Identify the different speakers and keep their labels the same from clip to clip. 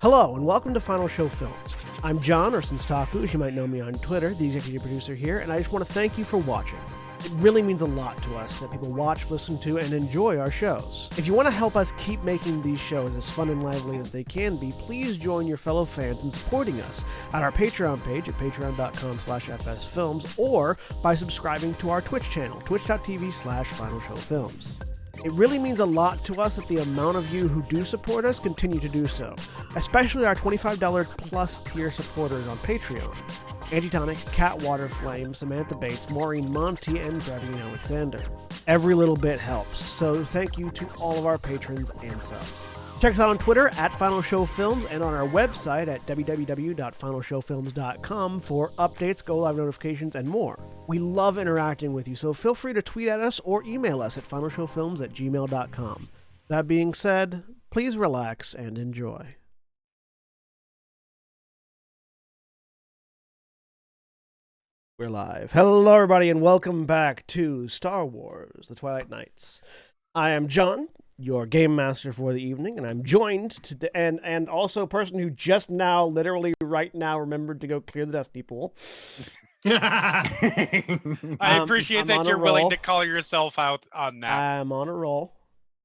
Speaker 1: Hello, and welcome to Final Show Films. I'm John, or Senstaku, as you might know me on Twitter, the executive producer here, and I just want to thank you for watching. It really means a lot to us that people watch, listen to, and enjoy our shows. If you want to help us keep making these shows as fun and lively as they can be, please join your fellow fans in supporting us at our Patreon page at patreon.com/fsfilms or by subscribing to our Twitch channel, twitch.tv/finalshowfilms. It really means a lot to us that the amount of you who do support us continue to do so, especially our $25 plus tier supporters on Patreon. Antitonic, Cat Waterflame, Samantha Bates, Maureen Monty, and Gravity Alexander. Every little bit helps, so thank you to all of our patrons and subs. Check us out on Twitter at Final Show Films and on our website at www.finalshowfilms.com for updates, go-live notifications, and more. We love interacting with you, so feel free to tweet at us or email us at finalshowfilms@gmail.com. That being said, please relax and enjoy. We're live. Hello, everybody, and welcome back to Star Wars: The Twilight Nights. I am John, your game master for the evening, and I'm joined to and also a person who just now, literally right now, remembered to go clear the dusty pool.
Speaker 2: I appreciate
Speaker 1: I'm
Speaker 2: that
Speaker 1: on a
Speaker 2: you're willing
Speaker 1: roll.
Speaker 2: to call yourself out on that.
Speaker 1: I'm on a roll.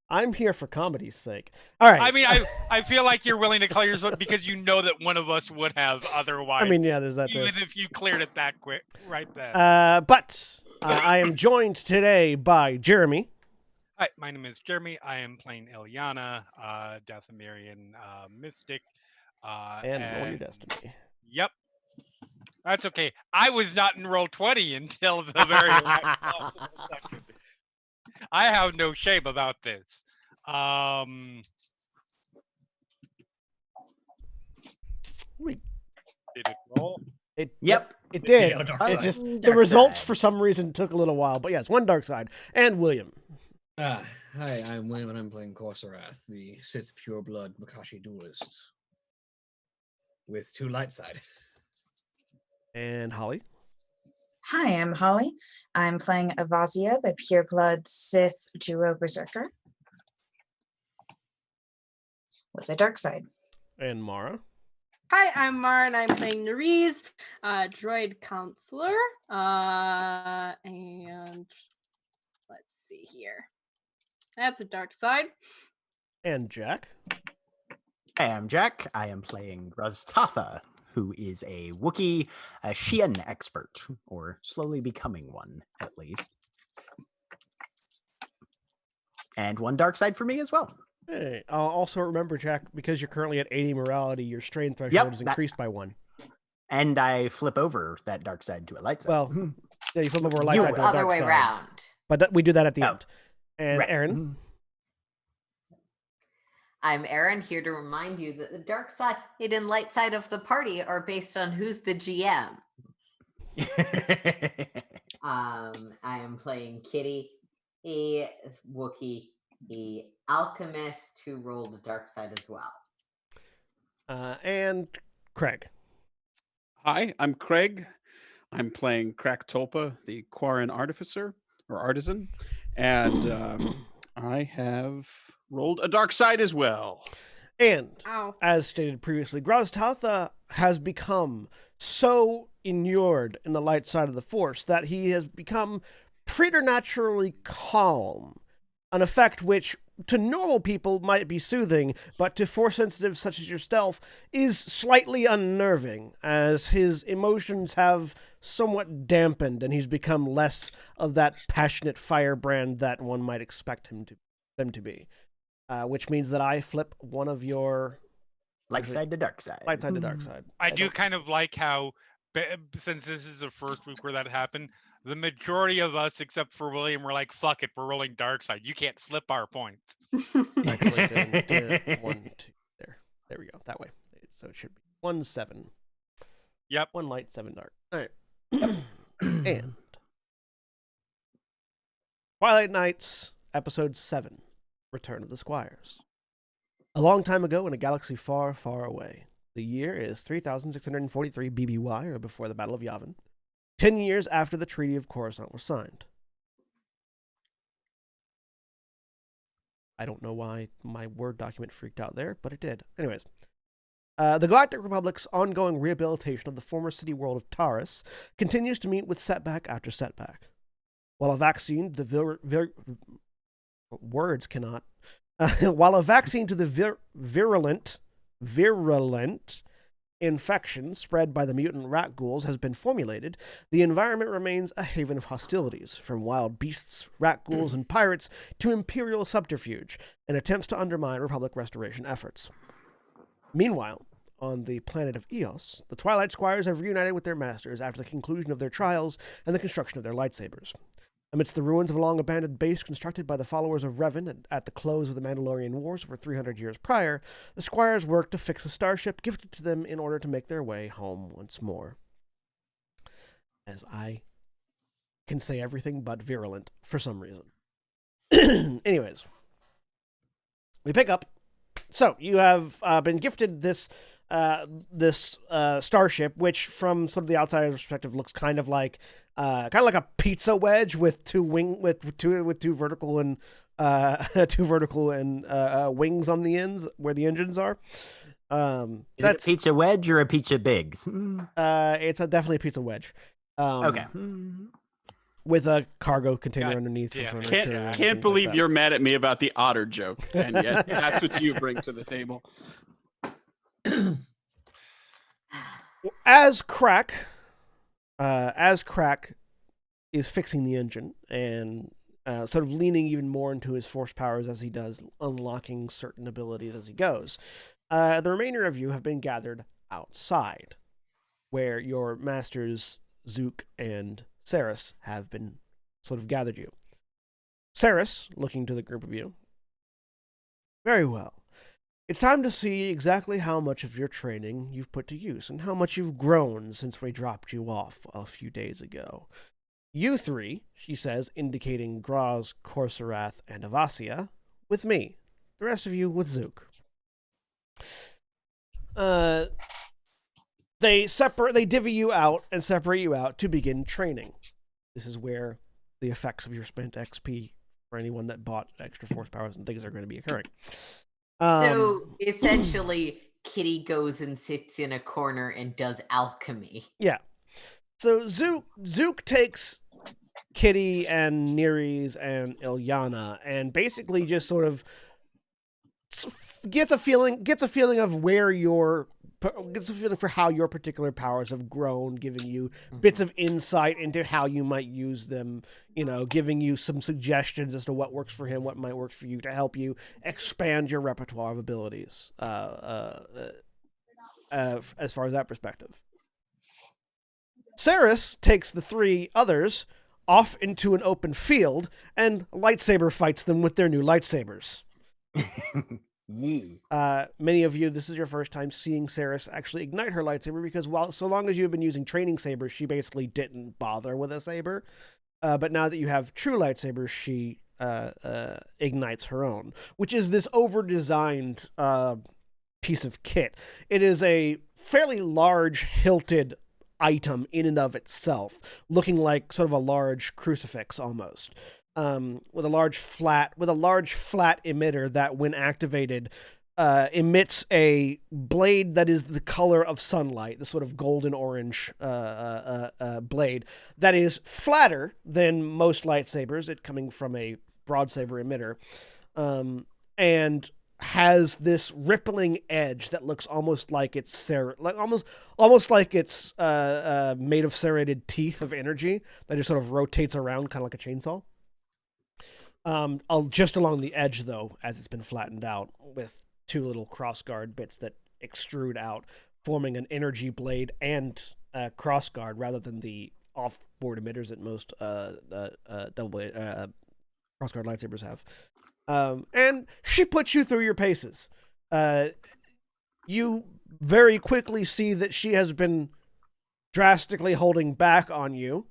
Speaker 1: I'm here for comedy's sake. All right.
Speaker 2: I mean, I feel like you're willing to call yourself because you know that one of us would have otherwise.
Speaker 1: I mean, yeah, there's that too.
Speaker 2: Even if you cleared it that quick, right then.
Speaker 1: But I am joined today by Jeremy.
Speaker 2: Hi, my name is Jeremy. I am playing Ilyana, Dathomirian mystic.
Speaker 1: And Roll Your Destiny.
Speaker 2: Yep. That's okay. I was not in roll 20 until the very last second. I have no shame about this.
Speaker 1: Wait.
Speaker 2: Did it roll?
Speaker 1: It
Speaker 3: Yep.
Speaker 1: did.
Speaker 3: It
Speaker 1: just
Speaker 3: the
Speaker 1: the results for some reason took a little while, but yes, one dark side. And William.
Speaker 4: Hi, I'm William and I'm playing Corsarath, the Sith pureblood Makashi duelist. With 2 light side.
Speaker 1: And Holly.
Speaker 5: Hi, I'm Holly. I'm playing Avazia, the pureblood Sith Juro Berserker. With a dark side.
Speaker 1: And Mara.
Speaker 6: Hi, I'm Mara, and I'm playing Nerese, droid counselor. And let's see here. That's a dark side.
Speaker 1: And Jack.
Speaker 3: Hi, I'm Jack. I am playing Raztatha, who is a Wookiee Xi'an expert, or slowly becoming one, at least. And one dark side for me as well.
Speaker 1: Hey, also remember, Jack, because you're currently at 80 morality, your strain threshold is increased by 1.
Speaker 3: And I flip over that dark side to a light side.
Speaker 1: Well, yeah, you flip over a light side to a
Speaker 7: other
Speaker 1: dark
Speaker 7: way
Speaker 1: side.
Speaker 7: around.
Speaker 1: But we do that at the
Speaker 3: Oh.
Speaker 1: end. And
Speaker 3: Right.
Speaker 1: Aaron.
Speaker 7: I'm Erin, here to remind you that the dark side and light side of the party are based on who's the GM. I am playing Kitty, a Wookiee, a alchemist who rolled the dark side as well.
Speaker 1: And Craig.
Speaker 8: Hi, I'm Craig. I'm playing Crack Tolpa, the Quarren artificer or artisan, and I have rolled a dark side as well.
Speaker 1: And
Speaker 6: Ow.
Speaker 1: as stated previously, Graztatha has become so inured in the light side of the Force that he has become preternaturally calm, an effect which to normal people might be soothing, but to Force sensitives such as yourself is slightly unnerving, as his emotions have somewhat dampened and he's become less of that passionate firebrand that one might expect them to be. Which means that I flip one of your
Speaker 3: light side to dark side.
Speaker 1: light side to dark side.
Speaker 2: I do kind of like how, since this is the first week where that happened, the majority of us, except for William, were like, fuck it, we're rolling dark side. You can't flip our points.
Speaker 1: Actually, did 1, 2. There we go. That way. So it should be 1, 7.
Speaker 2: Yep.
Speaker 1: 1 light, 7 dark. All right. And Twilight Nights, Episode 7, Return of the Squires. A long time ago in a galaxy far, far away. The year is 3643 BBY, or before the Battle of Yavin. 10 years after the Treaty of Coruscant was signed. I don't know why my Word document freaked out there, but it did. Anyways, The Galactic Republic's ongoing rehabilitation of the former city world of Taurus continues to meet with setback after setback. While a vaccine to the words cannot. While a vaccine to the virulent infection spread by the mutant rat ghouls has been formulated, the environment remains a haven of hostilities, from wild beasts, rat ghouls, and pirates to imperial subterfuge and attempts to undermine Republic restoration efforts. Meanwhile, on the planet of Eos, the Twilight Squires have reunited with their masters after the conclusion of their trials and the construction of their lightsabers. Amidst the ruins of a long-abandoned base constructed by the followers of Revan at the close of the Mandalorian Wars over 300 years prior, the Squires worked to fix a starship gifted to them in order to make their way home once more. As I can say everything but virulent for some reason. Anyways, we pick up. So, you have been gifted this starship, which from some of the outsider's perspective looks kind of like a pizza wedge with two vertical and wings on the ends where the engines are.
Speaker 3: Is it a pizza wedge or a pizza bigs?
Speaker 1: It's definitely a pizza wedge.
Speaker 3: Okay.
Speaker 1: With a cargo container
Speaker 2: God
Speaker 1: underneath.
Speaker 2: damn
Speaker 1: For
Speaker 2: it.
Speaker 1: furniture and
Speaker 8: Can't
Speaker 1: things
Speaker 8: believe
Speaker 1: like that.
Speaker 8: you're mad at me about the otter joke, and yet that's what you bring to the table.
Speaker 1: As Crack is fixing the engine and sort of leaning even more into his force powers as he does, unlocking certain abilities as he goes, the remainder of you have been gathered outside, where your masters Zook and Saris have been sort of gathered you. Saris, looking to the group of you. Very well. It's time to see exactly how much of your training you've put to use and how much you've grown since we dropped you off a few days ago. You three, she says, indicating Graz, Corsarath, and Avasia, with me. The rest of you with Zook. They divvy you out and separate you out to begin training. This is where the effects of your spent XP for anyone that bought extra force powers and things are going to be occurring.
Speaker 7: So essentially, Kitty goes and sits in a corner and does alchemy.
Speaker 1: Yeah. So Zook takes Kitty and Neres and Ilyana and basically just sort of gets a feeling of gets a feeling for how your particular powers have grown, giving you bits of insight into how you might use them, giving you some suggestions as to what works for him, what might work for you to help you expand your repertoire of abilities as far as that perspective. Saris takes the three others off into an open field and lightsaber fights them with their new lightsabers.
Speaker 3: Yee.
Speaker 1: Many of you, this is your first time seeing Saris actually ignite her lightsaber because so long as you've been using training sabers, she basically didn't bother with a saber. But now that you have true lightsabers, she ignites her own, which is this over-designed piece of kit. It is a fairly large hilted item in and of itself, looking like sort of a large crucifix almost. With a large flat emitter that, when activated, emits a blade that is the color of sunlight, the sort of golden orange blade that is flatter than most lightsabers, it coming from a broadsaber emitter, and has this rippling edge that looks almost like it's almost like it's made of serrated teeth of energy that just sort of rotates around, kind of like a chainsaw. Just along the edge, though, as it's been flattened out with two little crossguard bits that extrude out, forming an energy blade and crossguard rather than the off-board emitters that most double blade crossguard lightsabers have. And she puts you through your paces. You very quickly see that she has been drastically holding back on you.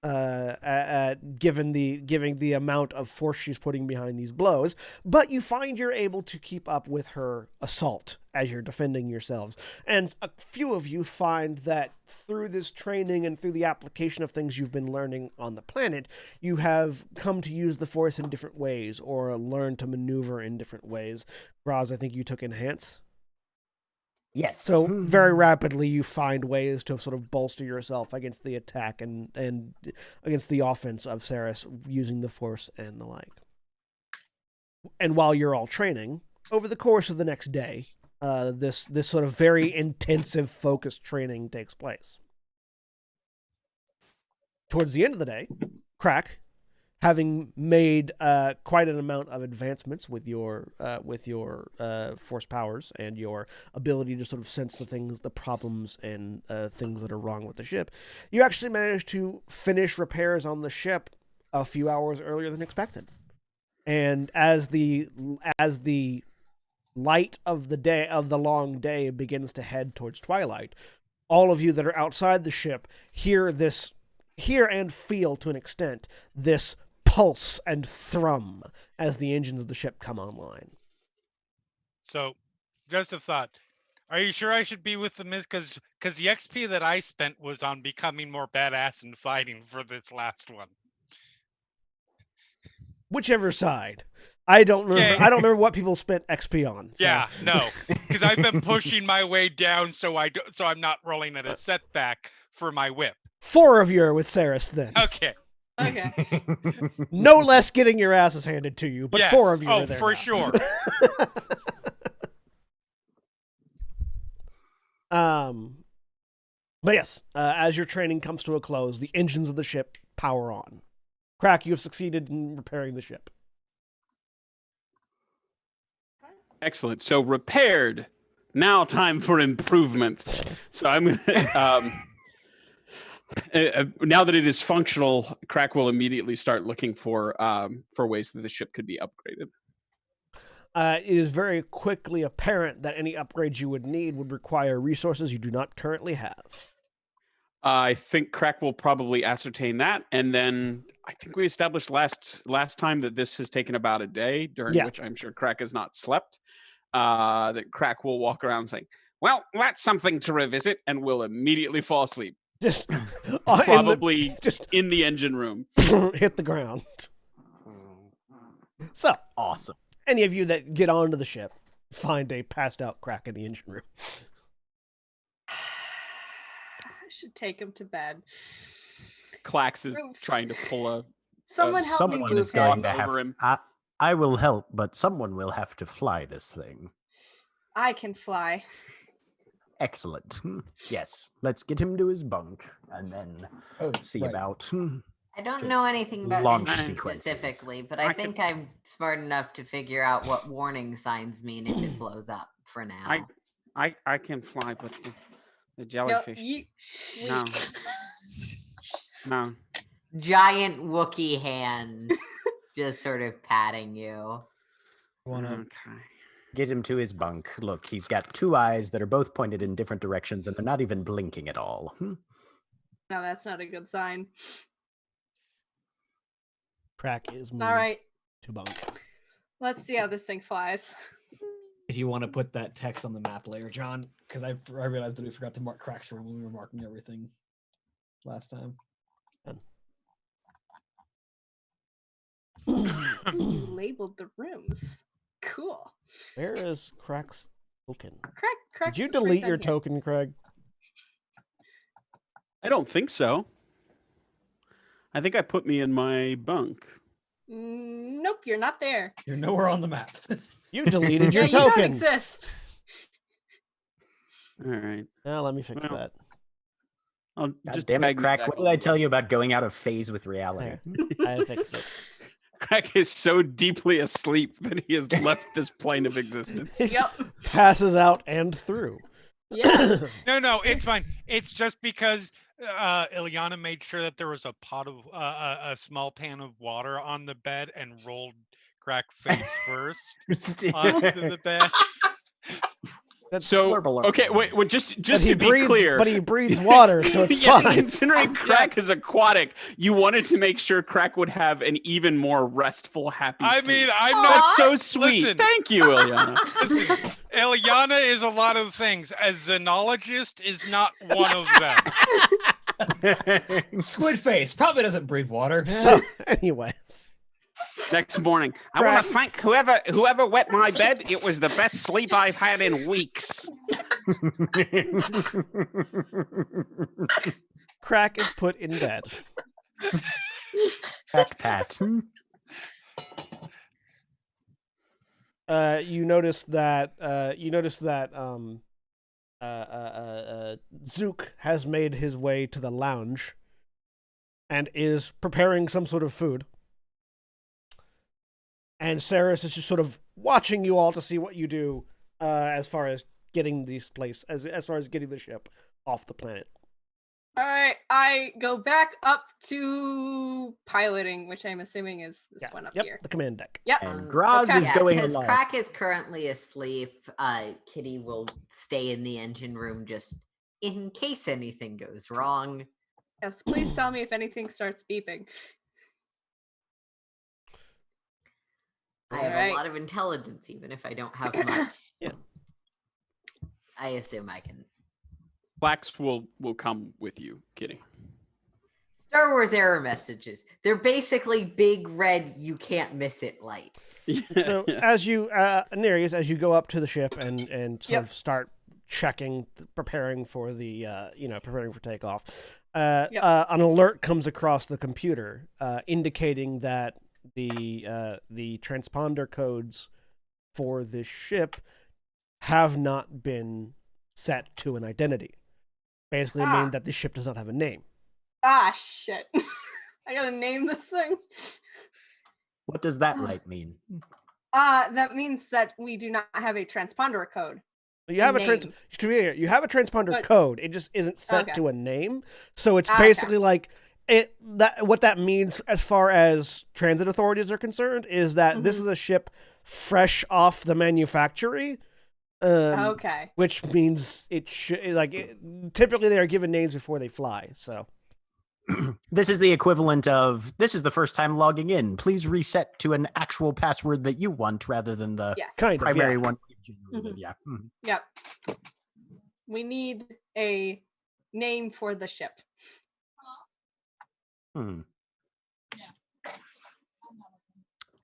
Speaker 1: Given the amount of force she's putting behind these blows, but you find you're able to keep up with her assault as you're defending yourselves. And a few of you find that through this training and through the application of things you've been learning on the planet, you have come to use the force in different ways or learn to maneuver in different ways. Graz, I think you took Enhance.
Speaker 3: Yes.
Speaker 1: So very rapidly, you find ways to sort of bolster yourself against the attack and against the offense of Saris using the Force and the like. And while you're all training, over the course of the next day, this sort of very intensive, focused training takes place. Towards the end of the day, Crack, having made quite an amount of advancements with your force powers and your ability to sort of sense the problems and things that are wrong with the ship, you actually managed to finish repairs on the ship a few hours earlier than expected. And as the light of the long day begins to head towards twilight, all of you that are outside the ship hear and feel to an extent this pulse and thrum as the engines of the ship come online.
Speaker 2: So, just a thought. Are you sure I should be with the Miz? Because the XP that I spent was on becoming more badass and fighting for this last one.
Speaker 1: Whichever side. I don't remember.
Speaker 2: Okay.
Speaker 1: I don't remember what people spent XP on. So.
Speaker 2: Yeah, no, because I've been pushing my way down, so I'm not rolling at a setback for my whip.
Speaker 1: 4 of you are with Saris then.
Speaker 2: Okay.
Speaker 6: Okay.
Speaker 1: No less getting your asses handed to you, but
Speaker 2: Yes.
Speaker 1: 4 of you are there
Speaker 2: for
Speaker 1: now.
Speaker 2: sure.
Speaker 1: But yes, as your training comes to a close, the engines of the ship power on. Crack, you have succeeded in repairing the ship.
Speaker 8: Excellent. So repaired. Now time for improvements. So I'm gonna. Now that it is functional, Crack will immediately start looking for ways that the ship could be upgraded.
Speaker 1: It is very quickly apparent that any upgrades you would need would require resources you do not currently have.
Speaker 8: I think Crack will probably ascertain that, and then I think we established last time that this has taken about a day, during which I'm sure Crack has not slept. That Crack will walk around saying, "Well, that's something to revisit," and will immediately fall asleep.
Speaker 1: Just
Speaker 8: Probably in the engine room.
Speaker 1: Hit the ground. So
Speaker 3: awesome.
Speaker 1: Any of you that get onto the ship find a passed out Crack in the engine room.
Speaker 6: I should take him to bed.
Speaker 8: Clax is trying to pull a.
Speaker 6: Someone help me
Speaker 3: Someone
Speaker 6: move
Speaker 3: is going to
Speaker 8: over
Speaker 3: have.
Speaker 8: him.
Speaker 3: I will help, but someone will have to fly this thing.
Speaker 6: I can fly.
Speaker 3: Excellent. Yes, let's get him to his bunk and then see about.
Speaker 7: I don't know anything about
Speaker 3: launch
Speaker 7: engines
Speaker 3: sequences.
Speaker 7: specifically, but I think I'm smart enough to figure out what warning signs mean if it blows up for now.
Speaker 8: I can fly, but the jellyfish. No. No.
Speaker 7: Giant Wookiee hand just sort of patting you.
Speaker 8: Okay.
Speaker 3: Get him to his bunk. Look, he's got 2 eyes that are both pointed in different directions, and they're not even blinking at all.
Speaker 6: No, that's not a good sign.
Speaker 1: Crack is moved
Speaker 6: All right.
Speaker 1: to bunk.
Speaker 6: Let's see how this thing flies.
Speaker 4: If you want to put that text on the map layer, John, because I realized that we forgot to mark Crack's room when we were marking everything last time.
Speaker 6: You labeled the rooms. Cool.
Speaker 1: Where is Crack's token?
Speaker 6: Crack's
Speaker 1: Did you
Speaker 6: just right
Speaker 1: delete
Speaker 6: down
Speaker 1: your
Speaker 6: here.
Speaker 1: token, Craig?
Speaker 8: I don't think so. I think I put me in my bunk.
Speaker 6: Nope, you're not there.
Speaker 4: You're nowhere on the map.
Speaker 1: You deleted your
Speaker 6: You don't
Speaker 1: token.
Speaker 6: exist.
Speaker 8: All right.
Speaker 1: Now let me fix
Speaker 8: Well,
Speaker 1: that.
Speaker 8: I'll
Speaker 3: God
Speaker 8: just
Speaker 3: damn it,
Speaker 8: drag you
Speaker 3: Crack.
Speaker 8: back
Speaker 3: What
Speaker 8: a
Speaker 3: did I
Speaker 8: little
Speaker 3: tell
Speaker 8: bit.
Speaker 3: you about going out of phase with reality?
Speaker 1: I fixed it.
Speaker 8: Crack is so deeply asleep that he has left this plane of existence.
Speaker 1: It just passes out and through.
Speaker 6: Yeah.
Speaker 2: No, it's fine. It's just because Ilyana made sure that there was a pot of a small pan of water on the bed and rolled Crack face first onto the bed.
Speaker 8: So okay, wait, just
Speaker 1: he
Speaker 8: to be
Speaker 1: breathes,
Speaker 8: clear,
Speaker 1: but he breathes water, so it's
Speaker 8: yeah,
Speaker 1: fine.
Speaker 8: considering Crack is aquatic, you wanted to make sure Crack would have an even more restful, happy
Speaker 2: I
Speaker 8: sleep.
Speaker 2: mean, I'm
Speaker 8: That's
Speaker 2: not
Speaker 8: so sweet.
Speaker 2: Listen,
Speaker 8: Thank you, Ilyana.
Speaker 2: listen, Ilyana is a lot of things. A xenologist is not one of them.
Speaker 4: Squid face probably doesn't breathe water.
Speaker 1: So, anyways.
Speaker 8: Next morning, I want to thank whoever wet my bed. It was the best sleep I've had in weeks.
Speaker 1: Crack is put in bed.
Speaker 3: Crack pat.
Speaker 1: You notice that Zook has made his way to the lounge and is preparing some sort of food. And Saris is just sort of watching you all to see what you do as far as getting as far as getting the ship off the planet.
Speaker 6: All right, I go back up to piloting, which I'm assuming is this one up here.
Speaker 1: The command deck.
Speaker 6: Yep.
Speaker 3: And Graz is going
Speaker 7: because
Speaker 3: along.
Speaker 7: Crack is currently asleep. Kitty will stay in the engine room just in case anything goes wrong.
Speaker 6: Yes, please tell me if anything starts beeping.
Speaker 7: I have a lot of intelligence, even if I don't have much.
Speaker 1: Yeah.
Speaker 7: I assume I can.
Speaker 8: Flax will come with you, Kitty.
Speaker 7: Star Wars error messages. They're basically big red you can't miss it lights.
Speaker 1: So as you Nereus, as you go up to the ship and sort of start checking, preparing for the preparing for takeoff, an alert comes across the computer indicating that the transponder codes for this ship have not been set to an identity. Basically mean that the ship does not have a name.
Speaker 6: Ah, shit. I gotta name this thing.
Speaker 3: What does that light mean?
Speaker 6: That means that we do not have a transponder code.
Speaker 1: You have a transponder code. It just isn't set to a name. So it's basically like what that means as far as transit authorities are concerned is that this is a ship fresh off the manufactory. Which means it should typically they are given names before they fly. So
Speaker 3: this is the equivalent of this is the first time logging in. Please reset to an actual password that you want rather than the primary one. Yeah.
Speaker 6: Yep. We need a name for the ship.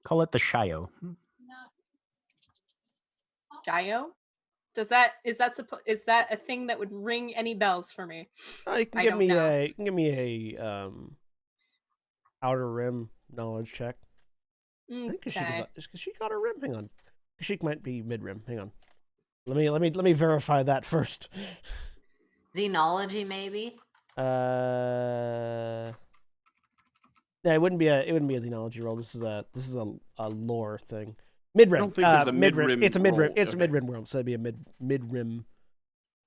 Speaker 3: Call it the Shio.
Speaker 6: Shio? Is that a thing that would ring any bells for me?
Speaker 1: You can give me a outer rim knowledge check. I think because she got her rim. Hang on, she might be mid rim. Hang on, let me verify that first.
Speaker 7: Xenology, maybe.
Speaker 1: Yeah, it wouldn't be a xenology roll. This is a lore thing. Mid-rim.
Speaker 8: I don't think there's a mid-rim.
Speaker 1: It's a mid-rim.
Speaker 8: roll.
Speaker 1: It's a mid-rim world, so it'd be a mid-rim.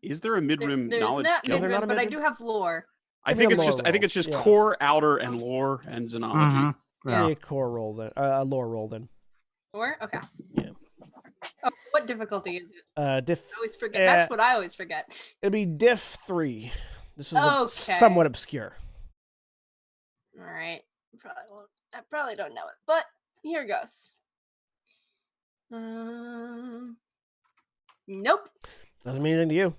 Speaker 8: Is there a mid-rim
Speaker 6: There's
Speaker 8: knowledge
Speaker 6: not
Speaker 8: skill?
Speaker 6: mid-rim, but I do have lore.
Speaker 8: I think it's just core, outer, and lore and xenology.
Speaker 1: Yeah, a core roll then. A lore roll then.
Speaker 6: Lore? Okay.
Speaker 1: Yeah.
Speaker 6: Oh, what difficulty is it?
Speaker 1: Diff.
Speaker 6: I always forget. That's what I always forget.
Speaker 1: It'll be Diff 3. This is somewhat obscure.
Speaker 6: All right. I probably don't know it, but here goes. Nope.
Speaker 1: Doesn't mean anything to you.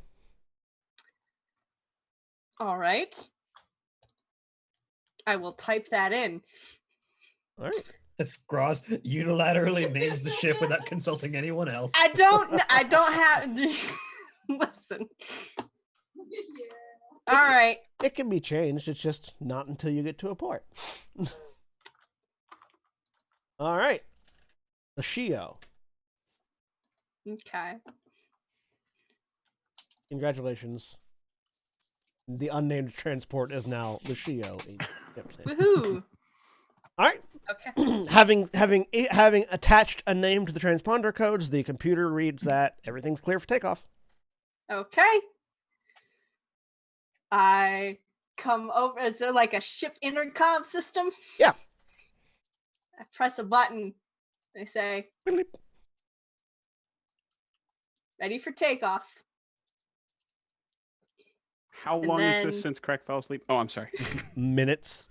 Speaker 6: All right. I will type that in.
Speaker 1: All right.
Speaker 4: That's Graz unilaterally names the ship without consulting anyone else.
Speaker 6: I don't have. Listen. All right.
Speaker 1: It can be changed. It's just not until you get to a port. All right. The Shio.
Speaker 6: Okay.
Speaker 1: Congratulations. The unnamed transport is now the Shio.
Speaker 6: Woohoo!
Speaker 1: All right.
Speaker 6: Okay.
Speaker 1: having attached a name to the transponder codes, the computer reads that everything's clear for takeoff.
Speaker 6: Okay. I come over. Is there like a ship intercom system?
Speaker 1: Yeah.
Speaker 6: I press a button. They say, ready for takeoff.
Speaker 8: How long is this since Craig fell asleep? Oh, I'm sorry.
Speaker 1: Minutes.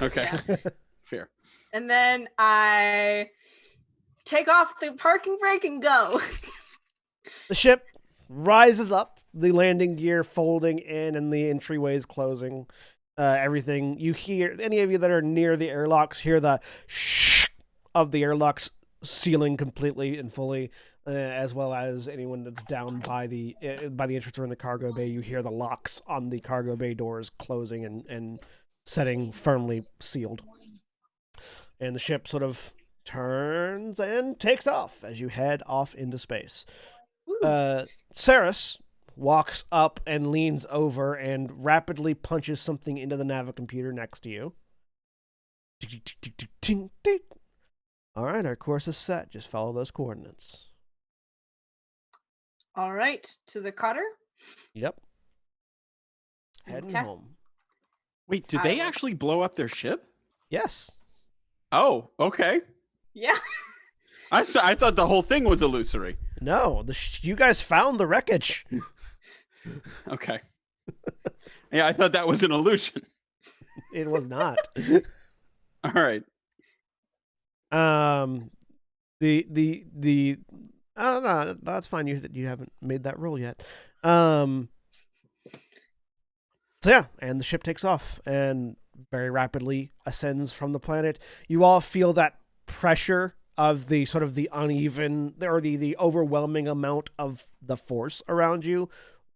Speaker 8: Okay. Yeah. Fair.
Speaker 6: And then I take off the parking brake and go.
Speaker 1: The ship rises up, the landing gear folding in and the entryways closing. Everything you hear, any of you that are near the airlocks hear the shh of the airlocks sealing completely and fully, as well as anyone that's down by the entrance or in the cargo bay. You hear the locks on the cargo bay doors closing and setting firmly sealed. And the ship sort of turns and takes off as you head off into space. Saris walks up and leans over and rapidly punches something into the navicomputer next to you. All right, our course is set. Just follow those coordinates.
Speaker 6: All right, to the cutter.
Speaker 1: Yep. Heading
Speaker 6: Okay.
Speaker 1: home.
Speaker 8: Wait, did they actually blow up their ship?
Speaker 1: Yes.
Speaker 8: Oh, okay.
Speaker 6: Yeah.
Speaker 8: I thought the whole thing was illusory.
Speaker 1: No, you guys found the wreckage.
Speaker 8: Okay. Yeah, I thought that was an illusion.
Speaker 1: It was not.
Speaker 8: All right.
Speaker 1: The no, that's fine. You haven't made that roll yet. So yeah, and the ship takes off and very rapidly ascends from the planet. You all feel that pressure of the sort of the uneven or the overwhelming amount of the force around you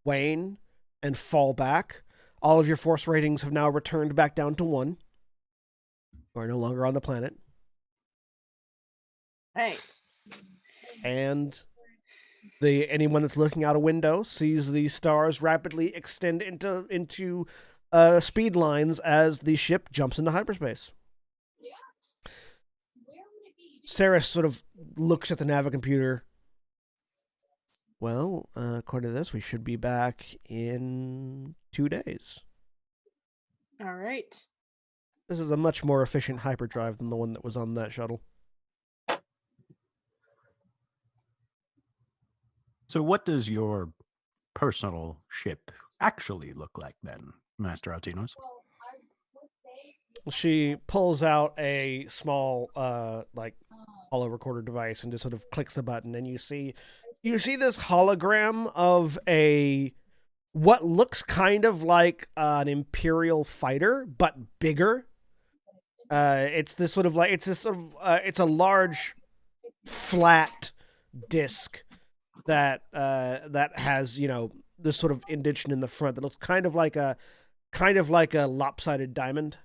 Speaker 1: wane and fall back. All of your force ratings have now returned back down to 1. You are no longer on the planet.
Speaker 6: Right.
Speaker 1: And anyone that's looking out a window sees the stars rapidly extend into speed lines as the ship jumps into hyperspace. Saris sort of looks at the navicomputer. Well, according to this, we should be back in 2 days.
Speaker 6: All right.
Speaker 1: This is a much more efficient hyperdrive than the one that was on that shuttle.
Speaker 3: So what does your personal ship actually look like then, Master Altinos?
Speaker 1: She pulls out a small holo recorder device and just sort of clicks the button, and you see this hologram of what looks kind of like an Imperial fighter, but bigger. It's a large flat disc that has, this sort of indentation in the front that looks kind of like a lopsided diamond.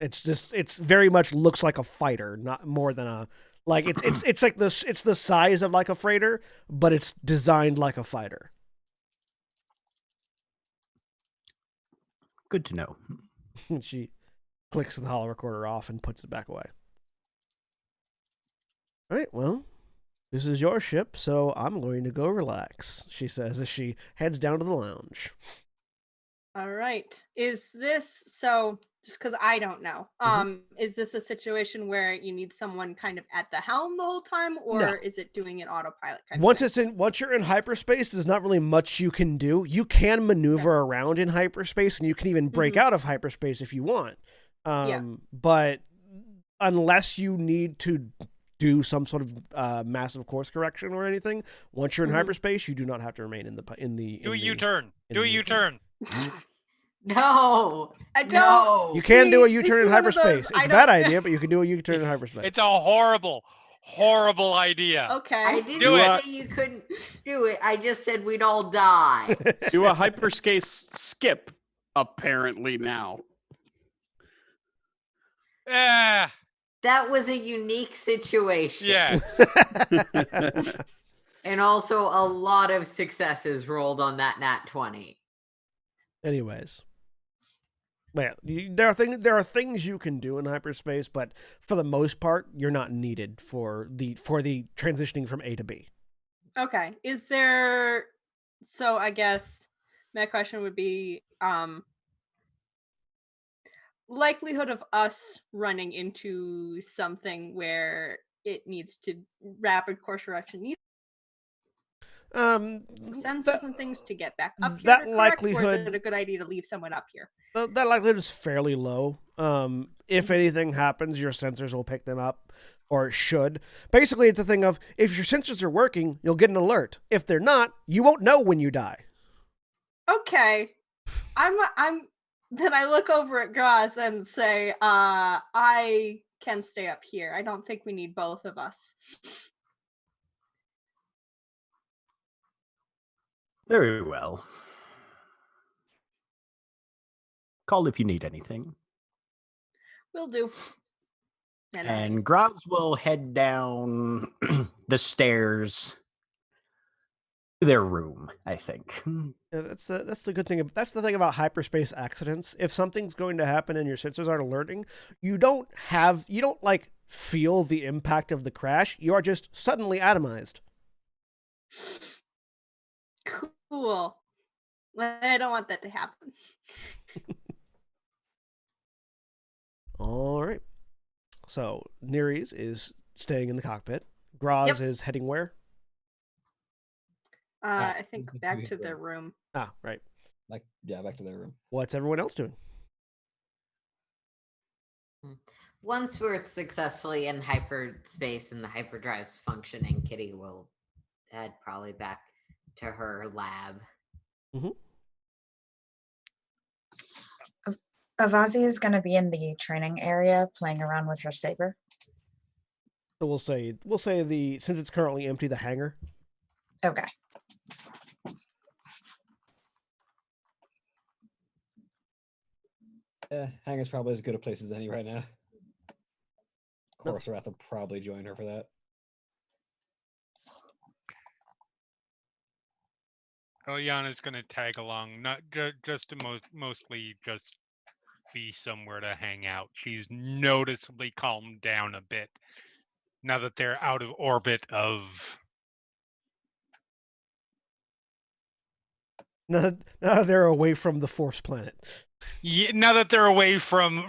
Speaker 1: It's very much looks like a fighter, not more than a it's the size of like a freighter, but it's designed like a fighter.
Speaker 3: Good to know.
Speaker 1: She clicks the holo recorder off and puts it back away. All right, well, this is your ship, so I'm going to go relax, she says as she heads down to the lounge.
Speaker 6: All right. Is this so? Just because I don't know, is this a situation where you need someone kind of at the helm the whole time, or
Speaker 1: No.
Speaker 6: is it doing an autopilot kind
Speaker 1: Once
Speaker 6: of thing?
Speaker 1: once you're in hyperspace, there's not really much you can do. You can maneuver around in hyperspace, and you can even break out of hyperspace if you want. But unless you need to do some sort of massive course correction or anything, once you're in hyperspace, you do not have to remain in the.
Speaker 2: Do a U-turn. Do a U-turn.
Speaker 7: No,
Speaker 6: I don't.
Speaker 7: no.
Speaker 1: You can do a
Speaker 6: See,
Speaker 1: U-turn
Speaker 6: this
Speaker 1: in
Speaker 6: is one of those,
Speaker 1: hyperspace.
Speaker 6: I
Speaker 1: It's a bad
Speaker 6: don't-
Speaker 1: idea, but you can do a U-turn in hyperspace.
Speaker 2: It's a horrible, horrible idea.
Speaker 6: Okay.
Speaker 7: I didn't
Speaker 2: Do it.
Speaker 7: say you couldn't do it. I just said we'd all die.
Speaker 8: Do a hyperspace skip, apparently now.
Speaker 2: Eh,
Speaker 7: That was a unique situation.
Speaker 2: yes.
Speaker 7: And also a lot of successes rolled on that nat 20.
Speaker 1: Anyways, yeah, there are things you can do in hyperspace, but for the most part, you're not needed for the transitioning from A to B.
Speaker 6: Okay. Is there? So I guess my question would be, likelihood of us running into something where it needs to rapid course correction needs sensors and things to get back up here.
Speaker 1: that
Speaker 6: to correct, or
Speaker 1: likelihood-
Speaker 6: is it a good idea to leave someone up here?
Speaker 1: that likelihood is fairly low. If anything happens, your sensors will pick them up, or it should. Basically, it's a thing of if your sensors are working, you'll get an alert. If they're not, you won't know when you die.
Speaker 6: Okay. I'm Then I look over at Graz and say, I can stay up here. I don't think we need both of us.
Speaker 3: Very well. Call if you need anything.
Speaker 6: Will do.
Speaker 3: And Graz will head down the stairs to their room, I think.
Speaker 1: Yeah, that's the good thing. That's the thing about hyperspace accidents. If something's going to happen and your sensors aren't alerting, you don't like feel the impact of the crash. You are just suddenly atomized.
Speaker 6: Cool. I don't want that to happen.
Speaker 1: All right. So Neres is staying in the cockpit. Graz is heading where?
Speaker 6: I think back to their room.
Speaker 1: Ah, right.
Speaker 4: Back to their room.
Speaker 1: What's everyone else doing?
Speaker 7: Once we're successfully in hyperspace and the hyperdrive's functioning, Kitty will head probably back to her lab.
Speaker 1: Mm-hmm.
Speaker 5: Avazi is going to be in the training area playing around with her saber.
Speaker 1: So we'll say since it's currently empty, the hangar.
Speaker 5: Okay.
Speaker 4: Hangar's probably as good a place as any right now. Corsarath will probably join her for that.
Speaker 2: Ileana's going to tag along, not just to mostly just be somewhere to hang out. She's noticeably calmed down a bit now that they're out of orbit of.
Speaker 1: Now they're away from the Force planet.
Speaker 2: Yeah, now that they're away from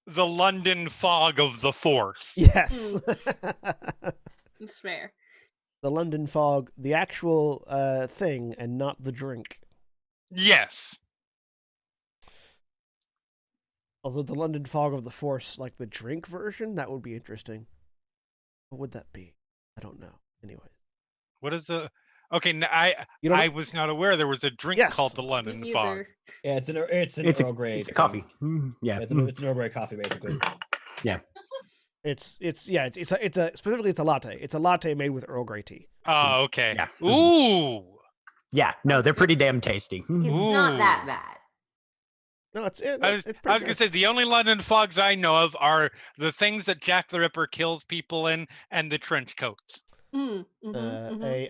Speaker 2: the London fog of the Force.
Speaker 1: Yes.
Speaker 6: That's fair.
Speaker 1: The London fog, the actual thing, and not the drink.
Speaker 2: Yes.
Speaker 1: Although the London fog of the Force, like the drink version, that would be interesting. What would that be? I don't know. Anyway.
Speaker 2: What is the... Okay, I was not aware there was a drink called the London fog.
Speaker 4: Yeah, it's an Earl Grey.
Speaker 3: It's a coffee.
Speaker 4: Yeah, it's an Earl Grey coffee, basically.
Speaker 3: Yeah.
Speaker 1: It's a latte. It's a latte made with Earl Grey tea.
Speaker 2: Oh, okay.
Speaker 3: Yeah.
Speaker 2: Ooh.
Speaker 3: Yeah, no, they're pretty damn tasty.
Speaker 7: It's not that bad.
Speaker 1: No,
Speaker 2: I was gonna say the only London fogs I know of are the things that Jack the Ripper kills people in, and the trench coats.
Speaker 1: A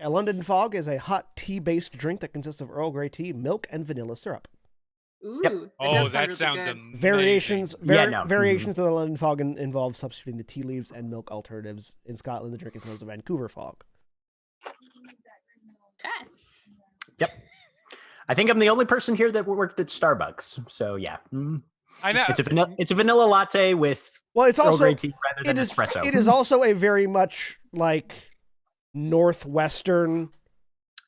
Speaker 1: London fog is a hot tea-based drink that consists of Earl Grey tea, milk, and vanilla syrup.
Speaker 6: Ooh,
Speaker 3: Yep.
Speaker 2: Oh, that sounds amazing.
Speaker 1: Variations of the London fog involve substituting the tea leaves and milk alternatives. In Scotland, the drink is known as the Vancouver fog.
Speaker 6: Okay.
Speaker 3: Yep. I think I'm the only person here that worked at Starbucks. So yeah.
Speaker 2: I know.
Speaker 3: It's a vanilla latte with
Speaker 1: it's
Speaker 3: Earl
Speaker 1: also
Speaker 3: Grey tea rather than espresso.
Speaker 1: It is also a very much like Northwestern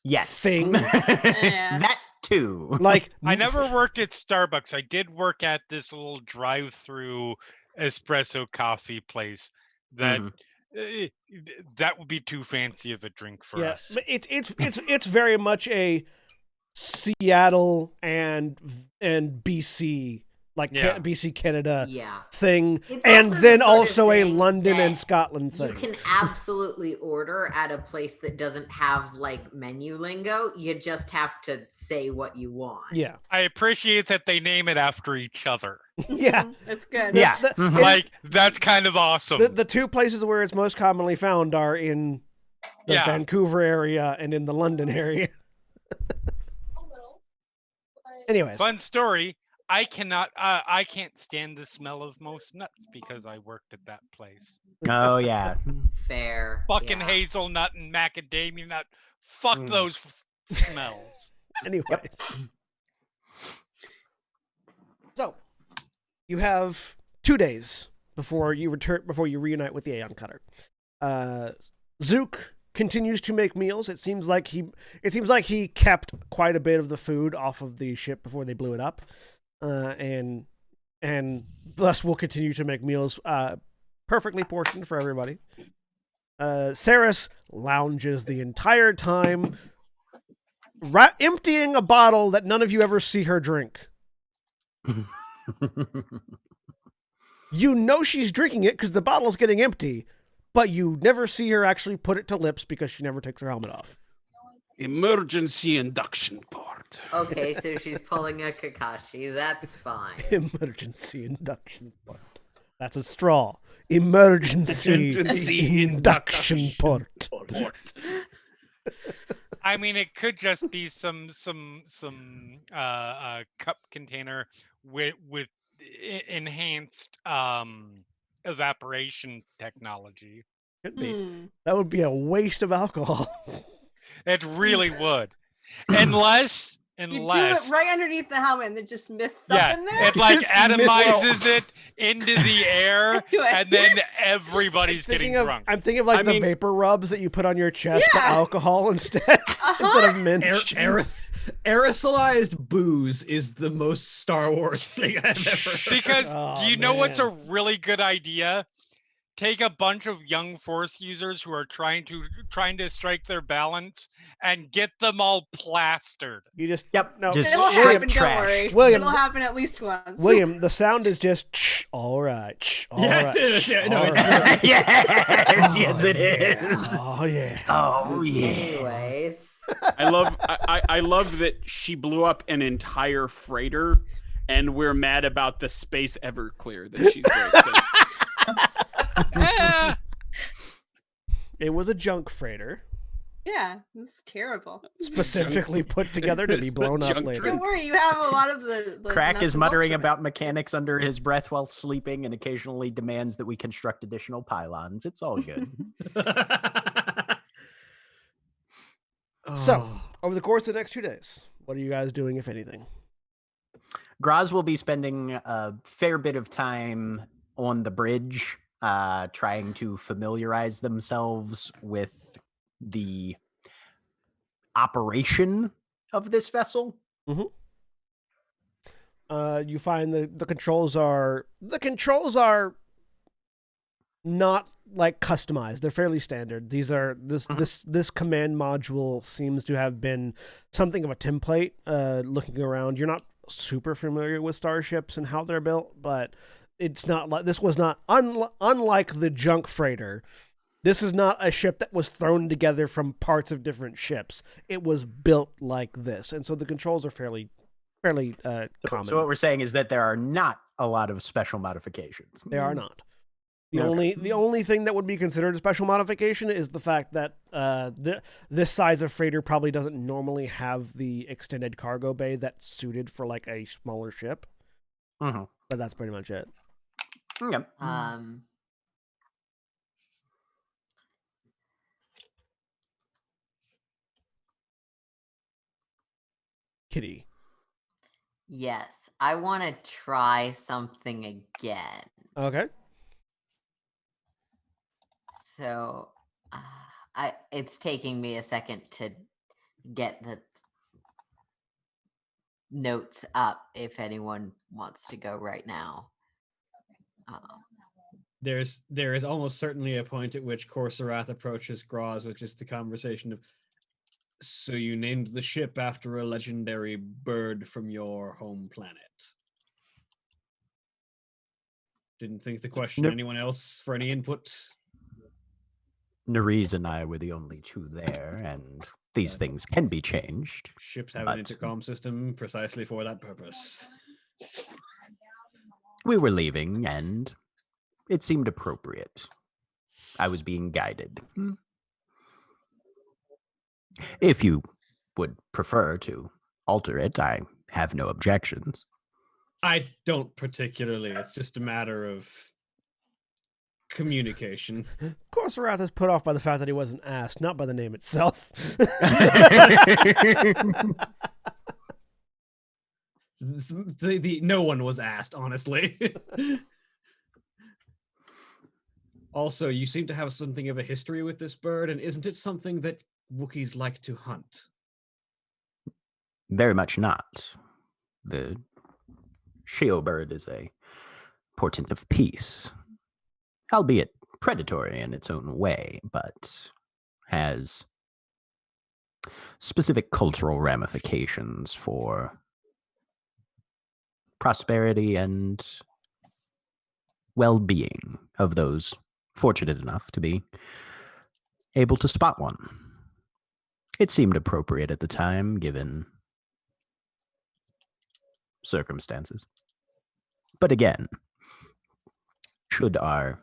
Speaker 1: thing.
Speaker 3: That too.
Speaker 1: Like
Speaker 2: I never worked at Starbucks. I did work at this little drive-through espresso coffee place that that would be too fancy of a drink for us.
Speaker 1: But it's very much a Seattle and BC, like BC Canada thing,
Speaker 7: It's
Speaker 1: and
Speaker 7: also
Speaker 1: then
Speaker 7: the sort of
Speaker 1: also a
Speaker 7: thing
Speaker 1: London
Speaker 7: that
Speaker 1: and Scotland thing.
Speaker 7: You can absolutely order at a place that doesn't have like menu lingo. You just have to say what you want.
Speaker 1: Yeah,
Speaker 2: I appreciate that they name it after each other.
Speaker 1: Yeah,
Speaker 6: that's good.
Speaker 2: Like that's kind of awesome.
Speaker 1: The two places where it's most commonly found are in the Vancouver area and in the London area. Anyways,
Speaker 2: fun story. I can't stand the smell of most nuts because I worked at that place.
Speaker 3: Oh yeah.
Speaker 7: Fair.
Speaker 2: Fucking hazelnut and macadamia nut. Fuck those smells.
Speaker 1: Anyways. So, you have 2 days before you reunite with the Aeon Cutter. Zook continues to make meals. It seems like he kept quite a bit of the food off of the ship before they blew it up, and thus will continue to make meals perfectly portioned for everybody. Saris lounges the entire time, emptying a bottle that none of you ever see her drink. You know she's drinking it because the bottle's getting empty, but you never see her actually put it to lips because she never takes her helmet off.
Speaker 8: Emergency induction port.
Speaker 7: Okay, so she's pulling a Kakashi. That's fine.
Speaker 1: Emergency induction port. That's a straw. Emergency induction port.
Speaker 2: I mean, it could just be some cup container with enhanced evaporation technology.
Speaker 1: Could be. That would be a waste of alcohol.
Speaker 2: It really would, unless
Speaker 6: You do it right underneath the helmet and it just misses up
Speaker 2: yeah,
Speaker 6: in there.
Speaker 2: it like
Speaker 1: Just
Speaker 2: atomizes it into the air,
Speaker 6: Anyway.
Speaker 2: and then everybody's getting drunk.
Speaker 1: I'm thinking of like the vapor rubs that you put on your chest, but
Speaker 6: Yeah.
Speaker 1: alcohol instead of mint.
Speaker 4: Aerosolized booze is the most Star Wars thing I've ever heard.
Speaker 2: Because
Speaker 1: Oh,
Speaker 2: do you know what's a
Speaker 1: man.
Speaker 2: really good idea? Take a bunch of young Force users who are trying to strike their balance and get them all plastered.
Speaker 1: You just
Speaker 3: Yep,
Speaker 1: no.
Speaker 3: just
Speaker 6: It'll
Speaker 3: straight
Speaker 6: happen, don't
Speaker 3: trash.
Speaker 6: worry.
Speaker 1: William,
Speaker 6: It'll happen at least once.
Speaker 1: William, the sound is just all right, all
Speaker 4: Yeah,
Speaker 1: right,
Speaker 4: it is, yeah, no,
Speaker 1: all
Speaker 4: it's
Speaker 1: right.
Speaker 3: Yes, it is.
Speaker 1: Oh yeah.
Speaker 3: Oh yeah.
Speaker 7: Anyways.
Speaker 8: I love that she blew up an entire freighter, and we're mad about the space Everclear that she's wasting.
Speaker 1: It was a junk freighter,
Speaker 6: Yeah, it's terrible.
Speaker 1: specifically put together to be blown up
Speaker 8: Junk
Speaker 1: later.
Speaker 6: Don't worry, you have a lot of the
Speaker 3: Crack
Speaker 6: nuts
Speaker 3: is
Speaker 6: and bolts
Speaker 3: muttering
Speaker 6: from it.
Speaker 3: about mechanics under his breath while sleeping and occasionally demands that we construct additional pylons. It's all good.
Speaker 1: So, over the course of the next 2 days, what are you guys doing, if anything?
Speaker 3: Graz will be spending a fair bit of time on the bridge, trying to familiarize themselves with the operation of this vessel.
Speaker 1: You find the controls are not like customized. They're fairly standard. These are this command module seems to have been something of a template. Looking around, you're not super familiar with starships and how they're built, but it's not like this was not unlike the junk freighter. This is not a ship that was thrown together from parts of different ships. It was built like this, and so the controls are fairly common.
Speaker 3: So what we're saying is that there are not a lot of special modifications.
Speaker 1: They are not. The
Speaker 3: Okay.
Speaker 1: only thing that would be considered a special modification is the fact that this size of freighter probably doesn't normally have the extended cargo bay that's suited for like a smaller ship.
Speaker 3: Mhm.
Speaker 1: But that's pretty much it.
Speaker 3: Okay.
Speaker 1: Kitty.
Speaker 7: Yes, I want to try something again.
Speaker 1: Okay.
Speaker 7: So, it's taking me a second to get the notes up if anyone wants to go right now.
Speaker 4: There is almost certainly a point at which Corsarath approaches Graz, which is the conversation of, so you named the ship after a legendary bird from your home planet. Didn't think to question
Speaker 3: Nope.
Speaker 4: anyone else for any input.
Speaker 3: Nerys and I were the only two there, and these things can be changed.
Speaker 4: Ships have
Speaker 3: But-
Speaker 4: an intercom system precisely for that purpose.
Speaker 3: We were leaving, and it seemed appropriate. I was being guided. If you would prefer to alter it, I have no objections.
Speaker 4: I don't particularly. It's just a matter of communication.
Speaker 1: Corsarath is put off by the fact that he wasn't asked, not by the name itself.
Speaker 4: No one was asked, honestly. Also, you seem to have something of a history with this bird, and isn't it something that Wookiees like to hunt?
Speaker 3: Very much not. The Sheo bird is a portent of peace, albeit predatory in its own way, but has specific cultural ramifications for prosperity and well-being of those fortunate enough to be able to spot one. It seemed appropriate at the time, given circumstances. But again, should our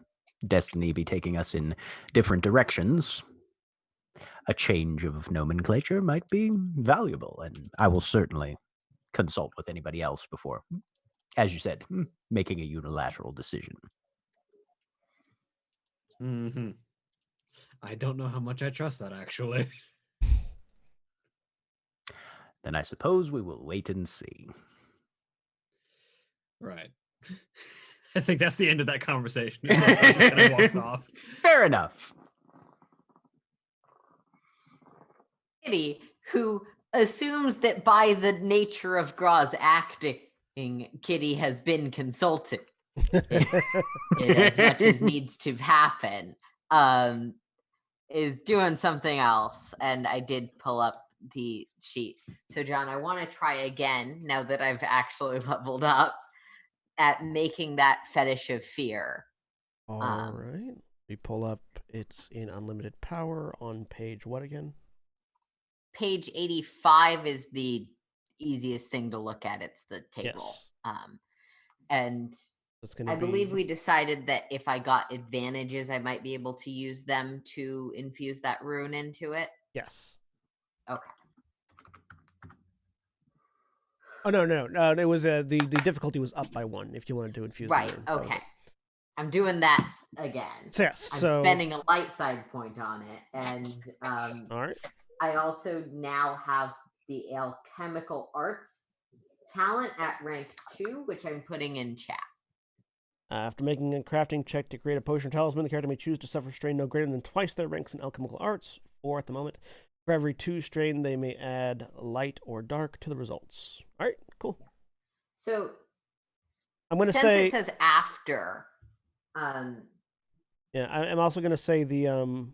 Speaker 3: destiny be taking us in different directions, a change of nomenclature might be valuable, and I will certainly consult with anybody else before, as you said, making a unilateral decision.
Speaker 4: Mm-hmm. I don't know how much I trust that, actually.
Speaker 3: Then I suppose we will wait and see.
Speaker 4: Right. I think that's the end of that conversation. Just kind of walks off.
Speaker 3: Fair enough.
Speaker 7: Kitty, who assumes that by the nature of Graw's acting, Kitty has been consulted in as much as needs to happen, is doing something else. And I did pull up the sheet. So, John, I want to try again, now that I've actually leveled up, at making that fetish of fear.
Speaker 1: All right. We pull up, it's in unlimited power on page what again?
Speaker 7: Page 85 is the easiest thing to look at. It's the table.
Speaker 1: Yes.
Speaker 7: And
Speaker 1: That's gonna
Speaker 7: I believe we decided that if I got advantages, I might be able to use them to infuse that rune into it.
Speaker 1: Yes.
Speaker 7: Okay.
Speaker 1: Oh, no. It was the difficulty was up by 1 if you wanted to infuse the
Speaker 7: Right.
Speaker 1: rune. That was
Speaker 7: Okay.
Speaker 1: it.
Speaker 7: I'm doing that again.
Speaker 1: So, yes.
Speaker 7: I'm
Speaker 1: So
Speaker 7: spending a light side point on it. And
Speaker 1: all right.
Speaker 7: I also now have the alchemical arts talent at rank 2, which I'm putting in chat.
Speaker 1: After making a crafting check to create a potion or talisman, the character may choose to suffer strain no greater than twice their ranks in alchemical arts, 4 at the moment. For every 2 strain, they may add light or dark to the results. All right, cool.
Speaker 7: So
Speaker 1: I'm going to
Speaker 7: since
Speaker 1: say
Speaker 7: it says after,
Speaker 1: yeah, I'm also going to say the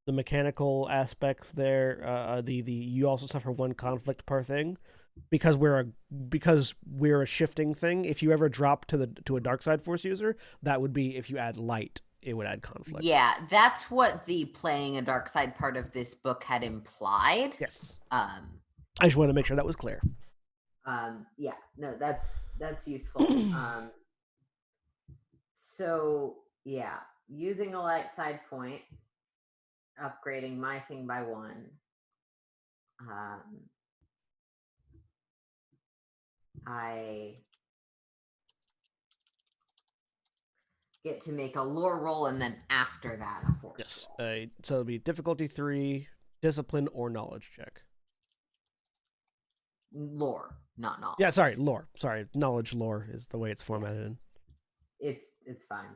Speaker 1: mechanical aspects there. The you also suffer 1 conflict per thing. Because we're a shifting thing. If you ever drop to a dark side force user, that would be if you add light, it would add conflict.
Speaker 7: Yeah, that's what the playing a dark side part of this book had implied.
Speaker 1: Yes.
Speaker 7: I
Speaker 1: just want to make sure that was clear.
Speaker 7: Yeah, no, that's useful. So yeah, using a light side point, upgrading my thing by 1. I get to make a lore roll, and then after that, a force roll.
Speaker 1: So it'll be difficulty 3, discipline or knowledge check.
Speaker 7: Lore, not knowledge.
Speaker 1: Yeah, sorry, lore. Sorry, knowledge lore is the way it's formatted in.
Speaker 7: It's fine.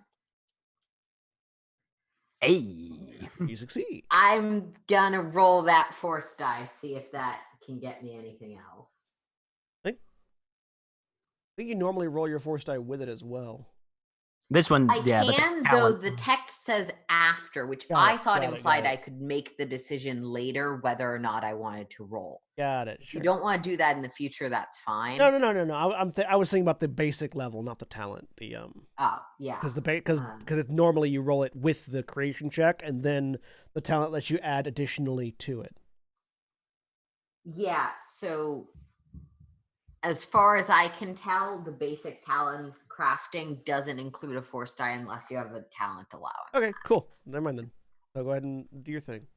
Speaker 3: Hey,
Speaker 1: you succeed.
Speaker 7: I'm gonna roll that force die, see if that can get me anything else.
Speaker 1: I think you normally roll your force die with it as well.
Speaker 3: This one,
Speaker 7: I
Speaker 3: yeah,
Speaker 7: can, though the text says after, which I thought implied I could make the decision later whether or not I wanted to roll.
Speaker 1: Got it.
Speaker 7: If you don't want to do that in the future, that's fine.
Speaker 1: No. I was thinking about the basic level, not the talent.
Speaker 7: Oh yeah.
Speaker 1: Because it's normally you roll it with the creation check, and then the talent lets you add additionally to it.
Speaker 7: Yeah. So, as far as I can tell, the basic talents crafting doesn't include a force die unless you have a talent allowing.
Speaker 1: Okay, cool. Never mind then. So go ahead and do your thing.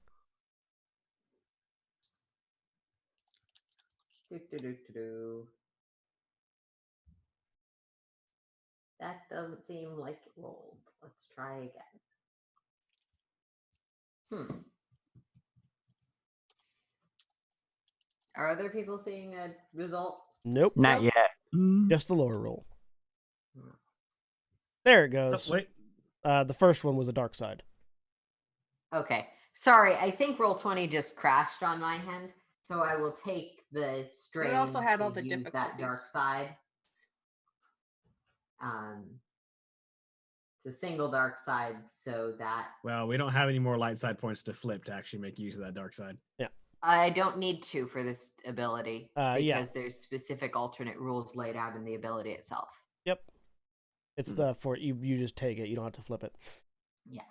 Speaker 7: That doesn't seem like it rolled. Let's try again. Are other people seeing a result?
Speaker 1: Nope.
Speaker 3: Not yet.
Speaker 1: Just the lower roll. There it goes.
Speaker 4: Oh, wait.
Speaker 1: The first one was the dark side.
Speaker 7: Okay. Sorry, I think Roll20 just crashed on my hand, so I will take the strain.
Speaker 6: We also had all
Speaker 7: to
Speaker 6: the
Speaker 7: use that dark
Speaker 6: difficulties.
Speaker 7: side. It's a single dark side, so that.
Speaker 4: Well, we don't have any more light side points to flip to actually make use of that dark side.
Speaker 1: Yeah.
Speaker 7: I don't need to for this ability
Speaker 1: Yeah.
Speaker 7: because there's specific alternate rules laid out in the ability itself.
Speaker 1: Yep. It's you just take it. You don't have to flip it.
Speaker 7: Yeah.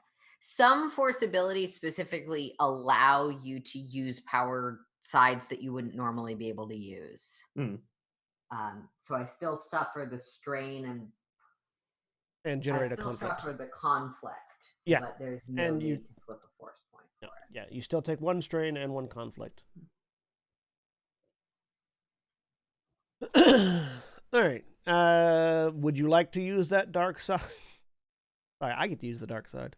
Speaker 7: Some force abilities specifically allow you to use power sides that you wouldn't normally be able to use. So I still suffer the strain
Speaker 1: and generate a
Speaker 7: I still
Speaker 1: conflict.
Speaker 7: suffer the conflict.
Speaker 1: Yeah.
Speaker 7: But there's no need to flip a force point for it.
Speaker 1: Yeah, you still take 1 strain and 1 conflict. All right. Would you like to use that dark side? Sorry, I get to use the dark side.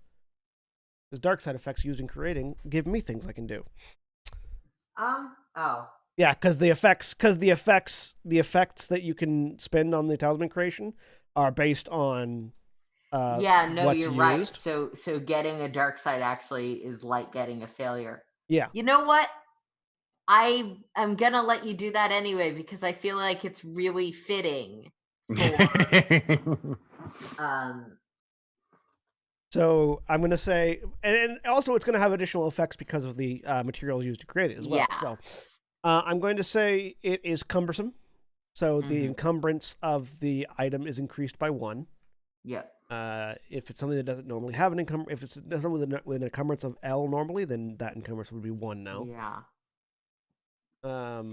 Speaker 1: Because dark side effects used in creating give me things I can do.
Speaker 7: Oh.
Speaker 1: Yeah, because the effects that you can spend on the talisman creation are based on what's
Speaker 7: you're
Speaker 1: used.
Speaker 7: right. So getting a dark side actually is like getting a failure.
Speaker 1: Yeah.
Speaker 7: You know what? I am gonna let you do that anyway because I feel like it's really fitting.
Speaker 1: So I'm going to say, and also it's going to have additional effects because of the materials used to create it as well.
Speaker 7: Yeah.
Speaker 1: So I'm going to say it is cumbersome. So the encumbrance of the item is increased by 1.
Speaker 7: Yep.
Speaker 1: If it's something that doesn't normally have an encumbrance, if it's something with an encumbrance of L normally, then that encumbrance would be 1 now.
Speaker 7: Yeah.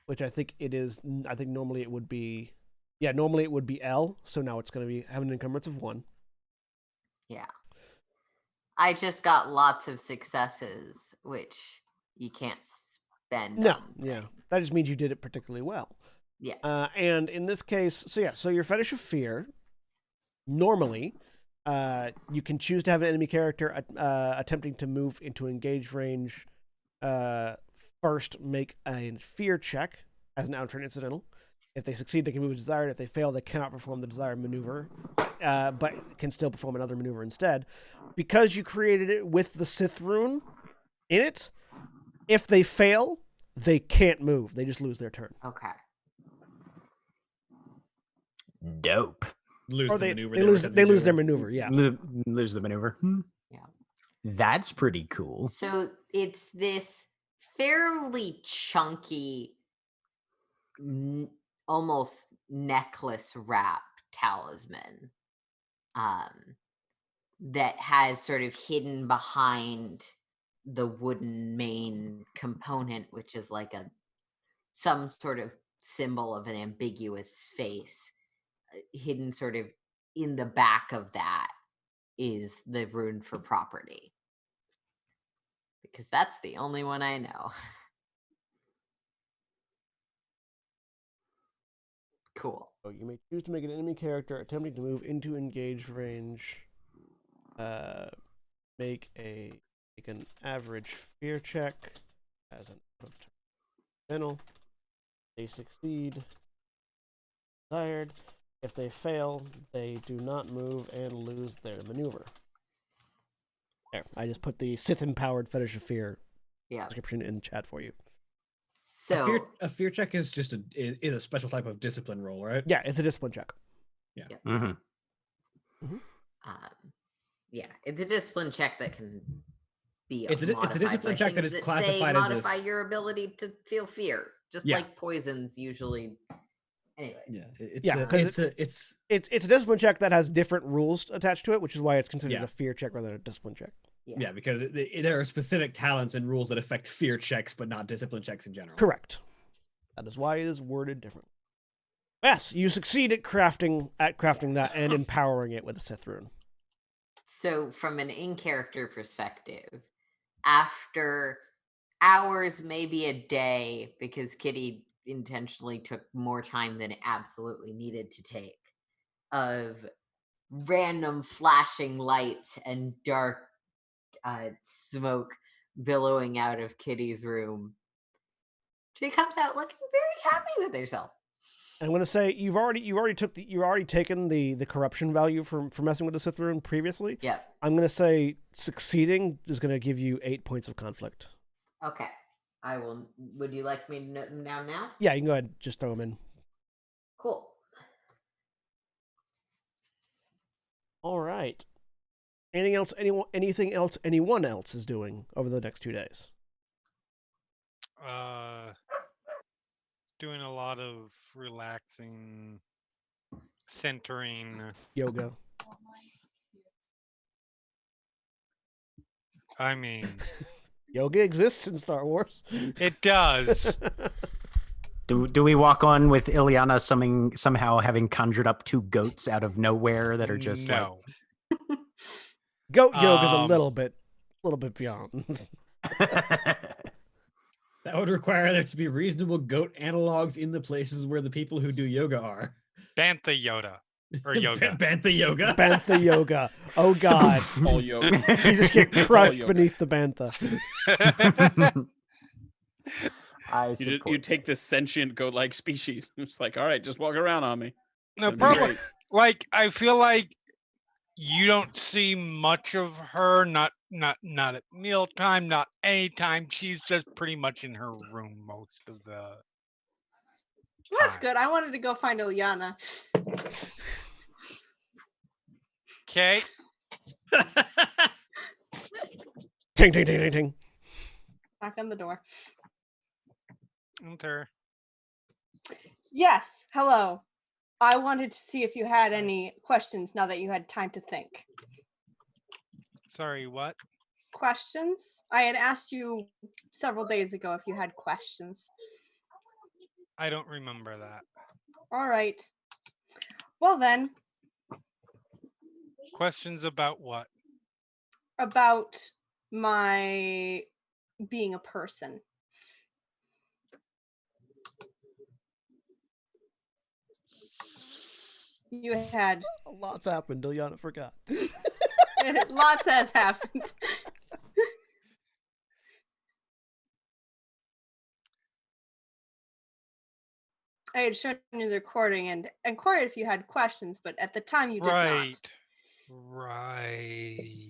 Speaker 1: Which I think it is. I think normally it would be. Yeah, normally it would be L. So now it's going to be having an encumbrance of 1.
Speaker 7: Yeah. I just got lots of successes, which you can't spend.
Speaker 1: No, yeah. That just means you did it particularly well.
Speaker 7: Yeah.
Speaker 1: And in this case, so your fetish of fear, normally, you can choose to have an enemy character attempting to move into engaged range. First, make a fear check as an out-of-turn incidental. If they succeed, they can move as desired. If they fail, they cannot perform the desired maneuver, but can still perform another maneuver instead. Because you created it with the Sith rune in it, if they fail, they can't move. They just lose their turn.
Speaker 7: Okay.
Speaker 3: Dope.
Speaker 4: Lose
Speaker 1: or
Speaker 4: the
Speaker 1: they,
Speaker 4: maneuver.
Speaker 1: they lose their maneuver, yeah.
Speaker 3: Lose the maneuver.
Speaker 7: Yeah.
Speaker 3: That's pretty cool.
Speaker 7: So it's this fairly chunky, almost necklace wrap talisman that has sort of hidden behind the wooden main component, which is like some sort of symbol of an ambiguous face. Hidden sort of in the back of that is the rune for property. Because that's the only one I know. Cool.
Speaker 1: So you may choose to make an enemy character attempting to move into engaged range. Make an average fear check as an out-of-turn channel. They succeed. Desired. If they fail, they do not move and lose their maneuver. There, I just put the Sith-empowered fetish of fear description in chat for you.
Speaker 7: So
Speaker 4: a fear check is just a special type of discipline roll, right?
Speaker 1: Yeah, it's a discipline check.
Speaker 4: Yeah.
Speaker 7: Yeah, it's a discipline check that can be.
Speaker 4: It's a discipline check that is classified as
Speaker 7: modify your ability to feel fear, just like poisons usually. Anyways.
Speaker 1: Yeah, it's a discipline check that has different rules attached to it, which is why it's considered a fear check rather than a discipline check.
Speaker 4: Yeah, because there are specific talents and rules that affect fear checks, but not discipline checks in general.
Speaker 1: Correct. That is why it is worded differently. Yes, you succeed at crafting that and empowering it with a Sith rune.
Speaker 7: So, from an in-character perspective, after hours, maybe a day, because Kitty intentionally took more time than it absolutely needed to take, of random flashing lights and dark smoke billowing out of Kitty's room, she comes out looking very happy with herself.
Speaker 1: And I'm going to say you've already taken the corruption value for messing with the Sith rune previously.
Speaker 7: Yeah.
Speaker 1: I'm going to say succeeding is going to give you 8 points of conflict.
Speaker 7: Okay. I will. Would you like me to note them down now?
Speaker 1: Yeah, you can go ahead and just throw them in.
Speaker 7: Cool.
Speaker 1: All right. Anything else anyone else is doing over the next 2 days?
Speaker 2: Doing a lot of relaxing, centering.
Speaker 1: Yoga.
Speaker 2: I mean,
Speaker 1: Yoga exists in Star Wars.
Speaker 2: it does.
Speaker 3: Do we walk on with Ileana somehow having conjured up 2 goats out of nowhere that are just
Speaker 2: no.
Speaker 1: Goat yoga's a little bit beyond.
Speaker 4: That would require there to be reasonable goat analogs in the places where the people who do yoga are.
Speaker 2: Bantha Yoda. Or yoga.
Speaker 4: Bantha yoga.
Speaker 1: Bantha yoga. Oh God.
Speaker 8: All yoga.
Speaker 1: You just get
Speaker 8: All
Speaker 1: crushed
Speaker 8: yoga.
Speaker 1: beneath the bantha.
Speaker 8: You take this sentient goat-like species. It's like, all right, just walk around on me.
Speaker 2: No,
Speaker 8: That'd be
Speaker 2: probably.
Speaker 8: great.
Speaker 2: Like, I feel like you don't see much of her. Not at mealtime. Not anytime. She's just pretty much in her room most of the.
Speaker 6: That's
Speaker 2: time.
Speaker 6: good. I wanted to go find Ileana.
Speaker 2: Okay.
Speaker 1: Ting ting ting ting ting.
Speaker 6: Knock on the door.
Speaker 2: Enter.
Speaker 6: Yes. Hello. I wanted to see if you had any questions now that you had time to think.
Speaker 2: Sorry, what?
Speaker 6: Questions? I had asked you several days ago if you had questions.
Speaker 2: I don't remember that.
Speaker 6: All right. Well then,
Speaker 2: Questions about what?
Speaker 6: about my being a person. You had
Speaker 1: A lot's happened. Ileana forgot.
Speaker 6: lots has happened. I had shown you the recording and inquired if you had questions, but at the time you did not.
Speaker 2: Right.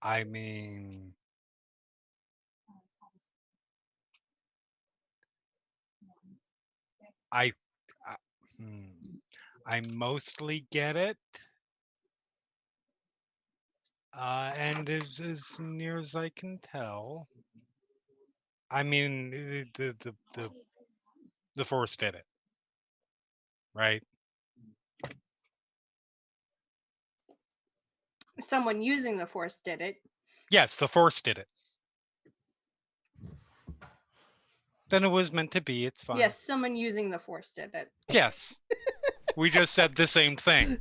Speaker 2: I mean, I mostly get it. And as near as I can tell, I mean, the Force did it, right?
Speaker 6: Someone using the Force did it.
Speaker 2: Yes, the Force did it. Then it was meant to be. It's fine.
Speaker 6: Yes, someone using the Force did it.
Speaker 2: Yes. We just said the same thing.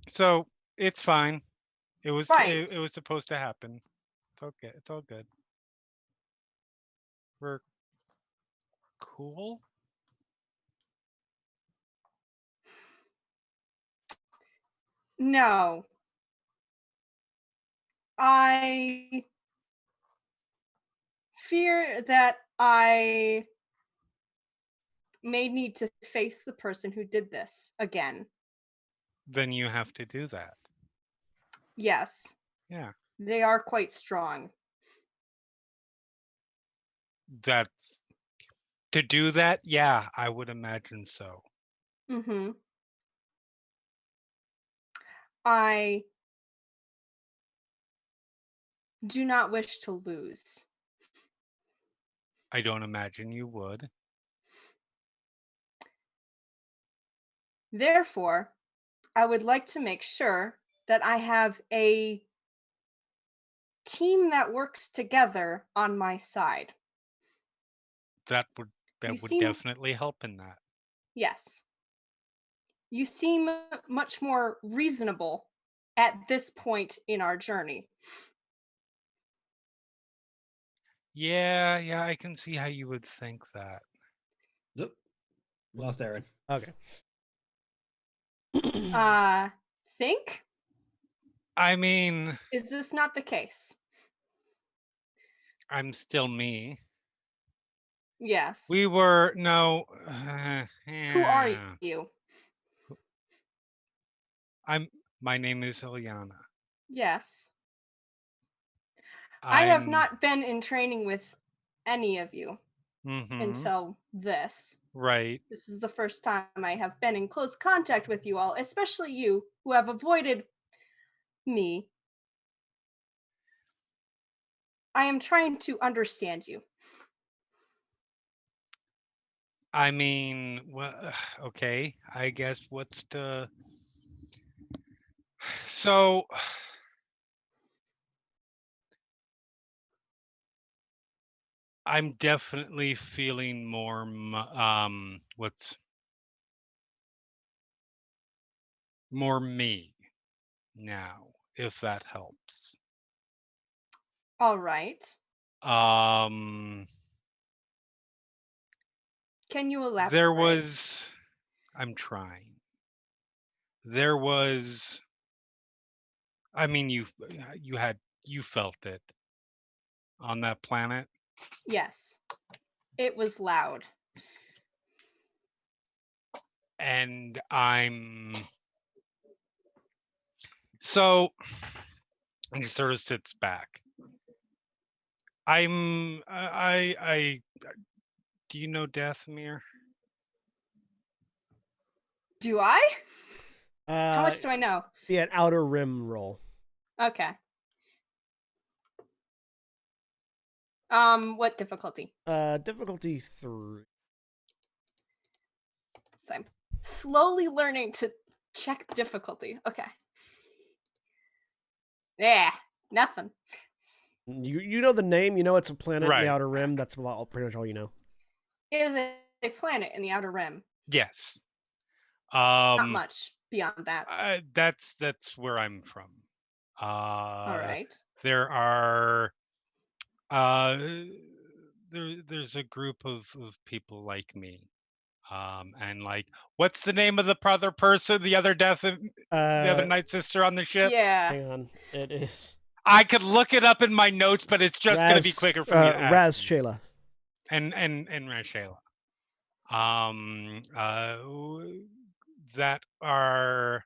Speaker 2: So it's fine. It was
Speaker 6: Right.
Speaker 2: it was supposed to happen. It's okay. It's all good. We're cool.
Speaker 6: No. I fear that I may need to face the person who did this again.
Speaker 2: Then you have to do that.
Speaker 6: Yes.
Speaker 2: Yeah.
Speaker 6: They are quite strong.
Speaker 2: That's to do that. Yeah, I would imagine so.
Speaker 6: Mm-hmm. I do not wish to lose.
Speaker 2: I don't imagine you would.
Speaker 6: Therefore, I would like to make sure that I have a team that works together on my side.
Speaker 2: That would
Speaker 6: You
Speaker 2: would
Speaker 6: seem-
Speaker 2: definitely help in that.
Speaker 6: Yes. You seem much more reasonable at this point in our journey.
Speaker 2: Yeah, I can see how you would think that.
Speaker 4: Yep. Lost Aaron.
Speaker 1: Okay.
Speaker 6: Think?
Speaker 2: I mean,
Speaker 6: Is this not the case?
Speaker 2: I'm still me.
Speaker 6: Yes.
Speaker 2: We were no.
Speaker 6: Who are
Speaker 2: yeah.
Speaker 6: you?
Speaker 2: My name is Ileana.
Speaker 6: Yes. I have
Speaker 2: I'm-
Speaker 6: not been in training with any of you. until this.
Speaker 2: Right.
Speaker 6: This is the first time I have been in close contact with you all, especially you, who have avoided me. I am trying to understand you.
Speaker 2: I mean, well, okay. I guess what's the... So, I'm definitely feeling more, what's more me now, if that helps.
Speaker 6: All right.
Speaker 2: Um,
Speaker 6: Can you elaborate?
Speaker 2: there was, I'm trying. There was, I mean, you felt it on that planet.
Speaker 6: Yes. It was loud.
Speaker 2: And so he sort of sits back. I do you know Dathomir?
Speaker 6: Do I? How
Speaker 1: Uh,
Speaker 6: much do I know?
Speaker 1: be an outer rim roll.
Speaker 6: Okay. What difficulty?
Speaker 1: Difficulty 3.
Speaker 6: So I'm slowly learning to check difficulty. Okay. Yeah, nothing.
Speaker 1: You know the name. You know it's a planet in
Speaker 2: Right.
Speaker 1: the outer rim. That's pretty much all you know.
Speaker 6: It is a planet in the outer rim.
Speaker 2: Yes.
Speaker 6: Not much beyond that.
Speaker 2: That's where I'm from.
Speaker 6: All right.
Speaker 2: There are there's a group of people like me. And like, what's the name of the other person, the other the other Night Sister on the ship?
Speaker 6: Yeah.
Speaker 1: Hang on, it is.
Speaker 2: I could look it up in my notes, but it's just gonna be quicker for me to ask.
Speaker 1: Raz Shayla.
Speaker 2: And Raz Shayla. That are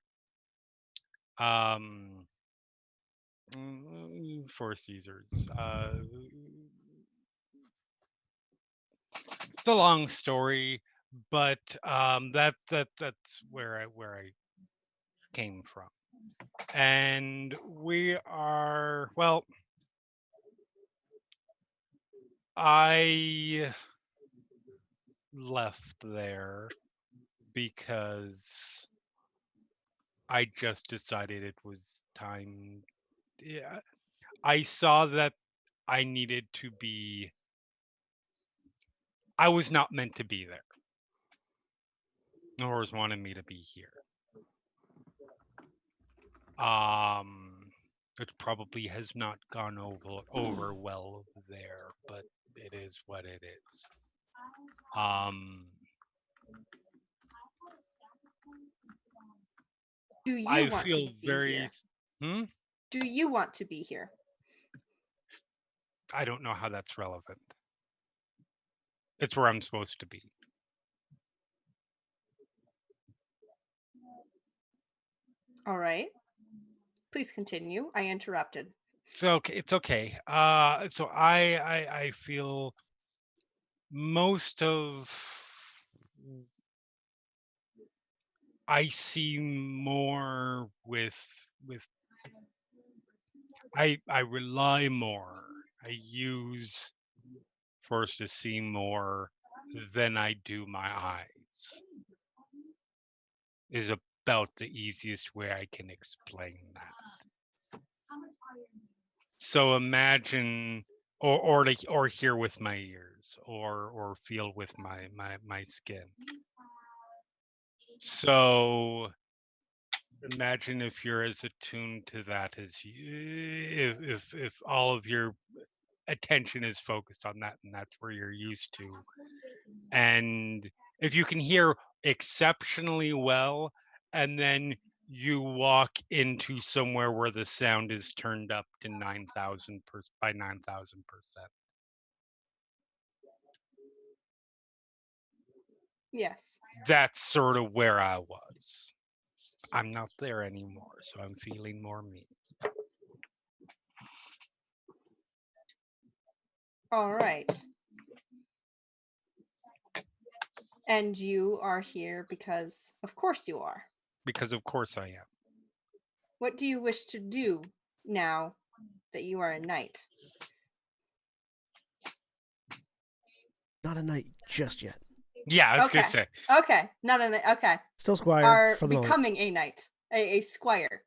Speaker 2: Four Caesars. It's a long story, but that's where I came from. And we are, well, I left there because I just decided it was time. Yeah, I saw that I needed to be, I was not meant to be there. Nor was wanting me to be here. It probably has not gone over well there, but it is what it is.
Speaker 6: Do you
Speaker 2: I
Speaker 6: want
Speaker 2: feel
Speaker 6: to be
Speaker 2: very.
Speaker 6: here? Do you want to be here?
Speaker 2: I don't know how that's relevant. It's where I'm supposed to be.
Speaker 6: All right. Please continue. I interrupted.
Speaker 2: It's okay. It's okay. So I feel most of, I see more with I rely more. I use Force to see more than I do my eyes. Is about the easiest way I can explain that. So imagine, or hear with my ears, or feel with my skin. So imagine if you're as attuned to that as you, if all of your attention is focused on that, and that's where you're used to. And if you can hear exceptionally well, and then you walk into somewhere where the sound is turned up to 9,000 by 9,000%.
Speaker 6: Yes.
Speaker 2: That's sort of where I was. I'm not there anymore, so I'm feeling more me.
Speaker 6: All right. And you are here because, of course, you are.
Speaker 2: Because of course I am.
Speaker 6: What do you wish to do now that you are a knight?
Speaker 1: Not a knight just yet.
Speaker 2: Yeah, I was
Speaker 6: Okay.
Speaker 2: gonna say.
Speaker 6: Okay, not a knight. Okay,
Speaker 1: Still squire
Speaker 6: are
Speaker 1: for the moment.
Speaker 6: becoming a knight, a squire.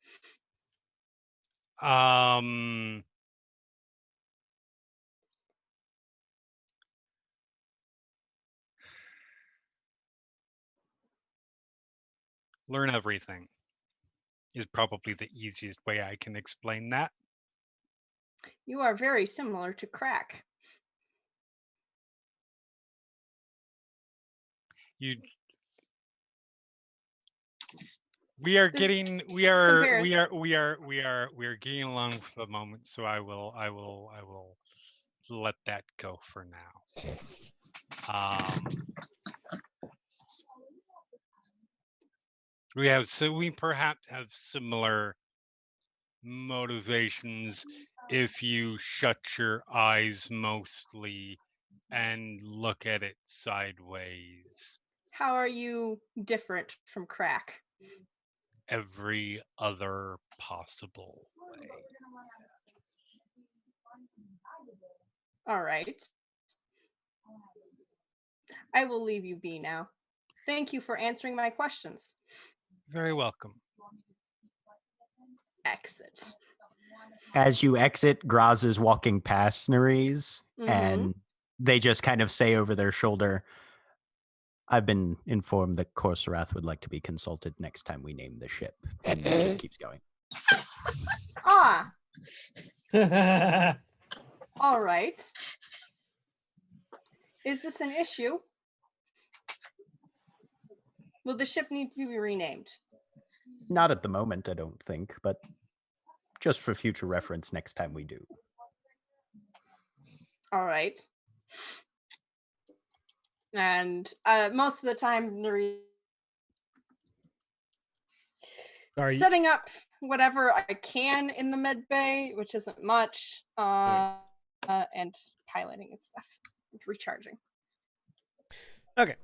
Speaker 2: Learn everything is probably the easiest way I can explain that.
Speaker 6: You are very similar to Crack.
Speaker 2: You we are
Speaker 6: This-
Speaker 2: getting
Speaker 6: this compares-
Speaker 2: we are getting along for the moment, so I will let that go for now. We perhaps have similar motivations if you shut your eyes mostly and look at it sideways.
Speaker 6: How are you different from Crack?
Speaker 2: Every other possible way.
Speaker 6: All right. I will leave you be now. Thank you for answering my questions.
Speaker 2: Very welcome.
Speaker 6: Exit.
Speaker 3: As you exit, Graz is walking past Nerys, and they just kind of say over their shoulder, I've been informed that Korsarath would like to be consulted next time we name the ship. And it just keeps going.
Speaker 6: Ah. All right. Is this an issue? Will the ship need to be renamed?
Speaker 3: Not at the moment, I don't think, but just for future reference next time we do.
Speaker 6: All right. And most of the time, Nuri setting up whatever I can in the med bay, which isn't much, and piloting and stuff, recharging.
Speaker 1: Okay.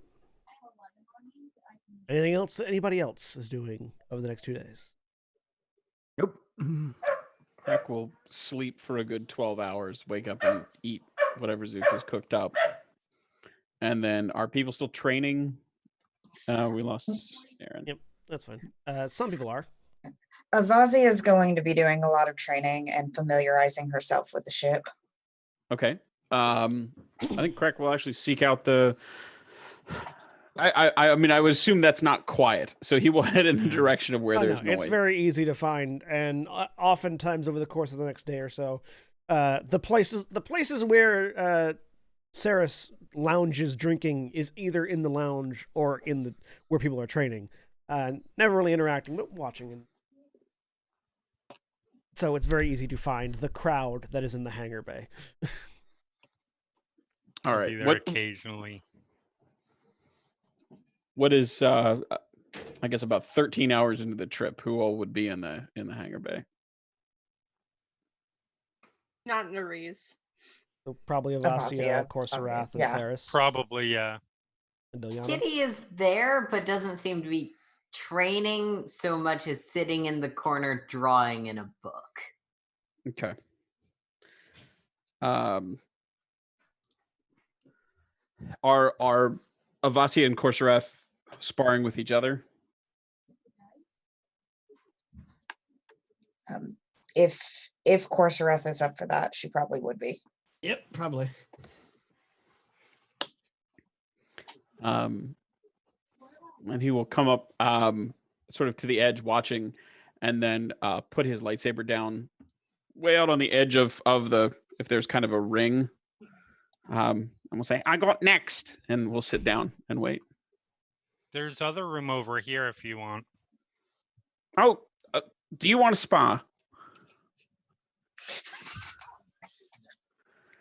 Speaker 1: Anything else that anybody else is doing over the next 2 days?
Speaker 3: Nope.
Speaker 8: Crack will sleep for a good 12 hours, wake up and eat whatever Zuko's cooked up. And then are people still training? We lost Aaron.
Speaker 1: Yep, that's fine. Some people are.
Speaker 5: Avazi is going to be doing a lot of training and familiarizing herself with the ship.
Speaker 8: Okay. I think Crack will actually seek out the... I mean, I would assume that's not quiet, so he will head in the direction of where there's noise.
Speaker 1: It's very easy to find, and oftentimes over the course of the next day or so, the places where Saris lounges drinking is either in the lounge or in the where people are training. Never really interacting, but watching. And so it's very easy to find the crowd that is in the hangar bay.
Speaker 8: All
Speaker 2: I'll
Speaker 8: right.
Speaker 2: be there occasionally.
Speaker 8: What is I guess about 13 hours into the trip, who all would be in the hangar bay?
Speaker 6: Not Nerys.
Speaker 1: So probably Avasia, Korsarath, and Saris.
Speaker 2: Probably, yeah.
Speaker 1: And Ilyana.
Speaker 7: Kitty is there, but doesn't seem to be training so much as sitting in the corner drawing in a book.
Speaker 8: Okay. Are Avasia and Korsarath sparring with each other?
Speaker 5: If Korsarath is up for that, she probably would be.
Speaker 4: Yep, probably.
Speaker 8: And he will come up sort of to the edge watching, and then put his lightsaber down way out on the edge of the, if there's kind of a ring, and we'll say, I got next, and we'll sit down and wait.
Speaker 2: There's other room over here if you want.
Speaker 8: Oh, do you want to spar?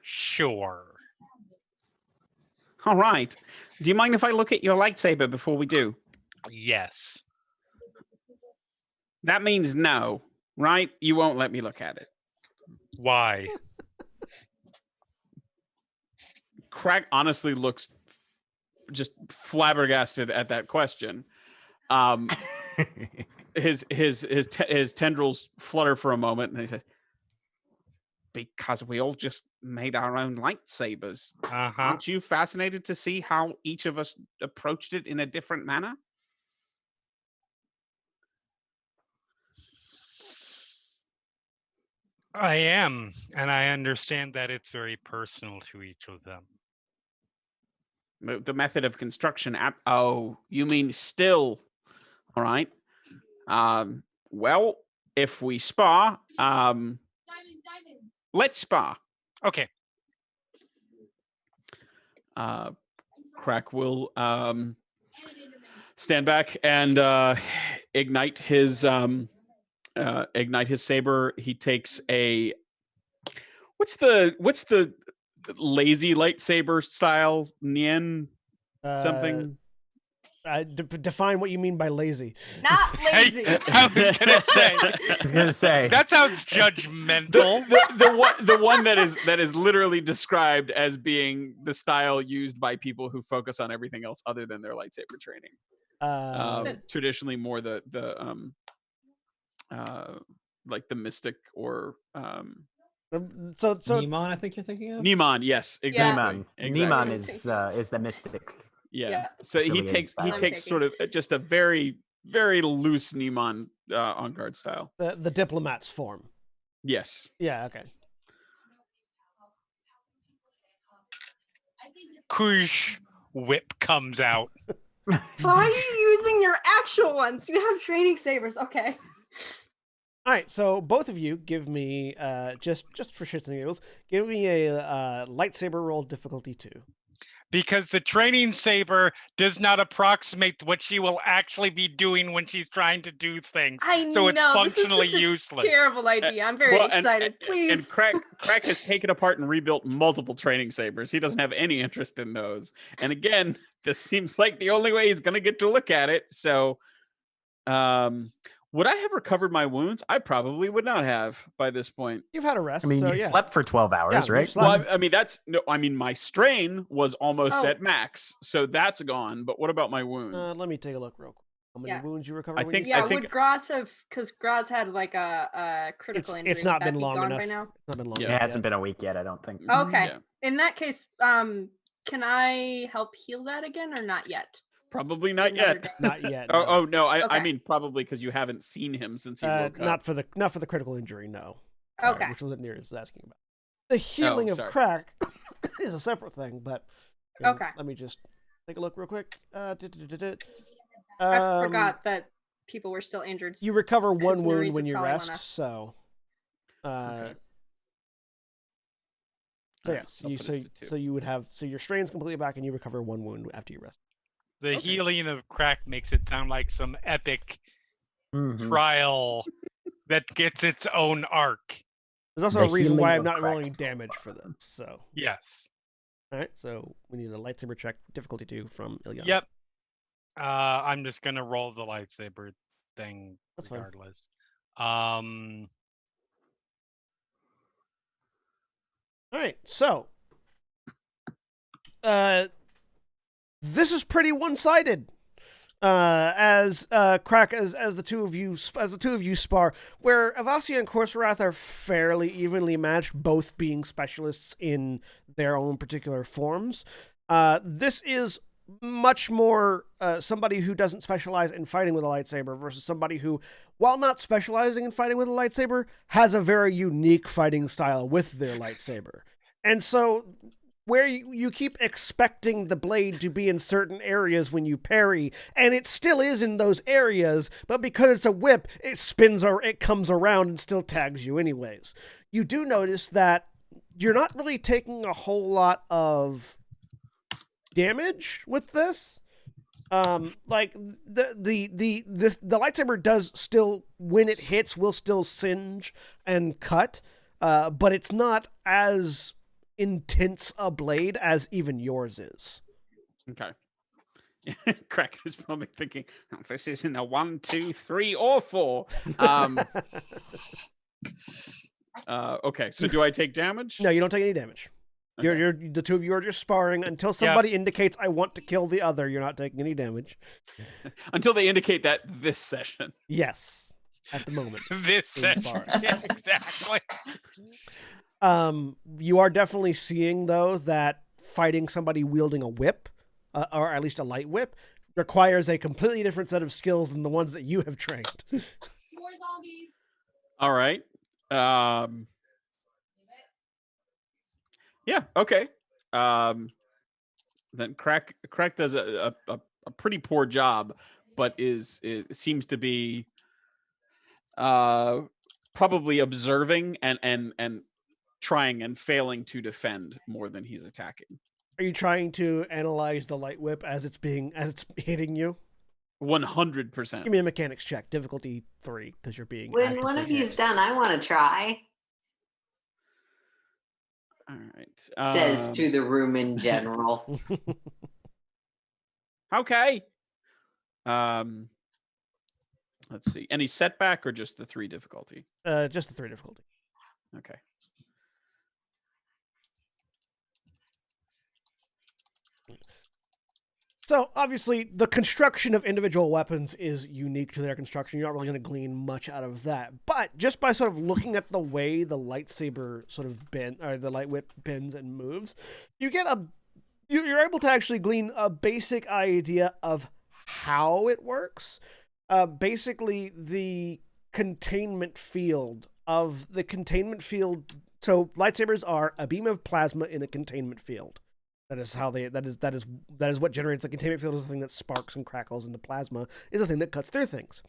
Speaker 2: Sure.
Speaker 8: All right. Do you mind if I look at your lightsaber before we do?
Speaker 2: Yes.
Speaker 8: That means no, right? You won't let me look at it.
Speaker 2: Why?
Speaker 8: Crack honestly looks just flabbergasted at that question. His tendrils flutter for a moment, and he says, "Because we all just made our own lightsabers. Aren't you fascinated to see how each of us approached it in a different manner?"
Speaker 2: I am, and I understand that it's very personal to each of them.
Speaker 8: The method of construction. Oh, you mean still? All right. Well, if we spar, let's spar.
Speaker 2: Okay.
Speaker 8: Crack will stand back and ignite his saber. He takes a what's the lazy lightsaber style? Nien something.
Speaker 1: Define what you mean by lazy.
Speaker 6: Not lazy.
Speaker 2: I was gonna say. That sounds judgmental.
Speaker 8: The one that is literally described as being the style used by people who focus on everything else other than their lightsaber training. Traditionally, more the like the mystic or
Speaker 1: so
Speaker 4: Niman, I think you're thinking of.
Speaker 8: Niman, yes, exactly.
Speaker 3: Niman is the mystic.
Speaker 8: Yeah. So he takes sort of just a very, very loose Niman on guard style.
Speaker 1: The diplomat's form.
Speaker 8: Yes.
Speaker 1: Yeah. Okay.
Speaker 2: Kush whip comes out.
Speaker 6: Why are you using your actual ones? You have training sabers. Okay.
Speaker 1: All right. So both of you give me just for shits and giggles, give me a lightsaber roll difficulty 2.
Speaker 2: Because the training saber does not approximate what she will actually be doing when she's trying to do things. So it's functionally
Speaker 6: this is
Speaker 2: useless.
Speaker 6: Terrible idea. I'm very excited. Please.
Speaker 8: And Crack has taken apart and rebuilt multiple training sabers. He doesn't have any interest in those. And again, this seems like the only way he's going to get to look at it. So, would I have recovered my wounds? I probably would not have by this point.
Speaker 1: You've had a rest.
Speaker 3: I mean,
Speaker 1: so,
Speaker 3: you
Speaker 1: yeah.
Speaker 3: slept for 12 hours, right?
Speaker 8: Well, I mean, my strain was almost at max, so that's gone. But what about my wounds?
Speaker 1: Let me take a look real quick. How many wounds you recovered?
Speaker 6: Would Graz have? Because Graz had like a critical injury.
Speaker 1: It's not
Speaker 6: Would that
Speaker 1: been
Speaker 6: be
Speaker 1: long
Speaker 6: gone
Speaker 1: enough.
Speaker 6: by now?
Speaker 1: It's not been long
Speaker 3: Yeah,
Speaker 1: enough
Speaker 3: it hasn't
Speaker 1: yet.
Speaker 3: been a week yet, I don't think.
Speaker 6: Okay.
Speaker 8: Yeah.
Speaker 6: In that case, can I help heal that again or not yet?
Speaker 8: Probably not yet.
Speaker 1: Not yet.
Speaker 8: No. Oh no, I
Speaker 6: Okay.
Speaker 8: mean probably because you haven't seen him since he woke
Speaker 1: not
Speaker 8: up.
Speaker 1: for the critical injury, no.
Speaker 6: Okay.
Speaker 1: Which was what Nereus was asking about. The healing of
Speaker 8: sorry.
Speaker 1: Crack is a separate thing, but
Speaker 6: Okay.
Speaker 1: Let me just take a look real quick.
Speaker 6: I forgot that people were still injured.
Speaker 1: You recover one
Speaker 6: 'cause
Speaker 1: wound
Speaker 6: Nerys
Speaker 1: when
Speaker 6: would
Speaker 1: you
Speaker 6: probably
Speaker 1: rest,
Speaker 6: wanna-
Speaker 1: so
Speaker 8: Okay.
Speaker 1: so
Speaker 8: Alright,
Speaker 1: yes,
Speaker 8: I'll put it to 2.
Speaker 1: so you would have your strain's completely back and you recover one wound after you rest.
Speaker 2: The healing of Crack makes it sound like some epic
Speaker 3: Mhm.
Speaker 2: trial that gets its own arc.
Speaker 1: There's also
Speaker 3: The
Speaker 1: a reason
Speaker 3: healing
Speaker 1: why I'm
Speaker 3: of
Speaker 1: not
Speaker 3: Crack.
Speaker 1: rolling damage for this. So
Speaker 2: Yes.
Speaker 1: all right, so we need a lightsaber check difficulty 2 from Ilyana.
Speaker 2: Yep. I'm just gonna roll the lightsaber thing
Speaker 1: That's fine.
Speaker 2: regardless.
Speaker 1: All right, so this is pretty one-sided. As Crack as the two of you spar, where Avasia and Corsorath are fairly evenly matched, both being specialists in their own particular forms. This is much more somebody who doesn't specialize in fighting with a lightsaber versus somebody who, while not specializing in fighting with a lightsaber, has a very unique fighting style with their lightsaber. And so where you keep expecting the blade to be in certain areas when you parry, and it still is in those areas, but because it's a whip, it spins or it comes around and still tags you anyways. You do notice that you're not really taking a whole lot of damage with this. Like the lightsaber does still, when it hits, will still singe and cut, but it's not as intense a blade as even yours is.
Speaker 8: Okay. Crack is probably thinking, oh, this isn't a 1, 2, 3, or 4. Okay, so do I take damage?
Speaker 1: No, you don't take any damage. You're the two of you are just sparring until somebody indicates I want to kill the other. You're not taking any damage.
Speaker 8: Until they indicate that this session.
Speaker 1: Yes, at the moment.
Speaker 2: This
Speaker 1: in
Speaker 2: session.
Speaker 1: sparring.
Speaker 2: Yeah, exactly.
Speaker 1: You are definitely seeing though that fighting somebody wielding a whip, or at least a light whip, requires a completely different set of skills than the ones that you have trained.
Speaker 9: More zombies.
Speaker 8: All right. Yeah. Okay. Then Crack does a pretty poor job, but seems to be probably observing and trying and failing to defend more than he's attacking.
Speaker 1: Are you trying to analyze the light whip as it's hitting you?
Speaker 8: 100%.
Speaker 1: Give me a mechanics check, difficulty 3, because you're being.
Speaker 7: When one of you's done, I want to try.
Speaker 8: All right.
Speaker 7: Says to the room in general.
Speaker 8: Okay. Let's see. Any setback or just the 3 difficulty?
Speaker 1: Just the 3 difficulty.
Speaker 8: Okay.
Speaker 1: So, obviously, the construction of individual weapons is unique to their construction. You're not really going to glean much out of that. But just by sort of looking at the way the lightsaber sort of the light whip bends and moves, you get you're able to actually glean a basic idea of how it works. Basically, the containment field. So, lightsabers are a beam of plasma in a containment field. That is what generates the containment field. Is the thing that sparks and crackles, and the plasma is the thing that cuts through things.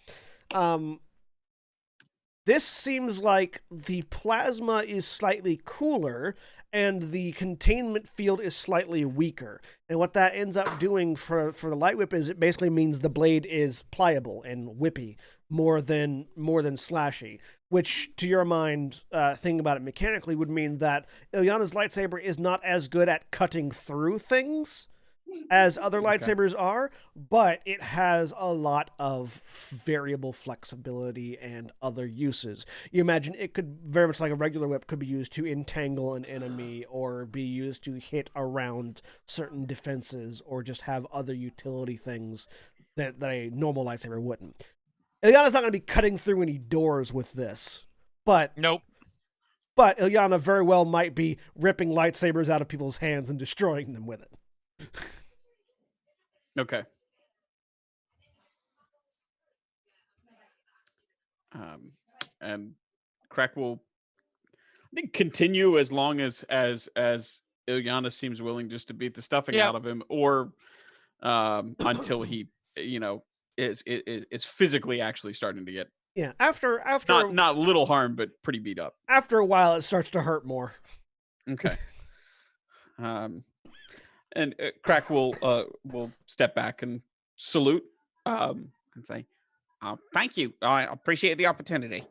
Speaker 1: This seems like the plasma is slightly cooler and the containment field is slightly weaker. And what that ends up doing for the light whip is it basically means the blade is pliable and whippy more than slashy, which to your mind, thinking about it mechanically, would mean that Ilyana's lightsaber is not as good at cutting through things as other lightsabers are, but it has a lot of variable flexibility and other uses. You imagine it could, very much like a regular whip, could be used to entangle an enemy or be used to hit around certain defenses or just have other utility things that a normal lightsaber wouldn't. Ilyana's not going to be cutting through any doors with this, but
Speaker 2: nope.
Speaker 1: But Ilyana very well might be ripping lightsabers out of people's hands and destroying them with it.
Speaker 8: Okay. And Crack will, I think, continue as long as Ilyana seems willing just to beat the stuffing out of him, or until he, is physically actually starting to get
Speaker 1: after
Speaker 8: not little harm, but pretty beat up.
Speaker 1: After a while, it starts to hurt more.
Speaker 8: Okay. And Crack will step back and salute and say, "Thank you. I appreciate the opportunity."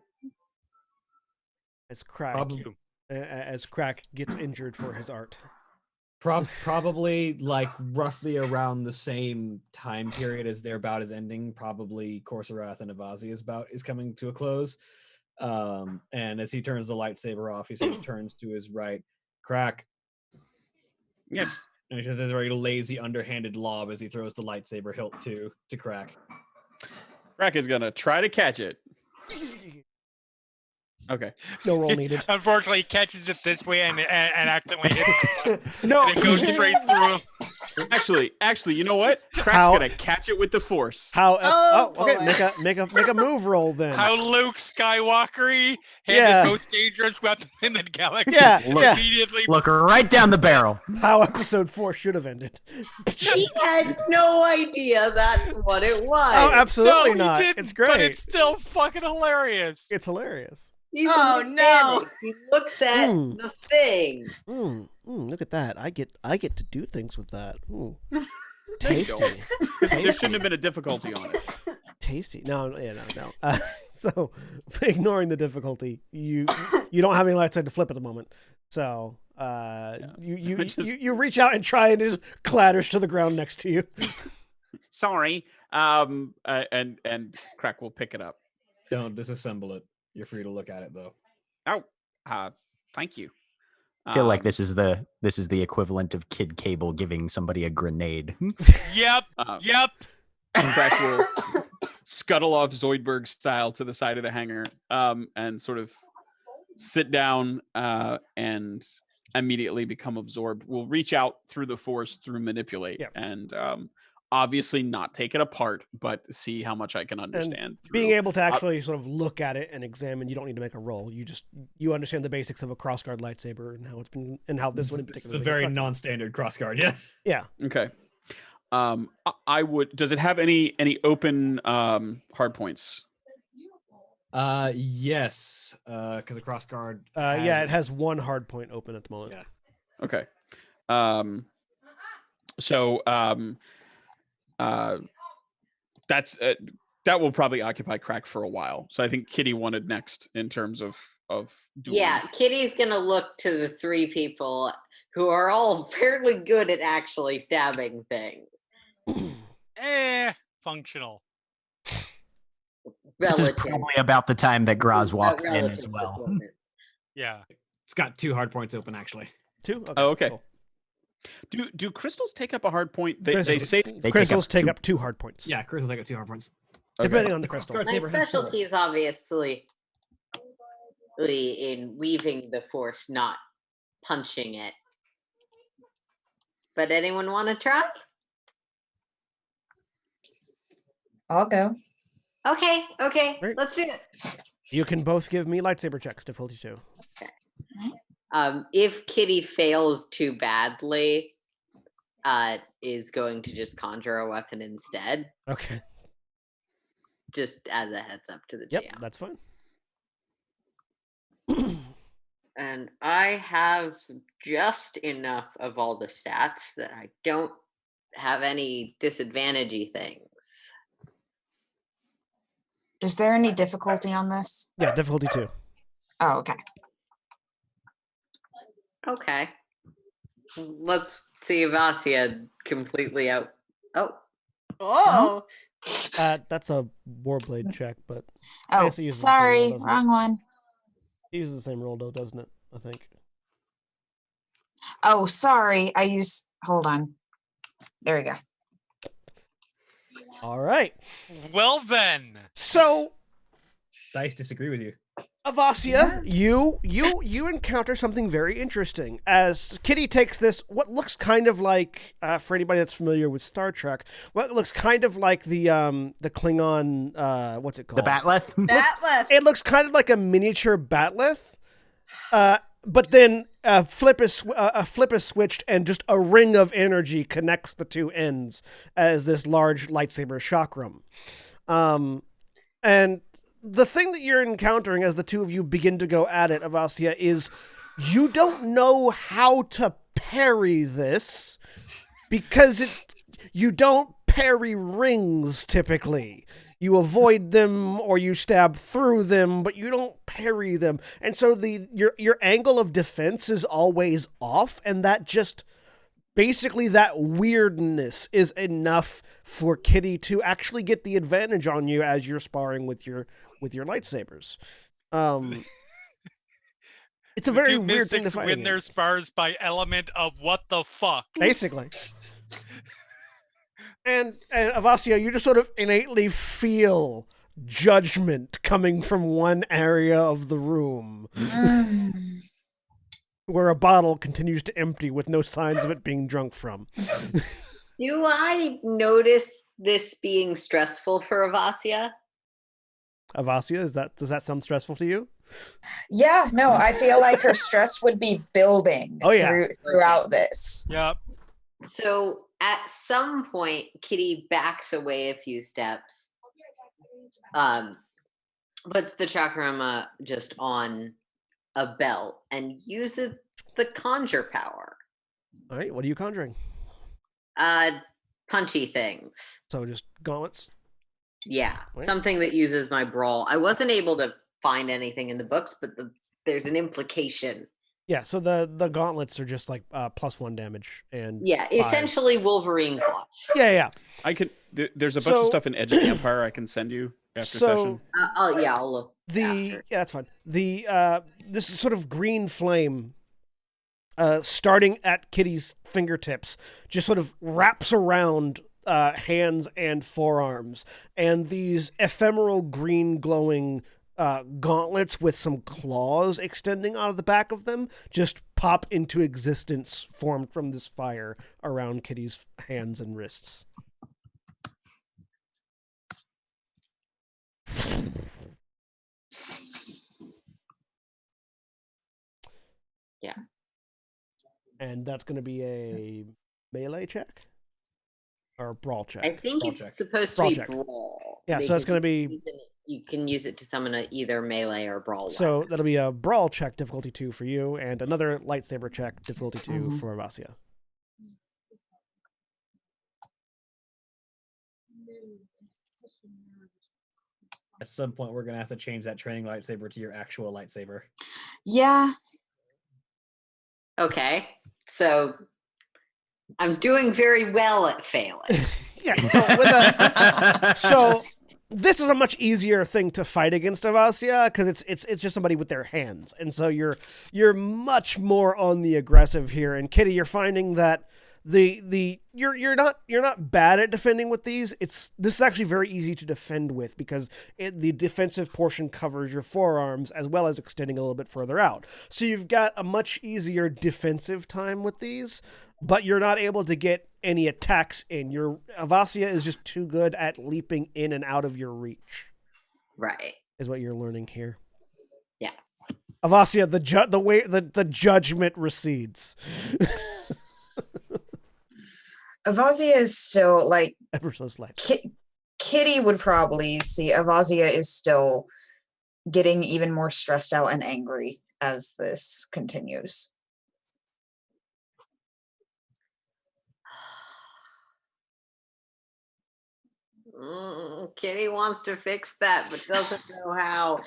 Speaker 1: As Crack gets injured for his art.
Speaker 4: Probably like roughly around the same time period as their bout is ending. Probably Corsorath and Avazia's bout is coming to a close. And as he turns the lightsaber off, he sort of turns to his right. Crack.
Speaker 8: Yes.
Speaker 4: And he does a very lazy, underhanded lob as he throws the lightsaber hilt to Crack.
Speaker 8: Crack is gonna try to catch it. Okay.
Speaker 1: No roll needed.
Speaker 2: Unfortunately, he catches it this way and accidentally hits it.
Speaker 8: No,
Speaker 2: and it goes straight through him.
Speaker 8: Actually, you know what? Crack's gonna catch it with the Force.
Speaker 1: Okay. Make a move roll then.
Speaker 2: How Luke Skywalker handed most dangerous weapon in the galaxy. Immediately.
Speaker 3: Look right down the barrel.
Speaker 1: How episode 4 should have ended.
Speaker 7: He had no idea that's what it was.
Speaker 1: Oh, absolutely
Speaker 2: no,
Speaker 1: not.
Speaker 2: Didn't,
Speaker 1: it's great.
Speaker 2: But it's still fucking hilarious.
Speaker 1: It's hilarious.
Speaker 7: He's a mechanic. He looks at the thing.
Speaker 1: Look at that. I get to do things with that.
Speaker 8: Tasty. There shouldn't have been a difficulty on it.
Speaker 1: Tasty. No. So, ignoring the difficulty, you don't have any light side to flip at the moment. So, you reach out and try, and it just clatters to the ground next to you.
Speaker 8: Sorry. And Crack will pick it up.
Speaker 4: Don't disassemble it. You're free to look at it, though.
Speaker 8: Oh, thank you.
Speaker 3: I feel like this is the equivalent of Kid Cable giving somebody a grenade.
Speaker 2: Yep. Yep.
Speaker 8: Crack will scuttle off Zoidberg style to the side of the hangar, and sort of sit down and immediately become absorbed. We'll reach out through the force through manipulate, and obviously not take it apart, but see how much I can understand.
Speaker 1: Being able to actually sort of look at it and examine, you don't need to make a roll. You understand the basics of a crossguard lightsaber and how it's been and how this one in particular.
Speaker 4: It's a very non-standard crossguard. Yeah.
Speaker 1: Yeah.
Speaker 8: Okay. I would. Does it have any open hard points?
Speaker 4: Yes. Because a crossguard.
Speaker 1: Yeah, it has one hard point open at the moment.
Speaker 4: Yeah.
Speaker 8: Okay. So that's that will probably occupy Crack for a while. So I think Kitty wanted next in terms of doing.
Speaker 7: Yeah, Kitty's gonna look to the three people who are all fairly good at actually stabbing things.
Speaker 2: Functional.
Speaker 3: This is probably about the time that Graz walks in as well.
Speaker 2: Yeah.
Speaker 4: It's got 2 hard points open, actually.
Speaker 1: 2? Okay.
Speaker 8: Oh, okay.
Speaker 1: Cool.
Speaker 8: Do crystals take up a hard point? They say
Speaker 1: crystals take up 2 hard points.
Speaker 4: Yeah, crystals take up 2 hard points.
Speaker 1: Depending on the crystal.
Speaker 7: My specialty is obviously in weaving the force, not punching it. But anyone want to try?
Speaker 5: I'll go.
Speaker 7: Okay,
Speaker 1: Great.
Speaker 7: let's do it.
Speaker 1: You can both give me lightsaber checks, difficulty 2.
Speaker 7: If Kitty fails too badly, is going to just conjure a weapon instead.
Speaker 1: Okay.
Speaker 7: Just as a heads up to the
Speaker 1: Yep,
Speaker 7: GM.
Speaker 1: that's fine.
Speaker 7: And I have just enough of all the stats that I don't have any disadvantagey things.
Speaker 5: Is there any difficulty on this?
Speaker 1: Yeah, difficulty 2.
Speaker 5: Oh, okay.
Speaker 7: Okay. Let's see Vasia completely out.
Speaker 6: Oh.
Speaker 1: That's a Warblade check, but
Speaker 5: Oh,
Speaker 1: guess he uses the same roll,
Speaker 5: sorry,
Speaker 1: doesn't
Speaker 5: wrong one.
Speaker 1: he uses the same roll though, doesn't it? I think.
Speaker 5: Oh, sorry. Hold on. There we go.
Speaker 1: All right.
Speaker 2: Well then.
Speaker 1: So,
Speaker 4: Dice disagree with you.
Speaker 1: Avasia, you encounter something very interesting as Kitty takes this, what looks kind of like, for anybody that's familiar with Star Trek, what looks kind of like the Klingon, what's it called?
Speaker 3: The Batleth?
Speaker 6: Batleth.
Speaker 1: It looks kind of like a miniature Batleth, but then a flip is switched and just a ring of energy connects the two ends as this large lightsaber chakram. And the thing that you're encountering as the two of you begin to go at it, Avasia, is you don't know how to parry this because you don't parry rings typically. You avoid them or you stab through them, but you don't parry them. And so your angle of defense is always off, and that just basically that weirdness is enough for Kitty to actually get the advantage on you as you're sparring with your lightsabers. It's a very weird thing to fight
Speaker 2: win their spars by element of what the fuck.
Speaker 1: Basically. And Avasia, you just sort of innately feel judgment coming from one area of the room where a bottle continues to empty with no signs of it being drunk from.
Speaker 7: Do I notice this being stressful for Avasia?
Speaker 1: Avasia, does that sound stressful to you?
Speaker 5: Yeah, no, I feel like her stress would be building throughout this.
Speaker 2: Yep.
Speaker 7: So at some point, Kitty backs away a few steps, puts the chakrama just on a belt, and uses the conjure power.
Speaker 1: All right, what are you conjuring?
Speaker 7: Punchy things.
Speaker 1: So just gauntlets?
Speaker 7: Yeah,
Speaker 1: Right.
Speaker 7: something that uses my brawl. I wasn't able to find anything in the books, but there's an implication.
Speaker 1: Yeah, so the gauntlets are just like +1 damage and
Speaker 7: Yeah,
Speaker 1: 5.
Speaker 7: essentially Wolverine claws.
Speaker 1: Yeah.
Speaker 8: I can. There's a bunch of stuff in Edge of the Empire I can send you after session.
Speaker 7: I'll look.
Speaker 1: Yeah, that's fine. This sort of green flame starting at Kitty's fingertips, just sort of wraps around hands and forearms, and these ephemeral green glowing gauntlets with some claws extending out of the back of them just pop into existence, formed from this fire around Kitty's hands and wrists.
Speaker 7: Yeah.
Speaker 1: And that's going to be a melee check? Or a brawl check?
Speaker 7: I think
Speaker 1: Brawl
Speaker 7: it's
Speaker 1: check.
Speaker 7: supposed
Speaker 1: Brawl
Speaker 7: to be
Speaker 1: check.
Speaker 7: brawl.
Speaker 1: Yeah, so it's
Speaker 7: because
Speaker 1: going to be...
Speaker 7: You can use it to summon either melee or brawl.
Speaker 1: So
Speaker 7: weapon.
Speaker 1: that'll be a brawl check, difficulty 2 for you, and another lightsaber check, difficulty 2
Speaker 5: Mhm.
Speaker 1: for Avasia.
Speaker 4: At some point, we're gonna have to change that training lightsaber to your actual lightsaber.
Speaker 5: Yeah.
Speaker 7: Okay, so I'm doing very well at failing.
Speaker 1: Yeah, so this is a much easier thing to fight against Avasia because it's just somebody with their hands, and so you're much more on the aggressive here. And Kitty, you're finding that you're not bad at defending with these. This is actually very easy to defend with because the defensive portion covers your forearms as well as extending a little bit further out. So you've got a much easier defensive time with these, but you're not able to get any attacks in. Your Avasia is just too good at leaping in and out of your reach.
Speaker 7: Right.
Speaker 1: Is what you're learning here.
Speaker 7: Yeah.
Speaker 1: Avasia, the judgment recedes.
Speaker 5: Avasia is still like
Speaker 1: Ever so slightly.
Speaker 5: Kitty would probably see Avasia is still getting even more stressed out and angry as this continues.
Speaker 7: Kitty wants to fix that, but doesn't know how.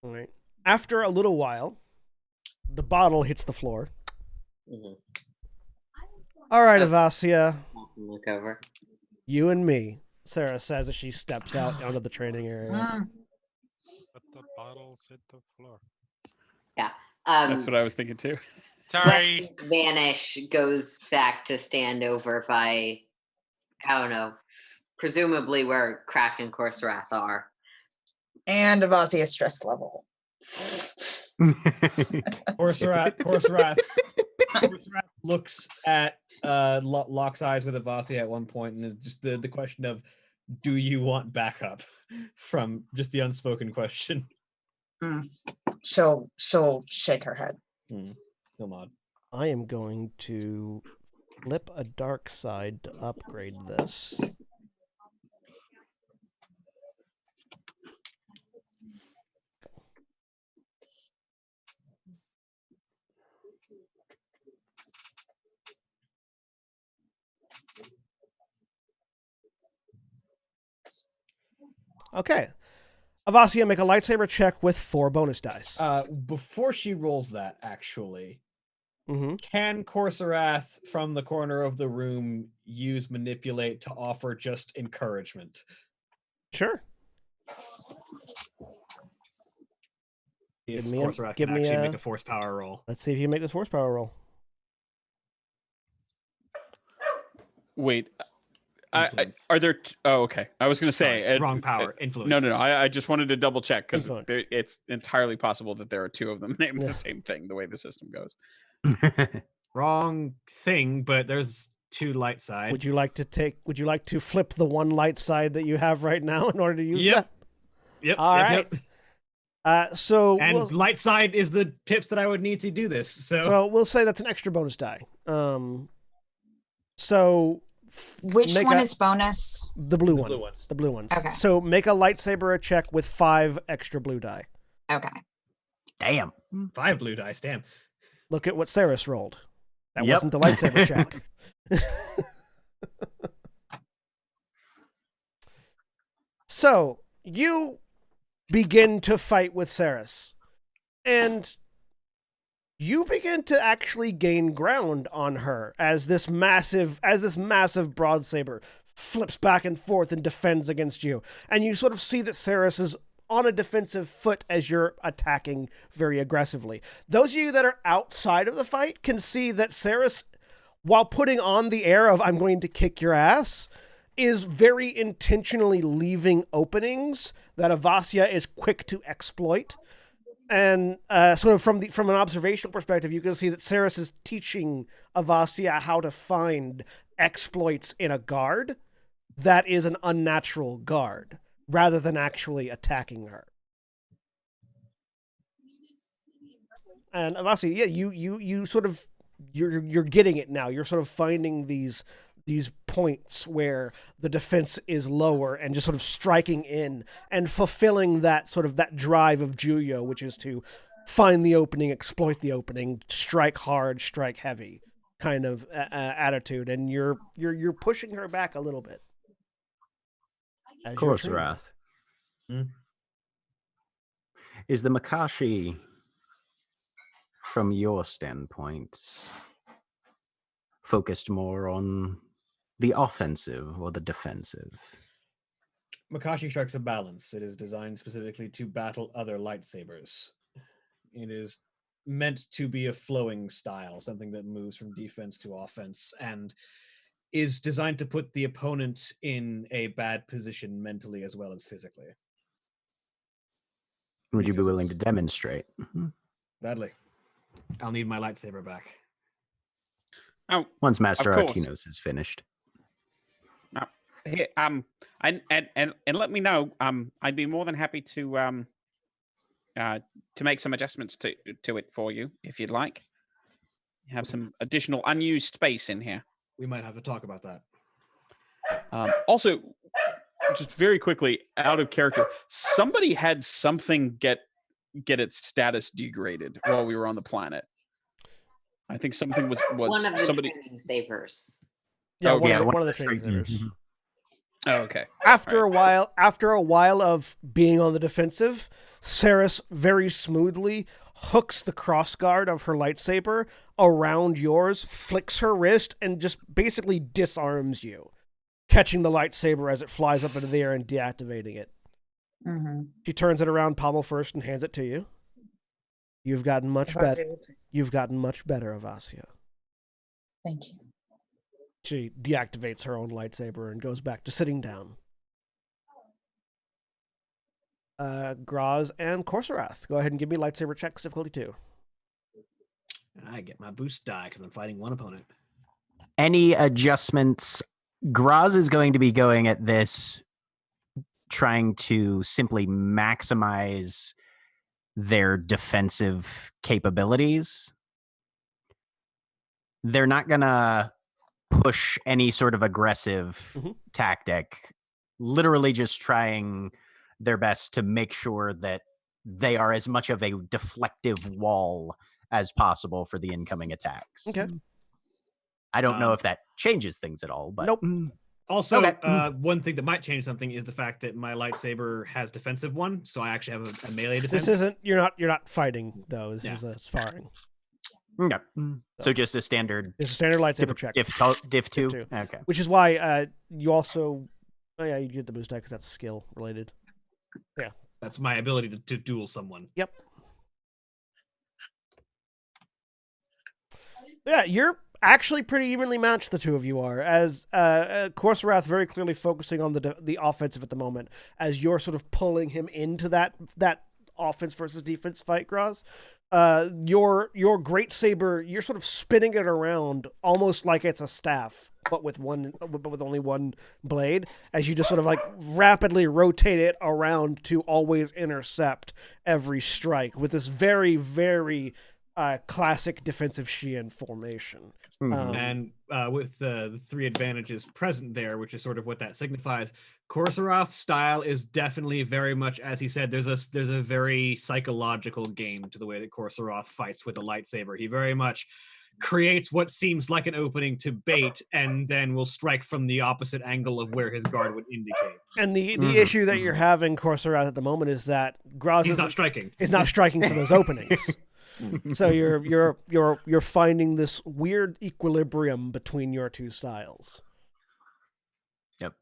Speaker 1: All right. After a little while, the bottle hits the floor.
Speaker 7: Mhm.
Speaker 1: All right, Avasia,
Speaker 7: Look over.
Speaker 1: you and me, Sarah says as she steps out onto the training area.
Speaker 2: But the bottles hit the floor.
Speaker 7: Yeah.
Speaker 8: That's what I was thinking too.
Speaker 2: Sorry.
Speaker 7: Lex's vanish goes back to stand over by, I don't know, presumably where Crack and Corserath are.
Speaker 5: And Avasia's stress level.
Speaker 4: Corserath looks at locks eyes with Avasia at one point, and just the question of, do you want backup? From just the unspoken question.
Speaker 5: She'll shake her head.
Speaker 4: Come on.
Speaker 1: I am going to flip a dark side to upgrade this. Okay. Avasia, make a lightsaber check with 4 bonus dice.
Speaker 4: Before she rolls that, actually,
Speaker 1: Mm-hmm.
Speaker 4: can Corserath from the corner of the room use manipulate to offer just encouragement?
Speaker 1: Sure.
Speaker 4: If
Speaker 1: Give me
Speaker 4: Corserath can actually make a force power roll.
Speaker 1: Let's see if you make this force power roll.
Speaker 8: Wait,
Speaker 4: Influence.
Speaker 8: are there? Oh, okay. I was going to say
Speaker 4: Sorry, wrong power. Influence.
Speaker 8: No. I just wanted to double check because
Speaker 1: Influence.
Speaker 8: it's entirely possible that there are 2 of them named
Speaker 1: Yeah.
Speaker 8: the same thing. The way the system goes.
Speaker 4: Wrong thing, but there's 2 light side.
Speaker 1: Would you like to flip the 1 light side that you have right now in order to use
Speaker 4: Yep.
Speaker 1: that?
Speaker 4: Yep.
Speaker 1: All right. So
Speaker 4: And
Speaker 1: we'll,
Speaker 4: light side is the pips that I would need to do this.
Speaker 1: so we'll say that's an extra bonus die. So
Speaker 5: Which
Speaker 1: make
Speaker 5: one
Speaker 1: a-
Speaker 5: is bonus?
Speaker 1: the blue one.
Speaker 4: blue ones.
Speaker 1: The blue ones.
Speaker 5: Okay.
Speaker 1: So make a lightsaber check with 5 extra blue die.
Speaker 5: Okay.
Speaker 3: Damn.
Speaker 4: 5 blue dice. Damn.
Speaker 1: Look at what Saris rolled. That
Speaker 3: Yep.
Speaker 1: wasn't a lightsaber check. So you begin to fight with Saris, and you begin to actually gain ground on her as this massive broad saber flips back and forth and defends against you. And you sort of see that Saris is on a defensive foot as you're attacking very aggressively. Those of you that are outside of the fight can see that Saris, while putting on the air of I'm going to kick your ass, is very intentionally leaving openings that Avasia is quick to exploit. And sort of from an observational perspective, you can see that Saris is teaching Avasia how to find exploits in a guard that is an unnatural guard, rather than actually attacking her. And Avasia, yeah, you sort of you're getting it now. You're sort of finding these points where the defense is lower and just sort of striking in and fulfilling that sort of that drive of Juyo, which is to find the opening, exploit the opening, strike hard, strike heavy kind of attitude. And you're pushing her back a little bit.
Speaker 3: Of course, Wrath. Is the Makashi, from your standpoint, focused more on the offensive or the defensive?
Speaker 4: Makashi strikes a balance. It is designed specifically to battle other lightsabers. It is meant to be a flowing style, something that moves from defense to offense, and is designed to put the opponent in a bad position mentally as well as physically.
Speaker 3: Would you be willing to demonstrate?
Speaker 4: Badly. I'll need my lightsaber back.
Speaker 8: Oh,
Speaker 3: once Master
Speaker 8: of course.
Speaker 3: Artinos is finished.
Speaker 8: Here, and let me know. I'd be more than happy to make some adjustments to it for you if you'd like. You have some additional unused space in here.
Speaker 4: We might have to talk about that.
Speaker 8: Also, just very quickly, out of character, somebody had something get its status degraded while we were on the planet. I think something was
Speaker 7: one of the
Speaker 8: somebody
Speaker 7: training savers.
Speaker 1: Yeah, one of the training savers.
Speaker 8: Mm-hmm. Oh, okay.
Speaker 1: After a while of being on the defensive, Saris very smoothly hooks the crossguard of her lightsaber around yours, flicks her wrist, and just basically disarms you, catching the lightsaber as it flies up into the air and deactivating it.
Speaker 5: Mm-hmm.
Speaker 1: She turns it around pommel first and hands it to you. You've gotten much better. You've gotten much better, Avasia.
Speaker 5: Thank you.
Speaker 1: She deactivates her own lightsaber and goes back to sitting down. Graz and Corsorath, go ahead and give me lightsaber checks, difficulty 2.
Speaker 4: I get my boost die because I'm fighting one opponent.
Speaker 3: Any adjustments? Graz is going to be going at this, trying to simply maximize their defensive capabilities. They're not going to push any sort of aggressive tactic, literally just trying their best to make sure that they are as much of a deflective wall as possible for the incoming attacks.
Speaker 1: Okay.
Speaker 3: I don't know if that changes things at all, but
Speaker 1: nope.
Speaker 4: Also, one thing that might change something is the fact that my lightsaber has defensive one, so I actually have a melee defense.
Speaker 1: This isn't you're not fighting though. This is a sparring.
Speaker 3: Okay. So just a standard.
Speaker 1: It's a standard lightsaber check.
Speaker 3: Diff 2. Okay.
Speaker 1: Which is why you also, you get the boost die because that's skill related. Yeah.
Speaker 4: That's my ability to duel someone.
Speaker 1: Yep. Yeah, you're actually pretty evenly matched, the two of you are, as Corsorath very clearly focusing on the offensive at the moment, as you're sort of pulling him into that offense versus defense fight, Graz. Your great saber, you're sort of spinning it around almost like it's a staff, but with only one blade, as you just sort of like rapidly rotate it around to always intercept every strike with this very, very classic defensive Xi'an formation.
Speaker 4: And with the 3 advantages present there, which is sort of what that signifies, Corsorath's style is definitely very much, as he said, there's a very psychological game to the way that Corsorath fights with a lightsaber. He very much creates what seems like an opening to bait, and then will strike from the opposite angle of where his guard would indicate.
Speaker 1: And the issue that you're having, Corsorath, at the moment is that Graz
Speaker 4: is not striking.
Speaker 1: Is not striking for those openings. So you're finding this weird equilibrium between your two styles.
Speaker 3: Yep.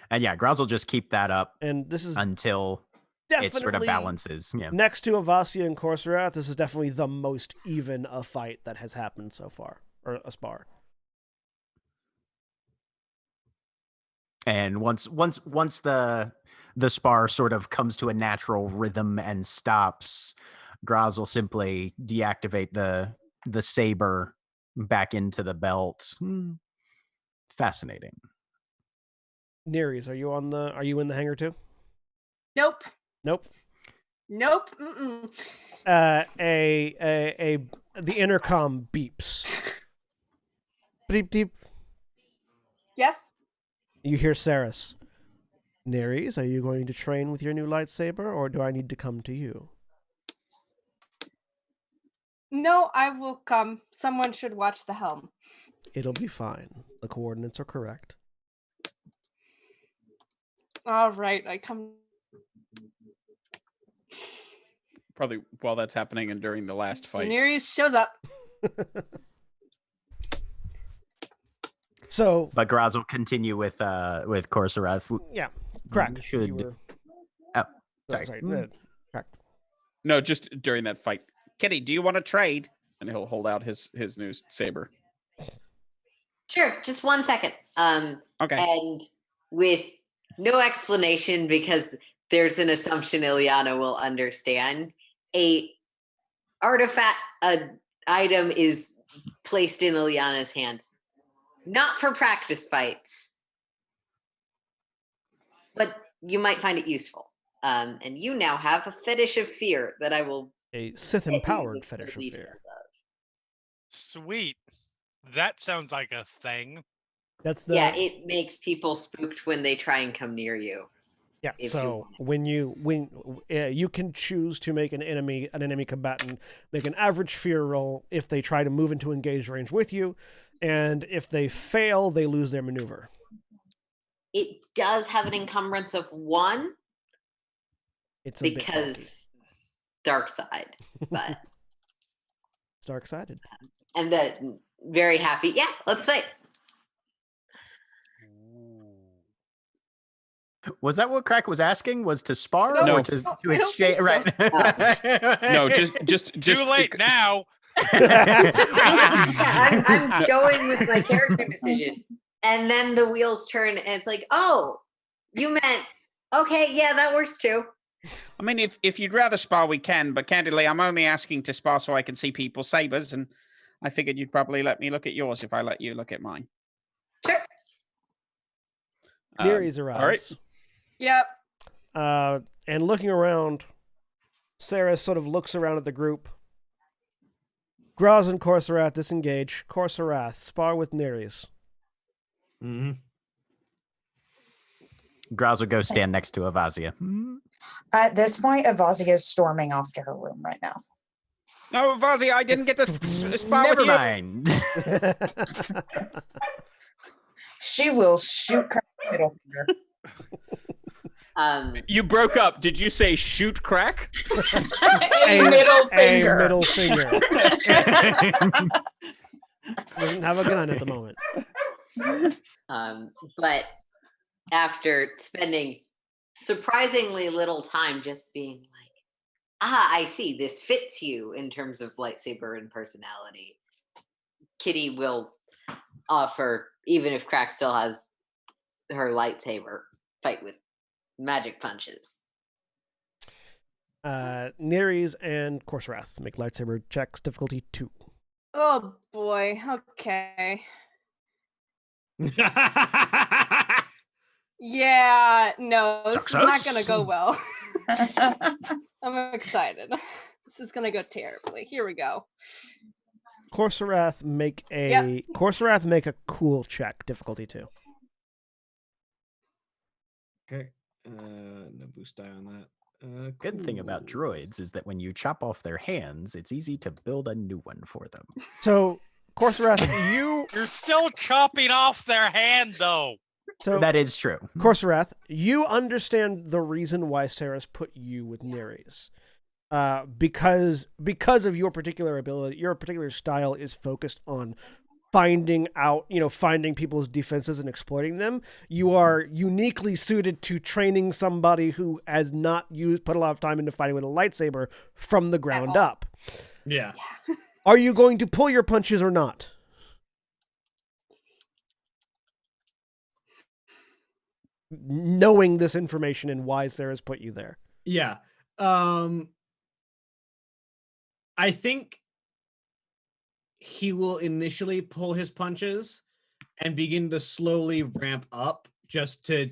Speaker 3: And yeah, Graz will just keep that up,
Speaker 1: and this is
Speaker 3: until
Speaker 1: definitely
Speaker 3: it sort of balances. Yeah.
Speaker 1: next to Avasia and Corsorath, this is definitely the most even a fight that has happened so far, or a spar.
Speaker 3: And once the spar sort of comes to a natural rhythm and stops, Graz will simply deactivate the saber back into the belt. Fascinating.
Speaker 1: Nereus, are you in the hangar too?
Speaker 6: Nope.
Speaker 1: Nope.
Speaker 6: Nope. Mm-mm.
Speaker 1: The intercom beeps. Beep beep.
Speaker 6: Yes.
Speaker 1: You hear Saris. Nereus, are you going to train with your new lightsaber, or do I need to come to you?
Speaker 6: No, I will come. Someone should watch the helm.
Speaker 1: It'll be fine. The coordinates are correct.
Speaker 6: All right, I come.
Speaker 8: Probably while that's happening and during the last fight.
Speaker 6: Nereus shows up.
Speaker 1: So,
Speaker 3: But Graz will continue with Corsorath.
Speaker 1: yeah, correct.
Speaker 3: Should
Speaker 1: You were-
Speaker 3: oh,
Speaker 1: sorry.
Speaker 3: sorry.
Speaker 1: Correct.
Speaker 8: No, just during that fight. Kitty, do you want to trade? And he'll hold out his new saber.
Speaker 7: Sure, just 1 second.
Speaker 8: Okay.
Speaker 7: And with no explanation, because there's an assumption Ileana will understand, a item is placed in Ileana's hands, not for practice fights, but you might find it useful. And you now have a fetish of fear that I will.
Speaker 1: A Sith-empowered fetish of fear.
Speaker 2: Sweet. That sounds like a thing.
Speaker 1: That's the
Speaker 7: Yeah, it makes people spooked when they try and come near you.
Speaker 1: yeah.
Speaker 7: if
Speaker 1: So
Speaker 7: you
Speaker 1: when you can choose to make an enemy combatant make an average fear roll if they try to move into engaged range with you, and if they fail, they lose their maneuver.
Speaker 7: It does have an encumbrance of 1
Speaker 1: It's a bit bulky.
Speaker 7: because dark side, but
Speaker 1: It's dark-sided.
Speaker 7: and then very happy. Yeah, let's say.
Speaker 3: Was that what Crack was asking? Was to spar
Speaker 8: No.
Speaker 3: or to
Speaker 6: I don't
Speaker 3: exchange?
Speaker 6: think so.
Speaker 3: Right.
Speaker 8: No, just
Speaker 2: Too late now.
Speaker 7: Yeah, I'm going with my character decision, and then the wheels turn, and it's like, oh, you meant okay? Yeah, that works too.
Speaker 8: I mean, if you'd rather spar, we can. But candidly, I'm only asking to spar so I can see people's sabers, and I figured you'd probably let me look at yours if I let you look at mine.
Speaker 7: Sure.
Speaker 1: Nereus arrives.
Speaker 8: All right.
Speaker 6: Yep.
Speaker 1: And looking around, Sarah sort of looks around at the group. Graz and Corsorath disengage. Corsorath, spar with Nereus.
Speaker 4: Mm-hmm.
Speaker 3: Graz will go stand next to Avasia.
Speaker 5: At this point, Avasia is storming off to her room right now.
Speaker 8: No, Vazi, I didn't get to spar with
Speaker 3: Never
Speaker 8: you.
Speaker 3: mind.
Speaker 5: She will shoot Crack middle finger.
Speaker 8: You broke up. Did you say shoot Crack?
Speaker 5: A middle finger.
Speaker 1: A middle finger. Doesn't have a gun at the moment.
Speaker 7: But after spending surprisingly little time just being like, I see, this fits you in terms of lightsaber and personality, Kitty will offer, even if Crack still has her lightsaber, fight with magic punches.
Speaker 1: Nereus and Corsorath make lightsaber checks, difficulty 2.
Speaker 6: Oh boy. Okay. Yeah. No, this is not gonna go well. I'm excited. This is gonna go terribly. Here we go.
Speaker 1: Corsorath make a
Speaker 6: Yep.
Speaker 1: Corsorath make a cool check, difficulty 2.
Speaker 4: Okay. No boost die on that.
Speaker 3: Good thing about
Speaker 4: cool.
Speaker 3: droids is that when you chop off their hands, it's easy to build a new one for them.
Speaker 1: So Corsorath,
Speaker 2: You're still chopping off their hand, though.
Speaker 3: That is true.
Speaker 1: Corsorath, you understand the reason why Sarah's put you with Nereus. Because of your particular ability, your particular style is focused on finding people's defenses and exploiting them. You are uniquely suited to training somebody who has not put a lot of time into fighting with a lightsaber from the ground up.
Speaker 4: Yeah.
Speaker 1: Are you going to pull your punches or not? Knowing this information and why Sarah's put you there.
Speaker 4: Yeah. I think he will initially pull his punches and begin to slowly ramp up just to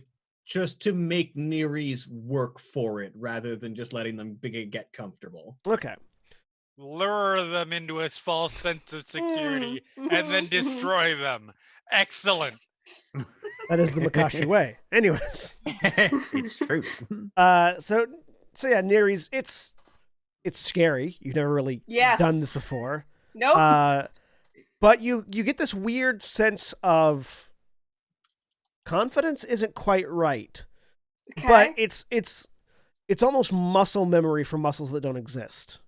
Speaker 4: make Nere's work for it rather than just letting them get comfortable.
Speaker 1: Okay.
Speaker 2: Lure them into a false sense of security and then destroy them. Excellent.
Speaker 1: That is the Makashi way. Anyways.
Speaker 3: It's true.
Speaker 1: So yeah, Nere's it's scary. You've never really done this before.
Speaker 6: Nope.
Speaker 1: But you get this weird sense of confidence isn't quite right.
Speaker 6: Okay.
Speaker 1: But it's almost muscle memory for muscles that don't exist.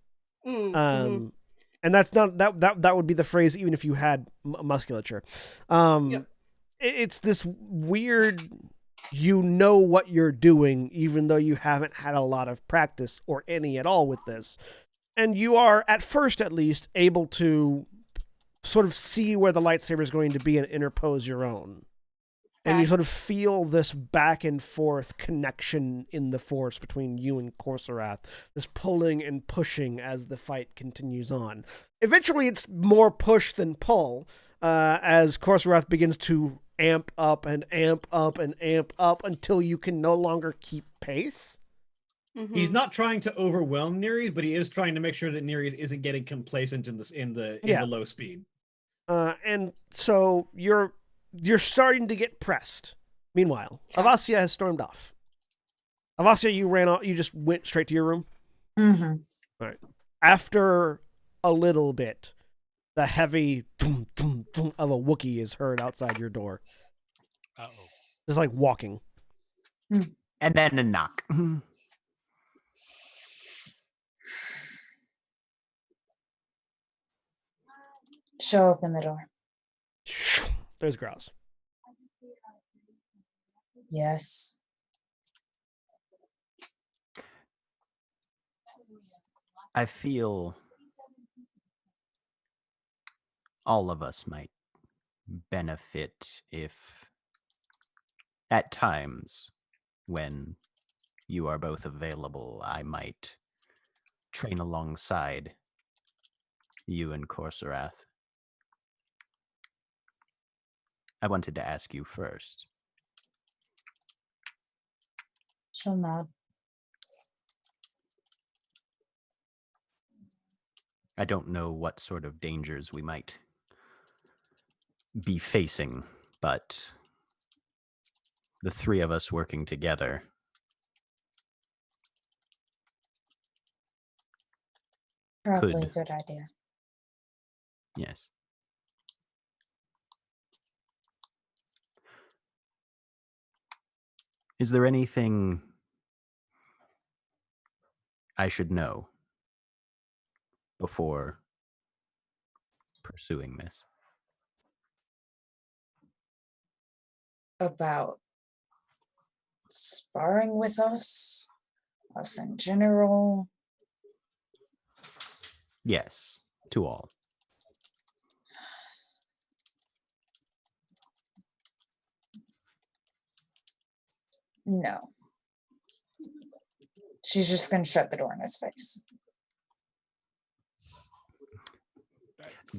Speaker 1: And that's not that would be the phrase even if you had musculature. It's this weird, what you're doing even though you haven't had a lot of practice or any at all with this. And you are, at first at least, able to sort of see where the lightsaber is going to be and interpose your own. And you sort of feel this back and forth connection in the Force between you and Corsorath, this pulling and pushing as the fight continues on. Eventually, it's more push than pull, as Corsorath begins to amp up and amp up and amp up until you can no longer keep pace.
Speaker 4: He's not trying to overwhelm Nere's, but he is trying to make sure that Nere's isn't getting complacent in the low speed.
Speaker 1: And so you're starting to get pressed. Meanwhile, Avasia has stormed off. Avasia, you ran off. You just went straight to your room.
Speaker 5: Mm-hmm.
Speaker 1: All right. After a little bit, the heavy thum, thum, thum of a Wookiee is heard outside your door.
Speaker 2: Uh-oh.
Speaker 1: It's like walking.
Speaker 3: And then a knock.
Speaker 5: She'll open the door.
Speaker 1: There's Grouse.
Speaker 5: Yes.
Speaker 3: I feel all of us might benefit if, at times, when you are both available, I might train alongside you and Corsorath. I wanted to ask you first.
Speaker 5: She'll nod.
Speaker 3: I don't know what sort of dangers we might be facing, but the three of us working together
Speaker 5: Probably a good idea.
Speaker 3: Yes. Is there anything I should know before pursuing this?
Speaker 5: About sparring with us in general.
Speaker 3: Yes, to all.
Speaker 5: No. She's just going to shut the door in his face.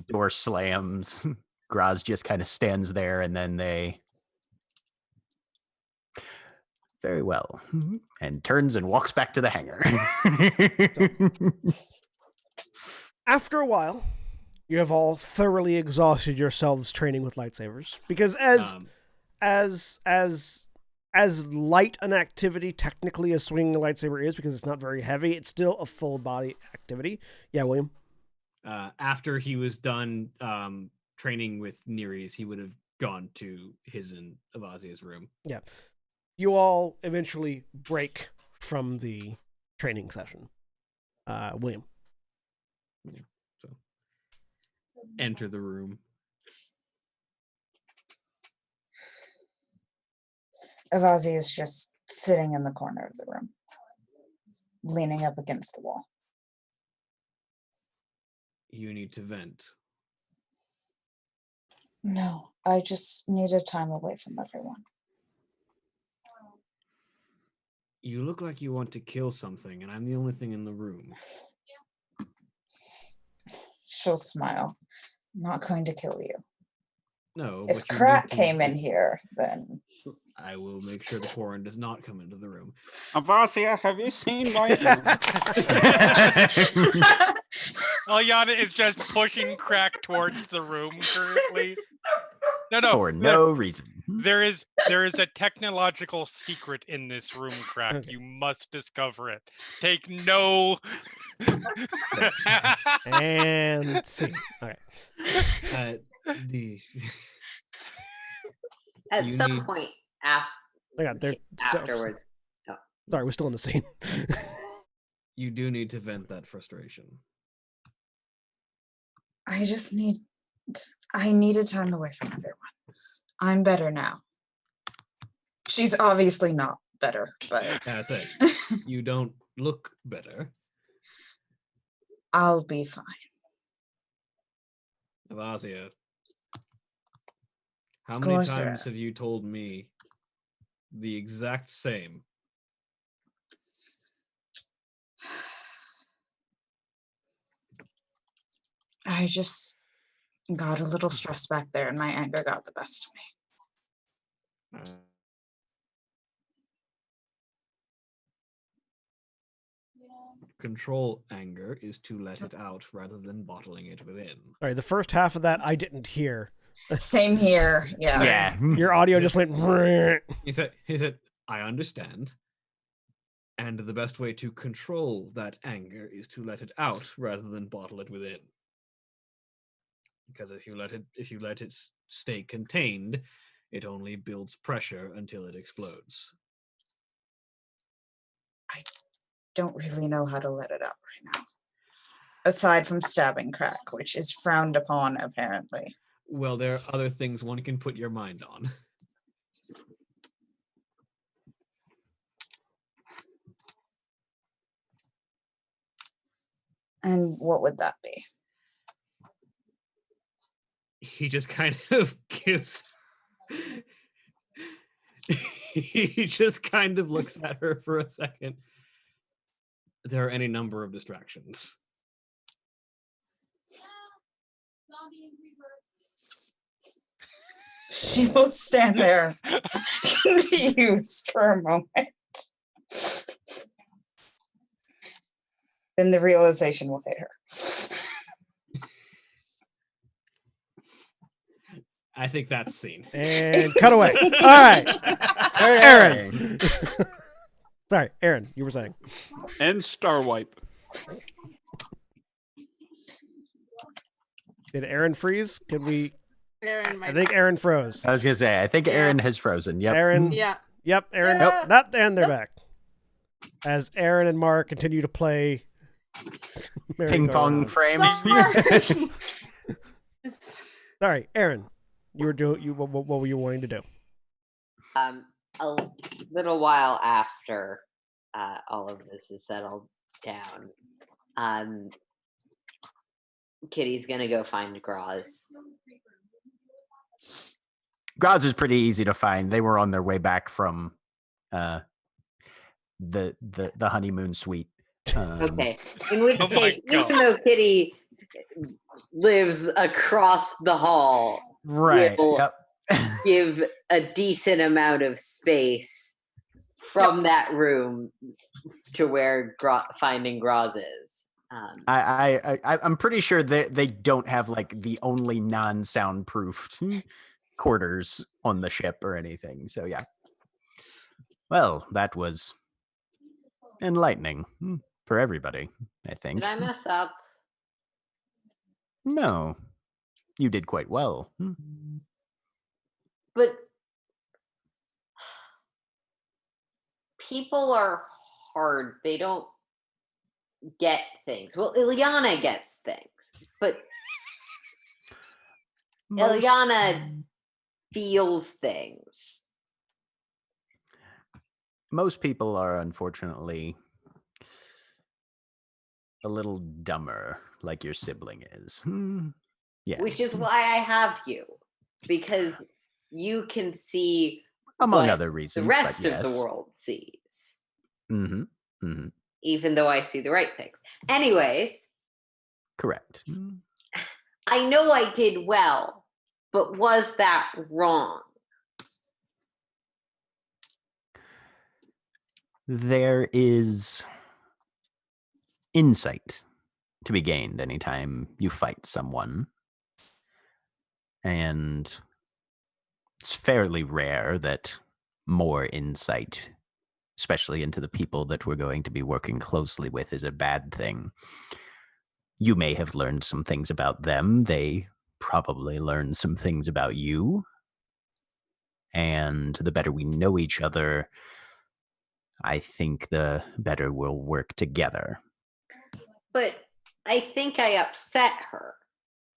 Speaker 3: Door slams. Graz just kind of stands there, and then they... Very well. And turns and walks back to the hangar.
Speaker 1: After a while, you have all thoroughly exhausted yourselves training with lightsabers. Because as light an activity technically as swinging a lightsaber is, because it's not very heavy, it's still a full body activity. Yeah, William?
Speaker 4: After he was done training with Nere's, he would have gone to his and Avasia's room.
Speaker 1: Yeah. You all eventually break from the training session. William?
Speaker 4: Yeah, so enter the room.
Speaker 5: Avazi is just sitting in the corner of the room, leaning up against the wall.
Speaker 4: You need to vent.
Speaker 5: No, I just needed time away from everyone.
Speaker 4: You look like you want to kill something, and I'm the only thing in the room.
Speaker 5: She'll smile. I'm not going to kill you.
Speaker 4: No,
Speaker 5: If
Speaker 4: but you
Speaker 5: Crack
Speaker 4: need to-
Speaker 5: came in here, then
Speaker 4: I will make sure the Quarren does not come into the room.
Speaker 8: Avasia, have you seen my
Speaker 2: Eliana is just pushing Crack towards the room currently. No.
Speaker 3: For no reason.
Speaker 2: There is a technological secret in this room, Crack.
Speaker 1: Okay.
Speaker 2: You must discover it. Take no.
Speaker 1: And see. Okay.
Speaker 4: The
Speaker 7: At
Speaker 4: You
Speaker 7: some
Speaker 4: need-
Speaker 7: point
Speaker 1: Hang on, they're still,
Speaker 7: afterwards.
Speaker 1: sorry, we're still in the scene.
Speaker 4: you do need to vent that frustration.
Speaker 5: I needed time away from everyone. I'm better now. She's obviously not better, but
Speaker 4: As I say, you don't look better.
Speaker 5: I'll be fine.
Speaker 4: Avasia, how many
Speaker 5: course,
Speaker 4: times have you told me the exact same?
Speaker 5: I just got a little stressed back there and my anger got the best of me.
Speaker 4: Control anger is to let it out rather than bottling it within.
Speaker 1: Sorry, the first half of that I didn't hear.
Speaker 5: Same here. Yeah.
Speaker 3: Yeah.
Speaker 1: Your audio just went.
Speaker 4: He said, I understand. And the best way to control that anger is to let it out rather than bottle it within. Because if you let it stay contained, it only builds pressure until it explodes.
Speaker 5: Don't really know how to let it out right now. Aside from stabbing Crack, which is frowned upon apparently.
Speaker 4: Well, there are other things one can put your mind on.
Speaker 5: And what would that be?
Speaker 4: He just kind of gives. He just kind of looks at her for a second. There are any number of distractions.
Speaker 9: Zombie and Reaper.
Speaker 5: She will stand there confused for a moment. Then the realization will hit her.
Speaker 4: I think that's scene.
Speaker 1: And cut away. All right. Aaron. Sorry, Aaron, you were saying.
Speaker 8: And Star Wipe.
Speaker 1: Did Aaron freeze? Can we?
Speaker 6: Aaron,
Speaker 1: I think Aaron froze.
Speaker 3: I was gonna say, I think
Speaker 6: Yeah.
Speaker 3: Aaron has frozen. Yep.
Speaker 1: Aaron.
Speaker 6: Yeah.
Speaker 1: Yep, Aaron.
Speaker 6: Yeah.
Speaker 1: Nope. Not and they're back. As Aaron and Mark continue to play
Speaker 3: Ping pong frames.
Speaker 6: Sorry. It's-
Speaker 1: Sorry, Aaron. You were doing. What were you wanting to do?
Speaker 7: A little while after all of this is settled down, Kitty's gonna go find Graz.
Speaker 3: Graz is pretty easy to find. They were on their way back from the honeymoon suite.
Speaker 7: Okay. In which
Speaker 2: Oh my
Speaker 7: case,
Speaker 2: God.
Speaker 7: even though Kitty lives across the hall,
Speaker 3: Right.
Speaker 7: will
Speaker 3: Yep.
Speaker 7: give a decent amount of space from that room to where finding Graz is.
Speaker 3: I'm pretty sure they don't have like the only non-soundproofed quarters on the ship or anything. So yeah. Well, that was enlightening for everybody, I think.
Speaker 7: Did I mess up?
Speaker 3: No, you did quite well.
Speaker 7: But people are hard. They don't get things. Well, Ilyana gets things, but Ilyana feels things.
Speaker 3: Most people are unfortunately a little dumber, like your sibling is. Yes.
Speaker 7: Which is why I have you, because you can see
Speaker 3: among
Speaker 7: what
Speaker 3: other
Speaker 7: the
Speaker 3: reasons.
Speaker 7: rest
Speaker 3: but
Speaker 7: of the
Speaker 3: yes.
Speaker 7: world sees,
Speaker 3: Mm-hmm.
Speaker 7: even though I see the right things. Anyways,
Speaker 3: Correct.
Speaker 7: I know I did well, but was that wrong?
Speaker 3: There is insight to be gained anytime you fight someone. And it's fairly rare that more insight, especially into the people that we're going to be working closely with, is a bad thing. You may have learned some things about them. They probably learned some things about you. And the better we know each other, I think the better we'll work together.
Speaker 7: But I think I upset her,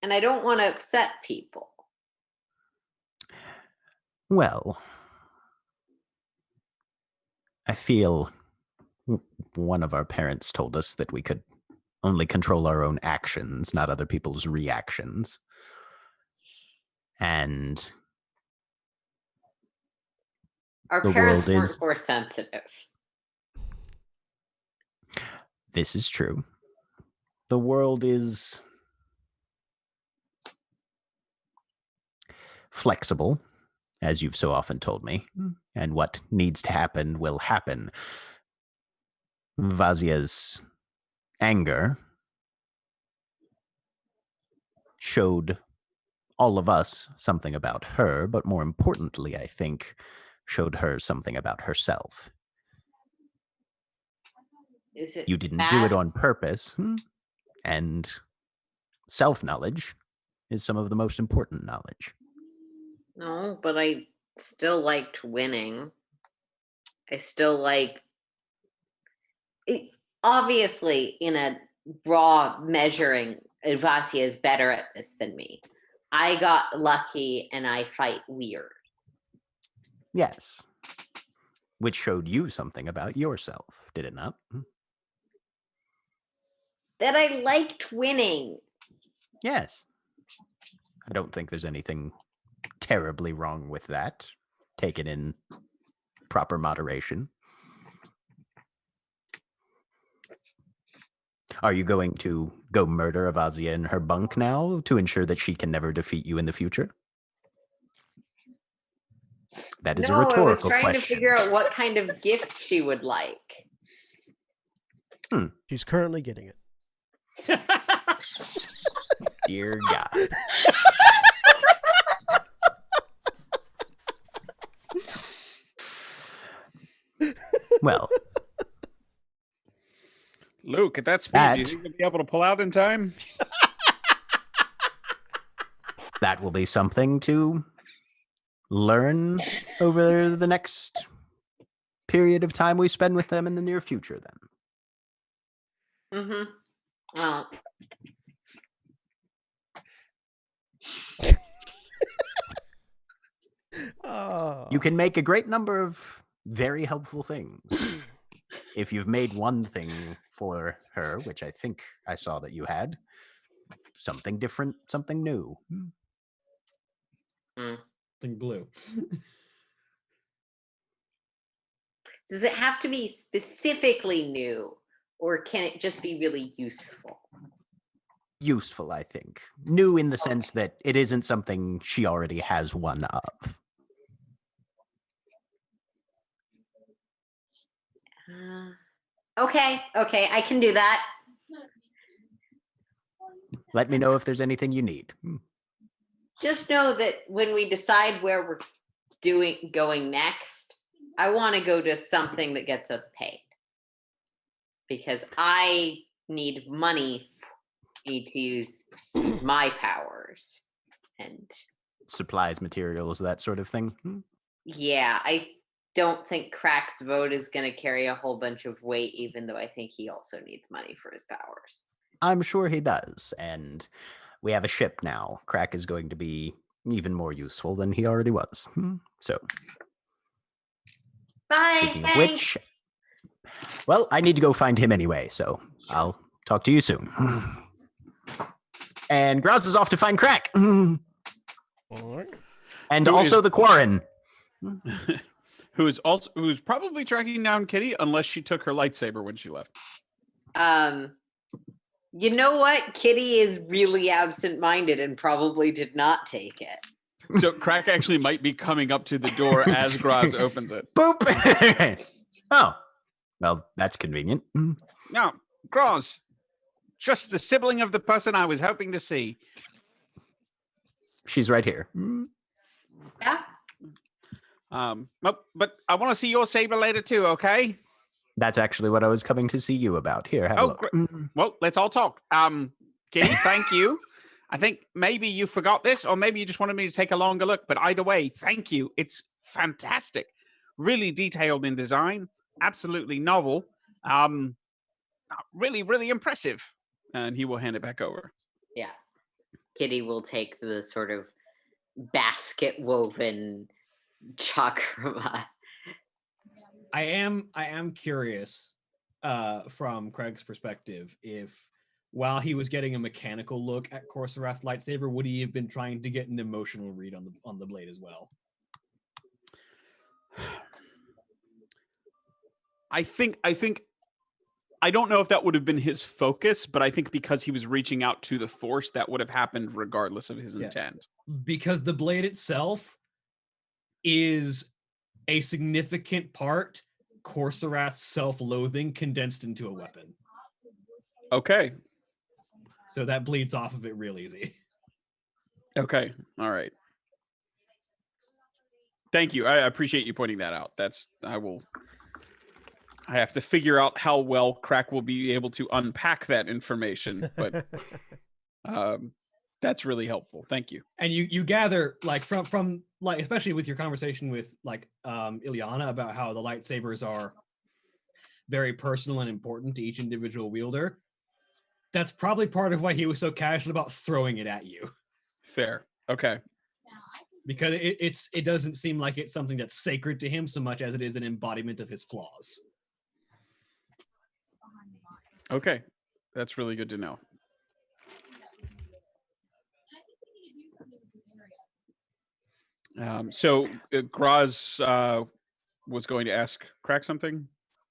Speaker 7: and I don't want to upset people.
Speaker 3: Well, I feel one of our parents told us that we could only control our own actions, not other people's reactions. And
Speaker 7: Our
Speaker 3: the
Speaker 7: parents
Speaker 3: world
Speaker 7: weren't
Speaker 3: is
Speaker 7: force sensitive.
Speaker 3: This is true. The world is flexible, as you've so often told me, and what needs to happen will happen. Vazia's anger showed all of us something about her, but more importantly, I think, showed her something about herself.
Speaker 7: Is it
Speaker 3: You didn't
Speaker 7: bad?
Speaker 3: do it on purpose, and self-knowledge is some of the most important knowledge.
Speaker 7: No, but I still liked winning. I still like it, obviously in a raw measuring, Vasia is better at this than me. I got lucky and I fight weird.
Speaker 3: Yes. Which showed you something about yourself, did it not?
Speaker 7: That I liked winning.
Speaker 3: Yes. I don't think there's anything terribly wrong with that. Take it in proper moderation. Are you going to go murder Avazia in her bunk now to ensure that she can never defeat you in the future? That is a rhetorical
Speaker 7: I was trying
Speaker 3: question.
Speaker 7: to figure out what kind of gift she would like.
Speaker 1: She's currently getting it.
Speaker 3: Dear God. Well,
Speaker 8: Luke, at that speed, do you think you'll be able to pull out in time?
Speaker 3: That will be something to learn over the next period of time we spend with them in the near future, then.
Speaker 7: Mm-hmm. Well,
Speaker 3: You can make a great number of very helpful things. If you've made one thing for her, which I think I saw that you had, something different, something new.
Speaker 4: Something blue.
Speaker 7: does it have to be specifically new, or can it just be really useful?
Speaker 3: Useful, I think. New in the sense that it isn't something she already has one of.
Speaker 7: Okay, I can do that.
Speaker 3: Let me know if there's anything you need.
Speaker 7: Just know that when we decide where we're going next, I want to go to something that gets us paid. Because I need money to use my powers. And
Speaker 3: supplies, materials, that sort of thing.
Speaker 7: Yeah, I don't think Crack's vote is going to carry a whole bunch of weight, even though I think he also needs money for his powers.
Speaker 3: I'm sure he does, and we have a ship now. Crack is going to be even more useful than he already was. So
Speaker 7: Bye.
Speaker 3: Speaking of
Speaker 7: thanks.
Speaker 3: which, well, I need to go find him anyway, so I'll talk to you soon. And Graz is off to find Crack. And
Speaker 8: Who
Speaker 3: also
Speaker 8: is-
Speaker 3: the Quarren.
Speaker 8: who's probably tracking down Kitty unless she took her lightsaber when she left.
Speaker 7: You know what? Kitty is really absent-minded and probably did not take it.
Speaker 8: So Crack actually might be coming up to the door as Graz opens it.
Speaker 3: Boop. Oh, well, that's convenient.
Speaker 8: Now, Graz, just the sibling of the person I was hoping to see.
Speaker 3: She's right here.
Speaker 7: Yeah.
Speaker 8: But I want to see your saber later too, okay?
Speaker 3: That's actually what I was coming to see you about. Here, have a look.
Speaker 8: Well, let's all talk. Kitty, thank you. I think maybe you forgot this, or maybe you just wanted me to take a longer look. But either way, thank you. It's fantastic. Really detailed in design. Absolutely novel. Really, really impressive. And he will hand it back over.
Speaker 7: Yeah. Kitty will take the sort of basket woven chakrama.
Speaker 4: I am curious from Craig's perspective if while he was getting a mechanical look at Corsorath's lightsaber, would he have been trying to get an emotional read on the blade as well?
Speaker 8: I think I don't know if that would have been his focus, but I think because he was reaching out to the Force, that would have happened regardless of his intent.
Speaker 4: Because the blade itself is a significant part Corsorath's self-loathing condensed into a weapon.
Speaker 8: Okay.
Speaker 4: So that bleeds off of it real easy.
Speaker 8: Okay. All right. Thank you. I appreciate you pointing that out. I have to figure out how well Crack will be able to unpack that information, but that's really helpful. Thank you.
Speaker 4: And you gather like from like especially with your conversation with like Ileana about how the lightsabers are very personal and important to each individual wielder. That's probably part of why he was so casual about throwing it at you.
Speaker 8: Fair. Okay.
Speaker 4: Because it doesn't seem like it's something that's sacred to him so much as it is an embodiment of his flaws.
Speaker 8: Okay. That's really good to know. So Graz was going to ask Crack something,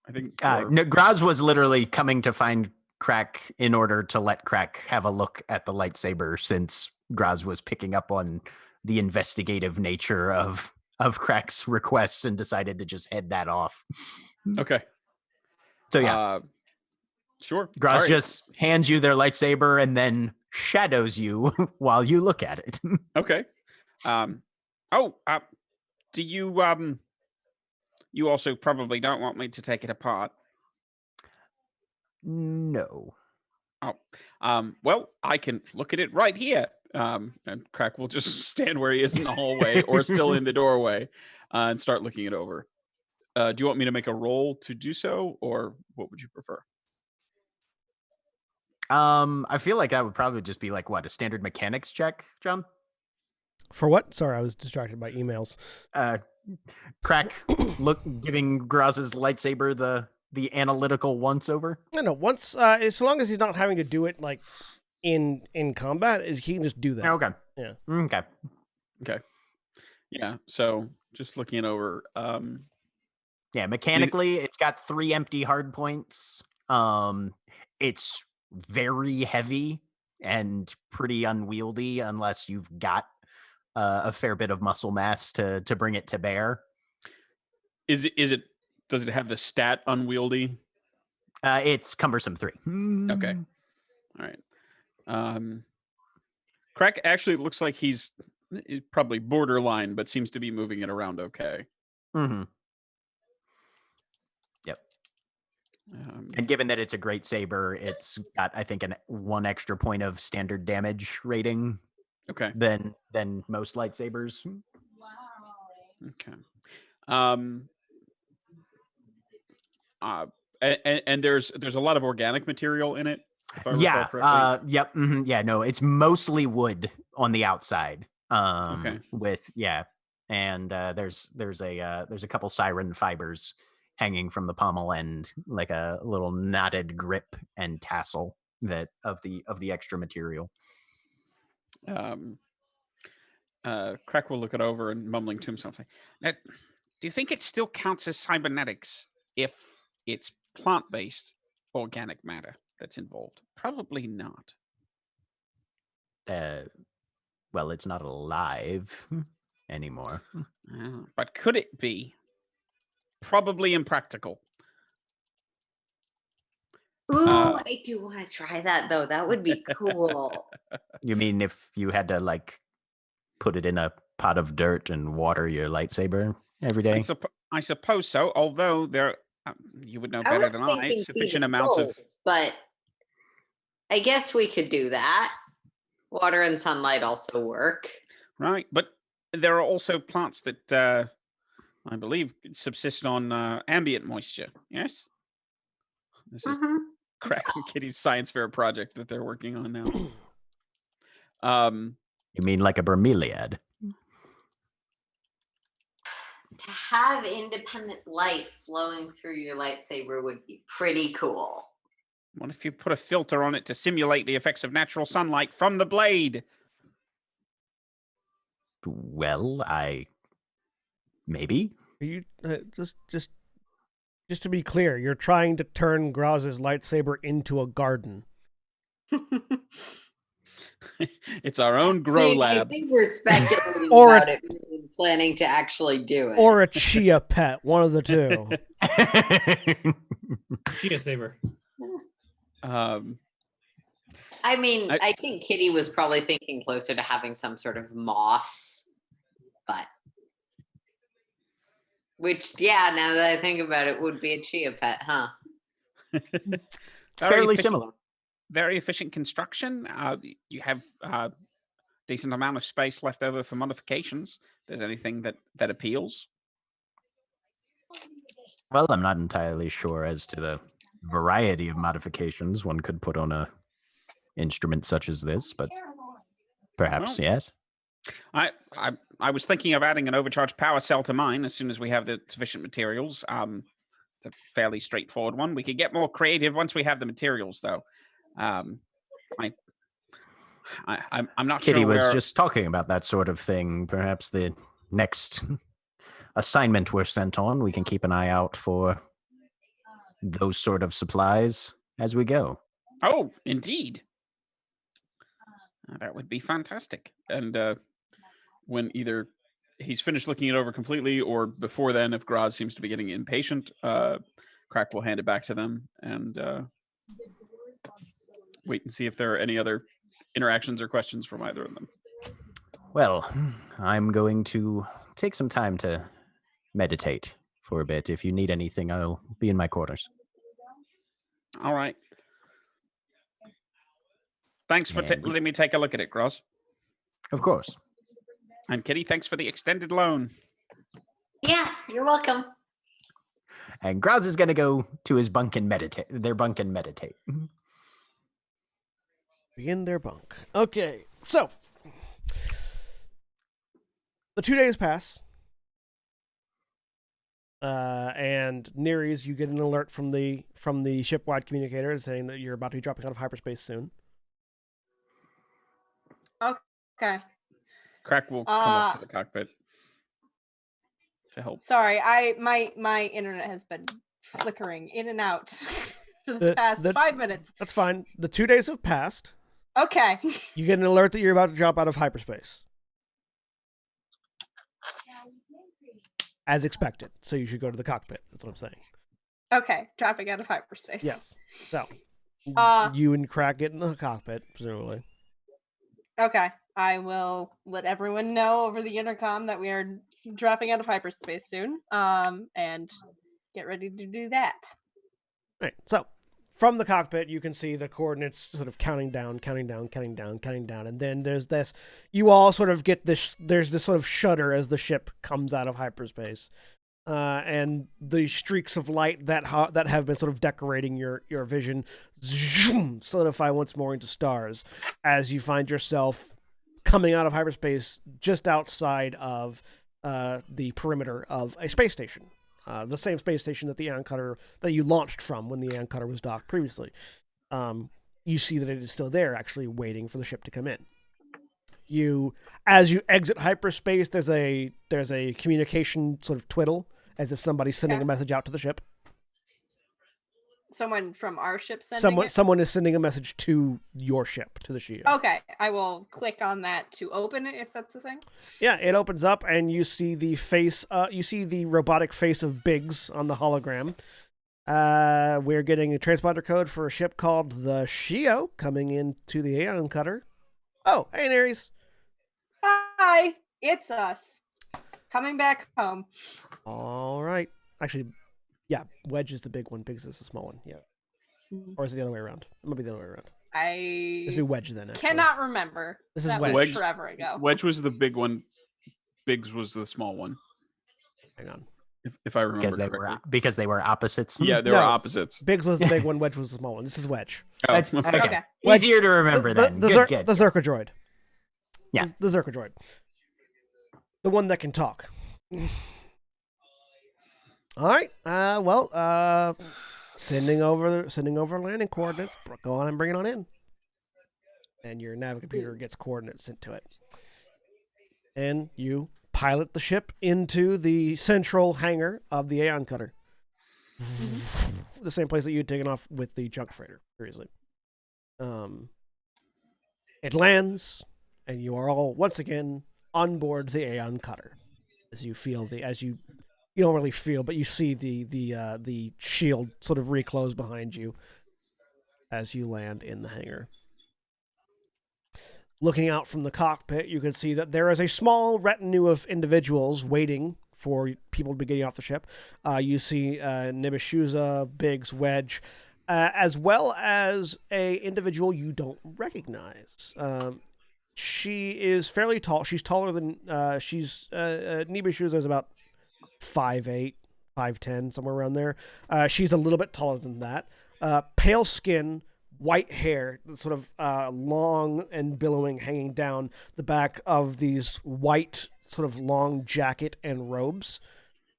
Speaker 8: I think.
Speaker 3: No, Graz was literally coming to find Crack in order to let Crack have a look at the lightsaber, since Graz was picking up on the investigative nature of Crack's requests and decided to just head that off.
Speaker 8: Okay.
Speaker 3: So yeah.
Speaker 8: Sure.
Speaker 3: Graz
Speaker 8: All right.
Speaker 3: just hands you their lightsaber and then shadows you while you look at it.
Speaker 8: Okay. Do you you also probably don't want me to take it apart?
Speaker 3: No.
Speaker 8: Well, I can look at it right here. And Crack will just stand where he is in the hallway or still in the doorway and start looking it over. Do you want me to make a roll to do so, or what would you prefer?
Speaker 3: I feel like that would probably just be like a standard mechanics check, John?
Speaker 1: For what? Sorry, I was distracted by emails.
Speaker 3: Crack giving Graz's lightsaber the analytical once over.
Speaker 1: No, once as long as he's not having to do it like in combat, he can just do that.
Speaker 3: Okay.
Speaker 1: Yeah.
Speaker 3: Okay.
Speaker 8: Yeah. So just looking it over.
Speaker 3: Yeah, mechanically, it's got 3 empty hard points. It's very heavy and pretty unwieldy unless you've got a fair bit of muscle mass to bring it to bear.
Speaker 8: Does it have the stat unwieldy?
Speaker 3: It's cumbersome 3.
Speaker 8: Okay. All right. Crack actually looks like he's probably borderline, but seems to be moving it around okay.
Speaker 3: Mm-hmm. Yep. And given that it's a great saber, it's got, I think, 1 extra point of standard damage rating.
Speaker 8: Okay.
Speaker 3: Than most lightsabers.
Speaker 8: Okay. And there's a lot of organic material in it. If I recall correctly.
Speaker 3: Yep. Yeah. No, it's mostly wood on the outside.
Speaker 8: Okay.
Speaker 3: With and there's a couple siren fibers hanging from the pommel end, like a little knotted grip and tassel that of the extra material.
Speaker 8: Crack will look it over and mumbling to himself, say, "Now, do you think it still counts as cybernetics if it's plant-based organic matter that's involved? Probably not.
Speaker 3: Well, it's not alive anymore.
Speaker 8: But could it be? Probably impractical.
Speaker 7: Ooh, I do want to try that though. That would be cool.
Speaker 3: You mean if you had to like put it in a pot of dirt and water your lightsaber every day?
Speaker 8: I suppose so. Although there, you would know
Speaker 7: I
Speaker 8: better
Speaker 7: was
Speaker 8: than I.
Speaker 7: thinking
Speaker 8: Sufficient
Speaker 7: feed
Speaker 8: amounts of
Speaker 7: souls, but I guess we could do that. Water and sunlight also work.
Speaker 8: right, but there are also plants that I believe subsist on ambient moisture. Yes, this is
Speaker 7: Mhm.
Speaker 8: Crack and Kitty's science fair project that they're working on now.
Speaker 3: You mean like a bromeliad?
Speaker 7: To have independent light flowing through your lightsaber would be pretty cool.
Speaker 8: What if you put a filter on it to simulate the effects of natural sunlight from the blade?
Speaker 3: Well, maybe.
Speaker 1: Are you just to be clear, you're trying to turn Graz's lightsaber into a garden.
Speaker 8: It's our own grow
Speaker 7: I
Speaker 8: lab.
Speaker 7: think we're speculating
Speaker 1: Or
Speaker 7: about it more than planning to actually do it.
Speaker 1: Or a chia pet, one of the two.
Speaker 4: Chia saber.
Speaker 7: I mean, I think Kitty was probably thinking closer to having some sort of moss, but which, yeah, now that I think about it, would be a chia pet, huh?
Speaker 3: Fairly similar.
Speaker 8: Very efficient construction. You have a decent amount of space left over for modifications. If there's anything that appeals.
Speaker 3: Well, I'm not entirely sure as to the variety of modifications one could put on a instrument such as this, but perhaps yes.
Speaker 8: I was thinking of adding an overcharged power cell to mine as soon as we have the sufficient materials. It's a fairly straightforward one. We could get more creative once we have the materials, though. I'm not
Speaker 3: Kitty
Speaker 8: sure.
Speaker 3: was just talking about that sort of thing. Perhaps the next assignment we're sent on, we can keep an eye out for those sort of supplies as we go.
Speaker 8: Oh, indeed. That would be fantastic. And when either he's finished looking it over completely or before then, if Graz seems to be getting impatient, Crack will hand it back to them and wait and see if there are any other interactions or questions from either of them.
Speaker 3: Well, I'm going to take some time to meditate for a bit. If you need anything, I'll be in my quarters.
Speaker 8: All right. Thanks for letting me take a look at it, Graz.
Speaker 3: Of course.
Speaker 8: And Kitty, thanks for the extended loan.
Speaker 7: Yeah, you're welcome.
Speaker 3: And Graz is going to go to his bunk and meditate. Their bunk and meditate.
Speaker 1: Be in their bunk. Okay, so the 2 days pass, and Nereus, you get an alert from the shipwide communicator saying that you're about to be dropping out of hyperspace soon.
Speaker 6: Okay.
Speaker 8: Crack will come up to the cockpit to help.
Speaker 6: Sorry, my internet has been flickering in and out for the past 5 minutes.
Speaker 1: That's fine. The 2 days have passed.
Speaker 6: Okay.
Speaker 1: You get an alert that you're about to drop out of hyperspace. As expected. So you should go to the cockpit. That's what I'm saying.
Speaker 6: Okay, dropping out of hyperspace.
Speaker 1: Yes. So you and Crack get in the cockpit, presumably.
Speaker 6: Okay. I will let everyone know over the intercom that we are dropping out of hyperspace soon. And get ready to do that.
Speaker 1: All right. So from the cockpit, you can see the coordinates sort of counting down, and then there's this. You all sort of get this. There's this sort of shudder as the ship comes out of hyperspace, and the streaks of light that have been sort of decorating your vision solidify once more into stars as you find yourself coming out of hyperspace just outside of the perimeter of a space station. The same space station that the Aeon Cutter that you launched from when the Aeon Cutter was docked previously. You see that it is still there, actually waiting for the ship to come in. As you exit hyperspace, there's a communication sort of twiddle, as if somebody's sending a message out to the ship.
Speaker 6: Someone from our ship sending it?
Speaker 1: Someone is sending a message to your ship, to the Shio.
Speaker 6: Okay, I will click on that to open it if that's the thing.
Speaker 1: Yeah, it opens up and you see the face. You see the robotic face of Biggs on the hologram. We're getting a transponder code for a ship called the Shio coming into the Aeon Cutter. Oh, hey, Aries.
Speaker 6: Hi, it's us. Coming back home.
Speaker 1: All right. Actually, yeah, Wedge is the big one. Biggs is the small one. Yeah. Or is it the other way around? It might be the other way around. This would be Wedge then. Actually.
Speaker 6: Cannot remember.
Speaker 1: This is
Speaker 6: that
Speaker 1: Wedge.
Speaker 6: was forever ago.
Speaker 8: Wedge was the big one. Biggs was the small one.
Speaker 1: Hang on.
Speaker 8: If I remember correctly.
Speaker 3: Because they were opposites.
Speaker 8: Yeah, they were opposites.
Speaker 1: Biggs was the big one. Wedge was the small one. This is Wedge.
Speaker 8: Oh,
Speaker 3: That's okay.
Speaker 1: Wedge,
Speaker 3: Easier to remember then.
Speaker 1: The Zerka droid.
Speaker 3: Yeah.
Speaker 1: The Zerka droid. The one that can talk. All right. Sending over landing coordinates. Go on and bring it on in. And your nav computer gets coordinates sent to it. And you pilot the ship into the central hangar of the Aeon Cutter. The same place that you had taken off with the junk freighter previously. It lands, and you are all once again on board the Aeon Cutter. As you feel you don't really feel, but you see the shield sort of reclose behind you as you land in the hangar. Looking out from the cockpit, you can see that there is a small retinue of individuals waiting for people to be getting off the ship. You see Nibishuza, Biggs, Wedge, as well as a individual you don't recognize. She is fairly tall. She's taller than Nibishuza is about 5'8", 5'10", somewhere around there. She's a little bit taller than that. Pale skin, white hair, sort of long and billowing, hanging down the back of these white sort of long jacket and robes,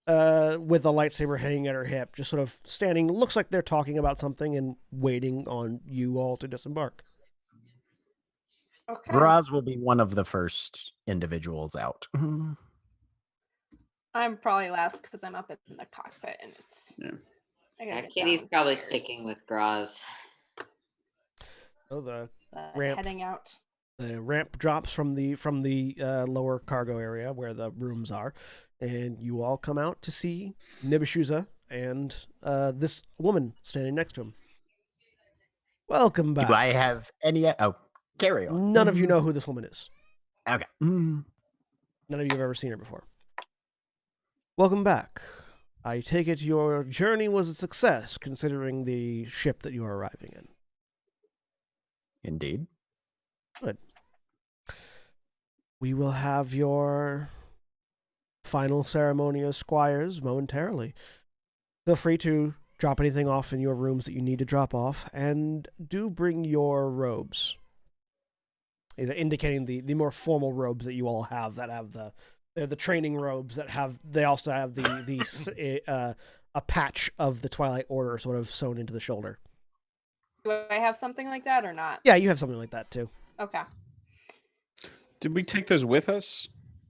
Speaker 1: with a lightsaber hanging at her hip, just sort of standing. Looks like they're talking about something and waiting on you all to disembark.
Speaker 6: Okay.
Speaker 3: Vraz will be one of the first individuals out.
Speaker 6: I'm probably last because I'm up in the cockpit and it's.
Speaker 7: Yeah, Kitty's probably sticking with Graz.
Speaker 1: Oh, the
Speaker 6: ramp heading out.
Speaker 1: The ramp drops from the lower cargo area where the rooms are, and you all come out to see Nibishuza and this woman standing next to him. Welcome back.
Speaker 3: Do I have any? Oh, carry on.
Speaker 1: None of you know who this woman is.
Speaker 3: Okay.
Speaker 1: None of you have ever seen her before. Welcome back. I take it your journey was a success, considering the ship that you are arriving in.
Speaker 3: Indeed.
Speaker 1: Good. We will have your final ceremony as Squires momentarily. Feel free to drop anything off in your rooms that you need to drop off, and do bring your robes. Indicating the more formal robes that you all have that have they're the training robes that they also have a patch of the Twilight Order sort of sewn into the shoulder.
Speaker 6: Do I have something like that or not?
Speaker 1: Yeah, you have something like that too.
Speaker 6: Okay.
Speaker 8: Did we take those with us?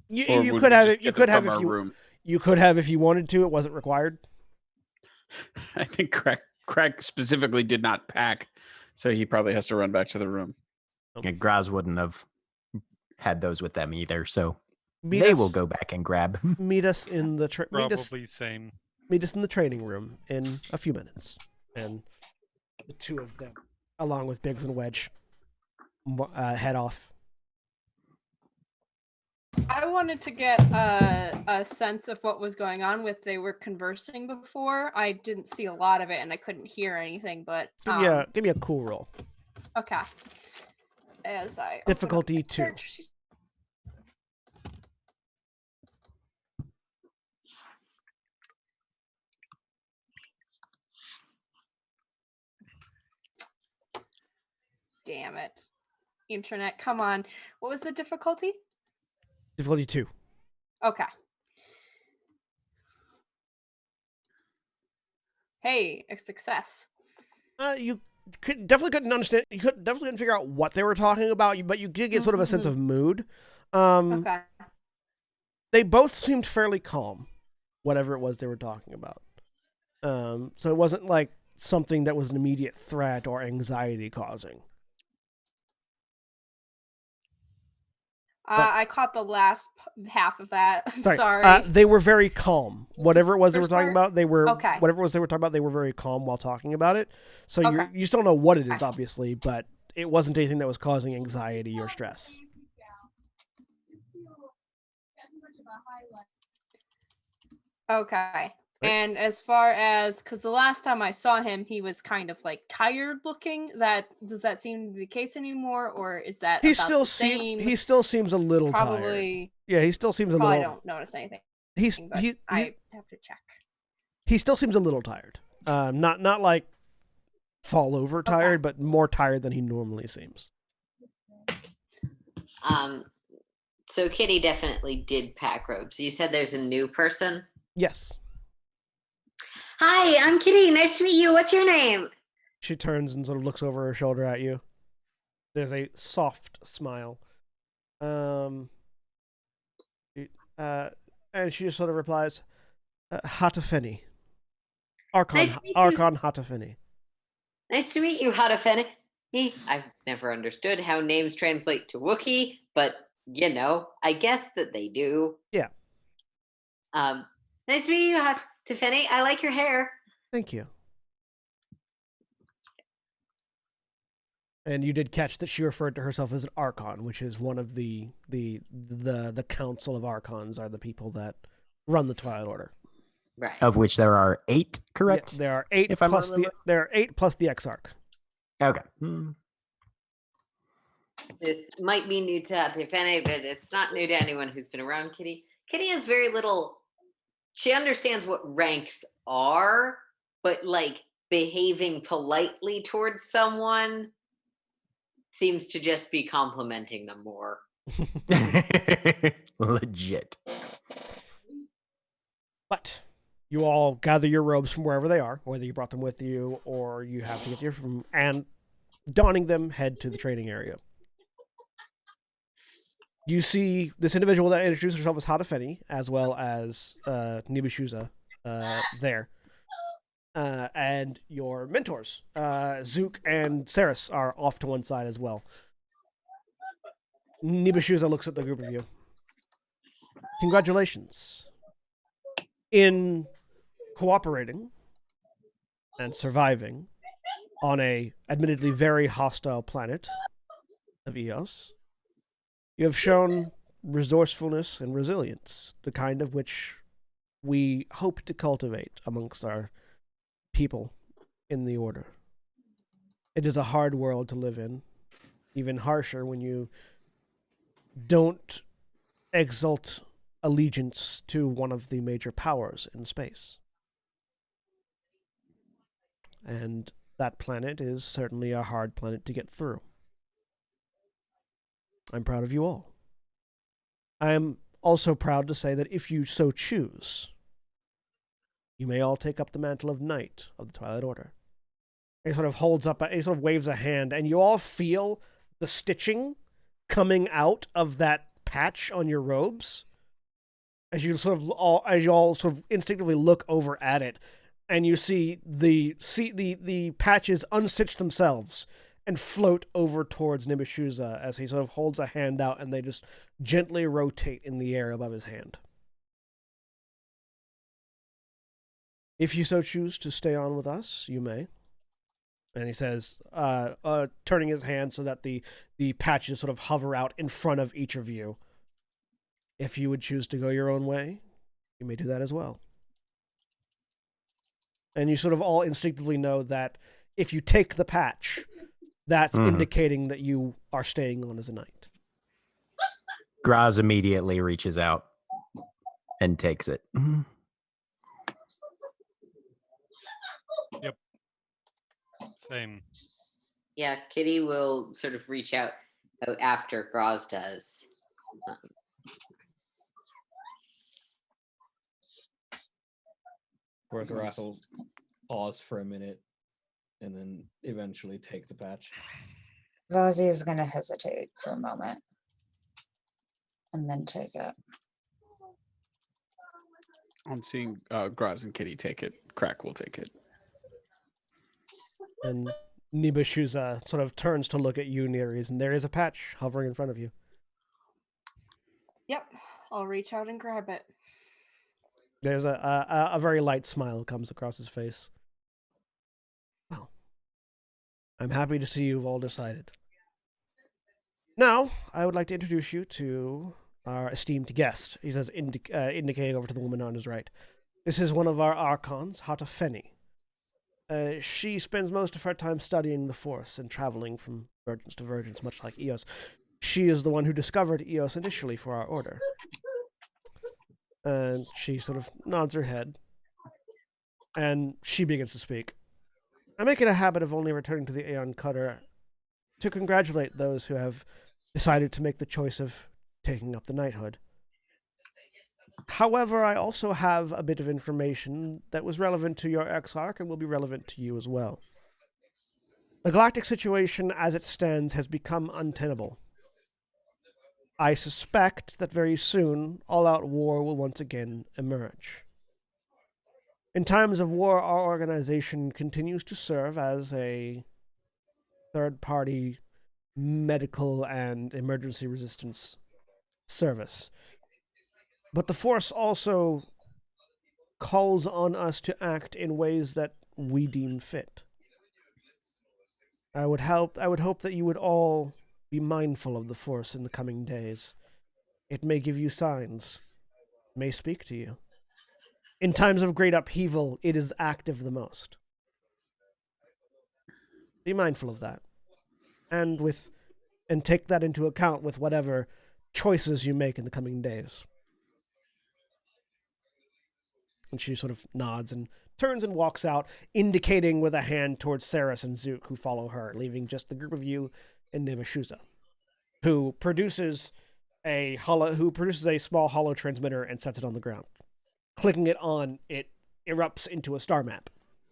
Speaker 1: You could have it. You could have if you. You could have if you wanted to. It wasn't required.
Speaker 8: I think Craig specifically did not pack, so he probably has to run back to the room.
Speaker 3: Yeah, Graz wouldn't have had those with them either, so they will go back and grab.
Speaker 1: Meet us in the
Speaker 2: same.
Speaker 1: Meet us in the training room in a few minutes, and the two of them, along with Biggs and Wedge, head off.
Speaker 6: I wanted to get a sense of what was going on with they were conversing before. I didn't see a lot of it and I couldn't hear anything, but
Speaker 1: give me a cool roll.
Speaker 6: Okay. As I
Speaker 1: difficulty 2.
Speaker 6: Damn it. Internet, come on. What was the difficulty?
Speaker 1: Difficulty 2.
Speaker 6: Okay. hey, a success.
Speaker 1: You definitely couldn't understand. You definitely couldn't figure out what they were talking about, but you did get sort of a sense of mood.
Speaker 6: Okay.
Speaker 1: They both seemed fairly calm, whatever it was they were talking about. So it wasn't like something that was an immediate threat or anxiety causing.
Speaker 6: I caught the last half of that.
Speaker 1: Sorry.
Speaker 6: Sorry.
Speaker 1: They were very calm. Whatever it was they were
Speaker 6: First
Speaker 1: talking
Speaker 6: part?
Speaker 1: about, they were
Speaker 6: Okay.
Speaker 1: whatever it was they were talking about, they were very calm while talking about it. So
Speaker 6: Okay.
Speaker 1: you still don't know what it is, obviously, but it wasn't anything that was causing anxiety or stress.
Speaker 6: Okay. And as far as, because the last time I saw him, he was kind of like tired looking. Does that seem to be the case anymore, or is that
Speaker 1: He
Speaker 6: about
Speaker 1: still
Speaker 6: the same?
Speaker 1: he still seems a little tired.
Speaker 6: Probably.
Speaker 1: Yeah, he still seems a
Speaker 6: Probably
Speaker 1: little.
Speaker 6: don't notice anything.
Speaker 1: But
Speaker 6: I have to check.
Speaker 1: He still seems a little tired. Not like fall over tired, but more tired than he normally seems.
Speaker 7: So Kitty definitely did pack robes. You said there's a new person?
Speaker 1: Yes.
Speaker 10: Hi, I'm Kitty. Nice to meet you. What's your name?
Speaker 1: She turns and sort of looks over her shoulder at you. There's a soft smile. And she just sort of replies, Hatafeni. Archon,
Speaker 10: Nice to meet you.
Speaker 1: Archon Hatafeni.
Speaker 7: Nice to meet you, Hadafene. I've never understood how names translate to Wookiee, but you know, I guess that they do.
Speaker 1: Yeah.
Speaker 7: Nice to meet you, Hadafene. I like your hair.
Speaker 1: Thank you. And you did catch that she referred to herself as an Archon, which is one of the Council of Archons are the people that run the Twilight Order.
Speaker 7: Right.
Speaker 3: Of which there are 8, correct?
Speaker 1: Yeah, there are 8
Speaker 3: If I'm
Speaker 1: plus
Speaker 3: remember.
Speaker 1: there are 8 plus the Exarch.
Speaker 3: Okay.
Speaker 7: This might be new to Hadafene, but it's not new to anyone who's been around Kitty. Kitty has very little. She understands what ranks are, but like behaving politely towards someone seems to just be complimenting them more.
Speaker 3: Legit.
Speaker 1: But you all gather your robes from wherever they are, whether you brought them with you or you have to get here from, and donning them, head to the training area. You see this individual that introduced herself as Hadafeni, as well as Nibishuza there. And your mentors, Zook and Saris, are off to one side as well. Nibishuza looks at the group of you. Congratulations. In cooperating and surviving on a admittedly very hostile planet of Eos, you have shown resourcefulness and resilience, the kind of which we hope to cultivate amongst our people in the Order. It is a hard world to live in, even harsher when you don't exalt allegiance to one of the major powers in space. And that planet is certainly a hard planet to get through. I'm proud of you all. I am also proud to say that if you so choose, you may all take up the mantle of Knight of the Twilight Order. He sort of holds up, he sort of waves a hand, and you all feel the stitching coming out of that patch on your robes as you all sort of instinctively look over at it, and you see the patches unstitch themselves and float over towards Nibishuza as he sort of holds a hand out, and they just gently rotate in the air above his hand. If you so choose to stay on with us, you may. And he says, turning his hand so that the patches sort of hover out in front of each of you. If you would choose to go your own way, you may do that as well. And you sort of all instinctively know that if you take the patch, that's indicating that you are staying on as a knight.
Speaker 3: Graz immediately reaches out and takes it.
Speaker 2: Yep. Same.
Speaker 7: Yeah, Kitty will sort of reach out after Graz does.
Speaker 4: Kortharath will pause for a minute, and then eventually take the patch.
Speaker 5: Vazi is going to hesitate for a moment and then take it.
Speaker 8: On seeing Graz and Kitty take it, Crack will take it.
Speaker 1: And Nibashuza sort of turns to look at you, Nereus, and there is a patch hovering in front of you.
Speaker 6: Yep, I'll reach out and grab it.
Speaker 1: There's a very light smile comes across his face. Well, I'm happy to see you've all decided. Now, I would like to introduce you to our esteemed guest, he says, indicating over to the woman on his right. This is one of our archons, Hata Feni. She spends most of her time studying the Force and traveling from virgins to virgins, much like Eos. She is the one who discovered Eos initially for our order. And she sort of nods her head, and she begins to speak. I make it a habit of only returning to the Aeon Cutter to congratulate those who have decided to make the choice of taking up the knighthood. However, I also have a bit of information that was relevant to your Exarch and will be relevant to you as well. The galactic situation as it stands has become untenable. I suspect that very soon, all-out war will once again emerge. In times of war, our organization continues to serve as a third-party medical and emergency resistance service. But the Force also calls on us to act in ways that we deem fit. I would hope that you would all be mindful of the Force in the coming days. It may give you signs, may speak to you. In times of great upheaval, it is active the most. Be mindful of that. And take that into account with whatever choices you make in the coming days. And she sort of nods and turns and walks out, indicating with a hand towards Saris and Zook, who follow her, leaving just the group of you and Nivashuza, who produces a small hollow transmitter and sets it on the ground. Clicking it on, it erupts into a star map,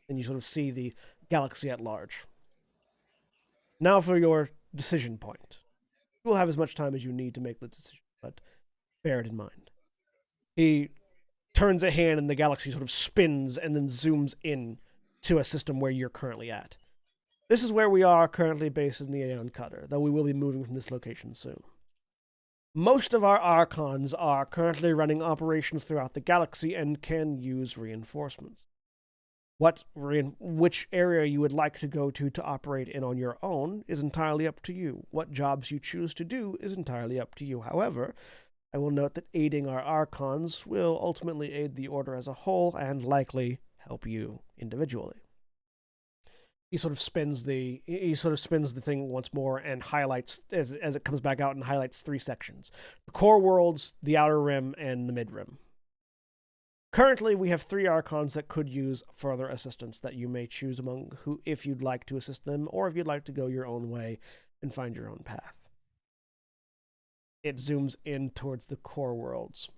Speaker 1: and you sort of see the galaxy at large. Now for your decision point. You will have as much time as you need to make the decision, but bear it in mind. He turns a hand and the galaxy sort of spins and then zooms in to a system where you're currently at. This is where we are currently based in the Aeon Cutter, though we will be moving from this location soon. Most of our Archons are currently running operations throughout the galaxy and can use reinforcements. Which area you would like to go to operate in on your own is entirely up to you. What jobs you choose to do is entirely up to you. However, I will note that aiding our Archons will ultimately aid the Order as a whole and likely help you individually. He sort of spins the thing once more and highlights, as it comes back out, and highlights 3 sections: the core worlds, the outer rim, and the mid rim. Currently, we have 3 Archons that could use further assistance that you may choose among who, if you'd like to assist them, or if you'd like to go your own way and find your own path. It zooms in towards the core worlds.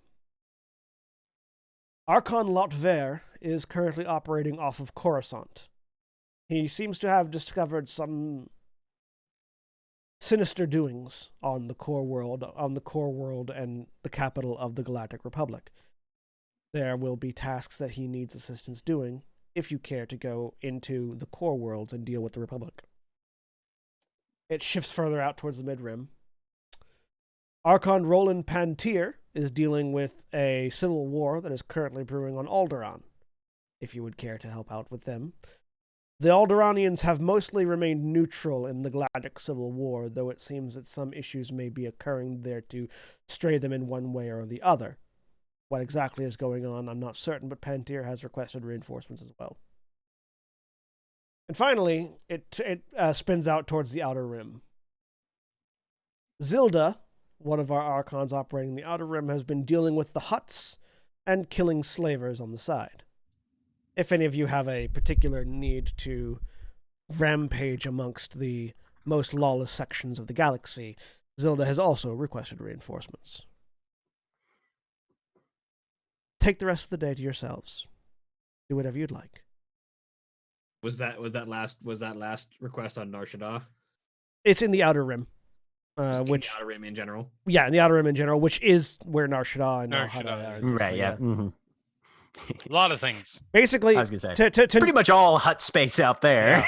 Speaker 1: Archon Lotver is currently operating off of Coruscant. He seems to have discovered some sinister doings on the core world and the capital of the Galactic Republic. There will be tasks that he needs assistance doing, if you care to go into the core worlds and deal with the Republic. It shifts further out towards the mid-rim. Archon Roland Pantier is dealing with a civil war that is currently brewing on Alderaan, if you would care to help out with them. The Alderaanians have mostly remained neutral in the Galactic Civil War, though it seems that some issues may be occurring there to stray them in one way or the other. What exactly is going on, I'm not certain, but Pantier has requested reinforcements as well. And finally, it spins out towards the Outer Rim. Zilda, one of our Archons operating the Outer Rim, has been dealing with the Hutts and killing slavers on the side. If any of you have a particular need to rampage amongst the most lawless sections of the galaxy, Zilda has also requested reinforcements. Take the rest of the day to yourselves. Do whatever you'd like.
Speaker 4: Was that last request on Nar Shaddaa?
Speaker 1: It's in the Outer Rim.
Speaker 4: Just in
Speaker 1: Which
Speaker 4: the Outer Rim in general.
Speaker 1: Yeah, in the Outer Rim in general, which is where Nar Shaddaa and
Speaker 2: Nar
Speaker 1: Nal Hutta
Speaker 2: Shaddaa,
Speaker 1: are.
Speaker 3: Right,
Speaker 1: So,
Speaker 3: yeah. Mhm.
Speaker 2: A lot of things.
Speaker 1: Basically,
Speaker 3: I was gonna say
Speaker 1: to
Speaker 3: pretty much all hut space out there.